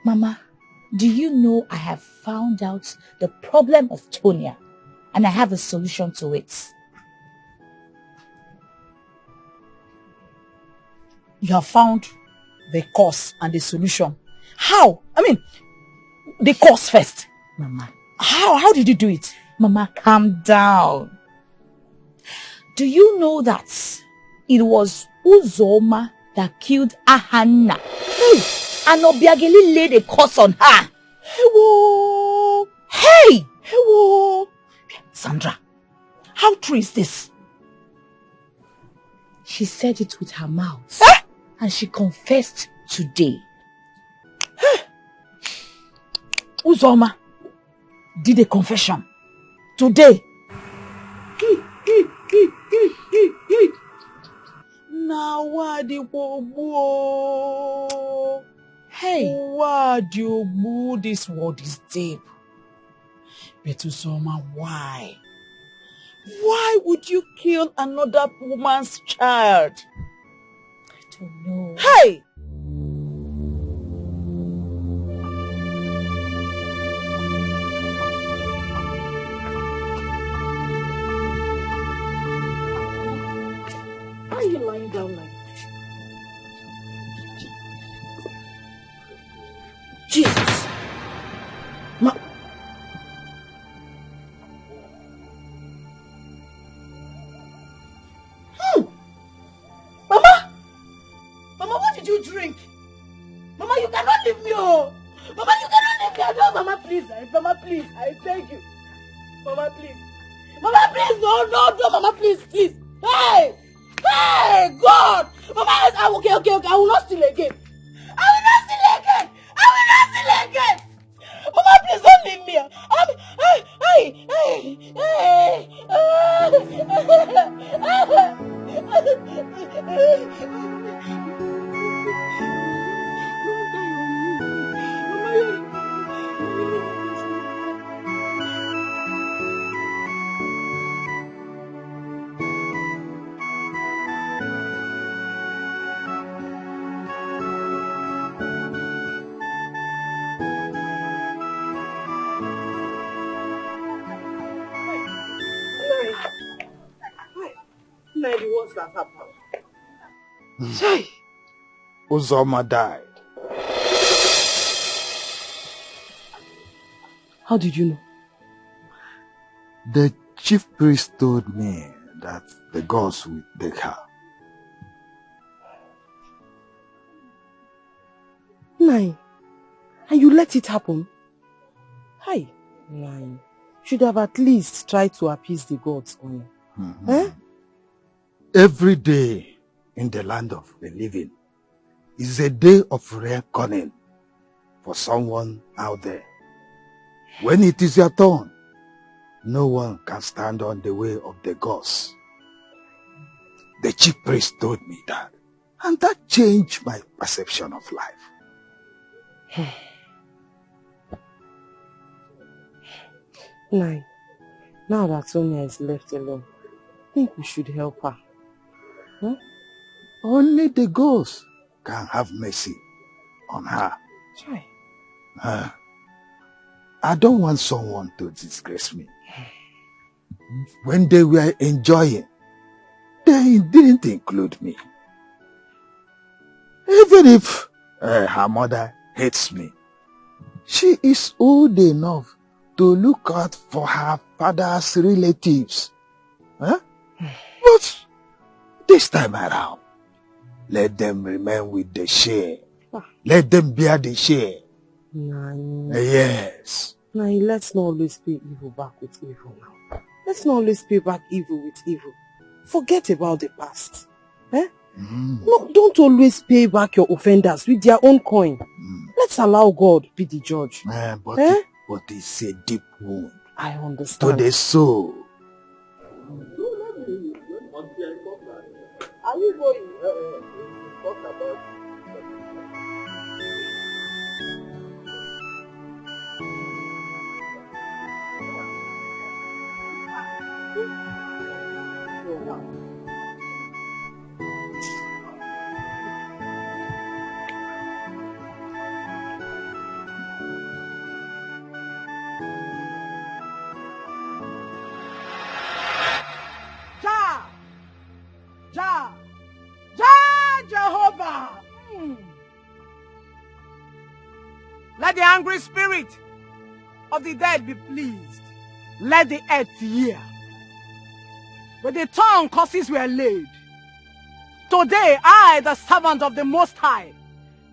Mama, do you know I have found out the problem of Tonya and I have a solution to it? You have found the cause and the solution. How? I mean, the cause first. Mama. How did you do it? Mama, calm down. Do you know that it was Uzoma that killed Ahana? And Obiageli laid a curse on her. Hello. Hey! Hello. Sandra, how true is this? She said it with her mouth. And she confessed today. Uzoma did a confession today. Now what the Hey, what do this world is deep. But Uzoma, why? Why would you kill another woman's child? I don't know. Hey! Why are you lying down like this? Jesus! Mama, what did you drink? Mama, you cannot leave me, oh! Mama, you cannot leave me! No, Mama, please, Mama, please, I beg you. Mama, please. Mama, please, no, Mama, please. Hey! Hey, God! Mama, okay, I will not steal again. Mama, please don't leave me. What's that happened? Uzoma died. How did you know? The chief priest told me that the gods will take her. Nine. And you let it happen? Hi. Nine. Should have at least tried to appease the gods on you. Mm-hmm. Eh? Every day in the land of the living is a day of reckoning for someone out there. When it is your turn, no one can stand on the way of the gods. The chief priest told me that, and that changed my perception of life. Nine. Now that Sonia is left alone, I think we should help her. Huh? Only the ghosts can have mercy on her. Try. I don't want someone to disgrace me. When they were enjoying, they didn't include me. Even if her mother hates me, she is old enough to look out for her father's relatives. Huh? But this time around, let them remain with the share. Let them bear the share. Yes. Let's not always pay evil back with evil now. Let's not always pay back evil with evil. Forget about the past. Eh? No, don't always pay back your offenders with their own coin. Let's allow God be the judge. But it's a deep wound. I understand. To the soul. are you going? Talk about Jehovah! Let the angry spirit of the dead be pleased. Let the earth hear. Where the tongue curses were laid. Today I, the servant of the Most High,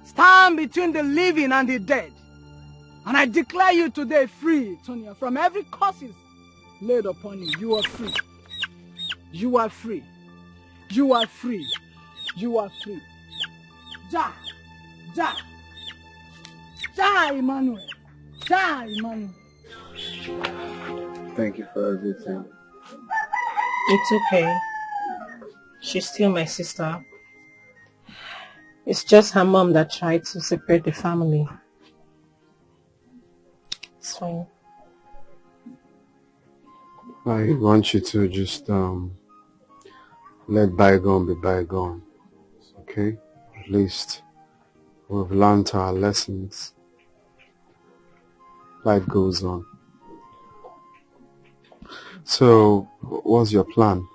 stand between the living and the dead. And I declare you today free, Tonya, from every curses laid upon you. You are free. You are free. You are free. You are free. Ja, Emmanuel. Ja, Emmanuel. Thank you for everything. It's okay. She's still my sister. It's just her mom that tried to separate the family. It's fine. I want you to just let bygone be bygone. Okay? At least we've learned our lessons. Life goes on. So, what's your plan?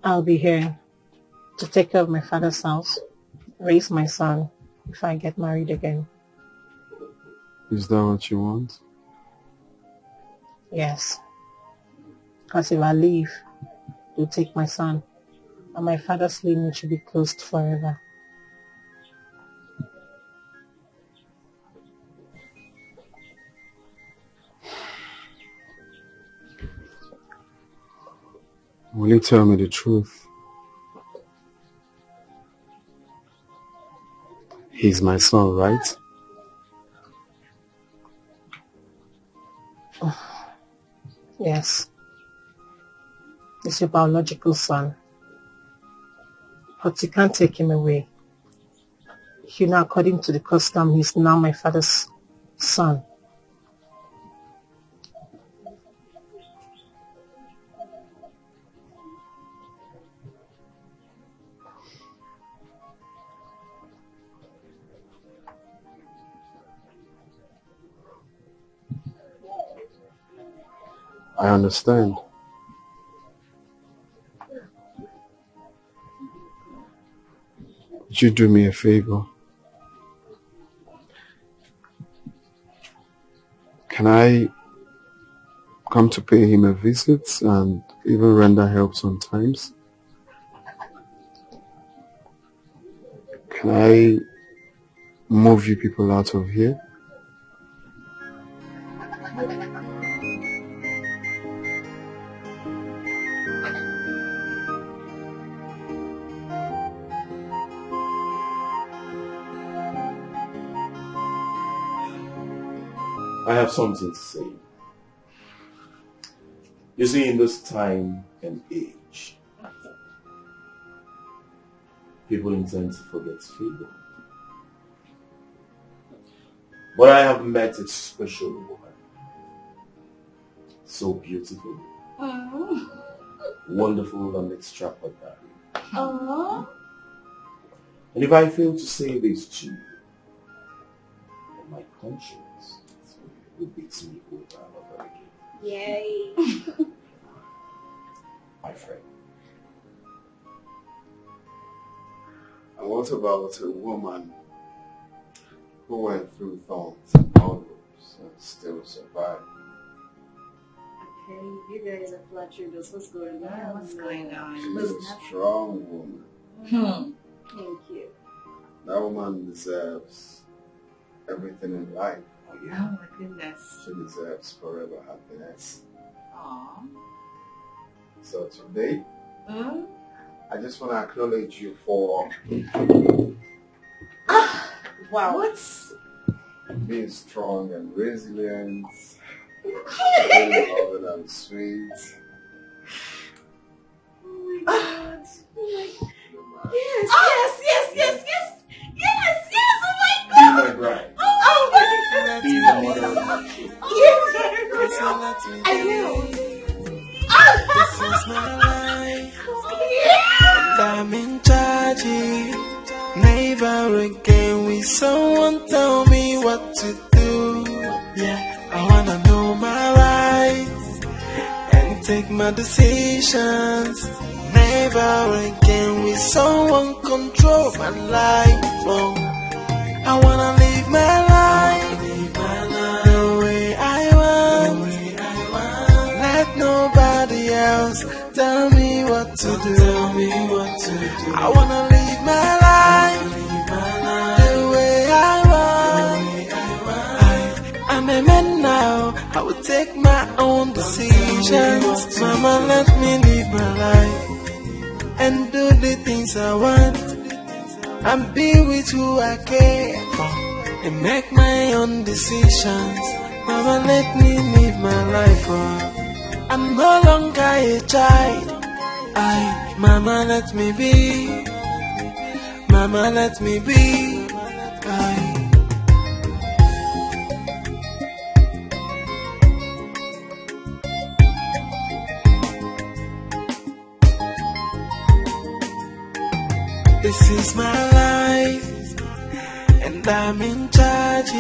I'll be here to take care of my father's house, raise my son if I get married again. Is that what you want? Yes. Because if I leave, they'll take my son, and my father's lineage should be closed forever. Will you tell me the truth? He's my son, right? Yes. He's your biological son. But you can't take him away. You know, according to the custom, he's now my father's son. I understand. Would you do me a favor? Can I come to pay him a visit and even render help sometimes? Can I move you people out of here? I have something to say. You see, in this time and age, people intend to forget favor. But I have met a special woman. So beautiful, wonderful and extraordinary. And if I fail to say this to you, then my conscience will beat me over and over again. Yay. My friend. And what about a woman who went through thorns and thorns and still survived? Okay, you guys are fluttering us. What's going on? What's going on? She's a strong woman. Thank you. That woman deserves everything in life. Oh my goodness. She deserves forever happiness. Aww. So today, I just want to acknowledge you for Wow. What's being strong and resilient, very loving and sweet. Oh my god. Yes, Oh. yes. Yes, oh my Be God. my bride. Oh my God. Be the mother of my children. Yes, I will. This is my life, and I'm in charge. Never again will someone tell me what to do. Yeah, I wanna know my rights and take my decisions. Never again will someone control my life. Oh, I wanna live my life the way I want. Let nobody else tell me what to do. I wanna live my life the way I want. I'm a man now, I will take my own decisions. Mama, let me live my life and do the things I want, and be with who I care for, and make my own decisions. Mama, let me live my life. I'm no longer a child. Mama, let me be. Mama, let me be. This is my life, and I'm in charge.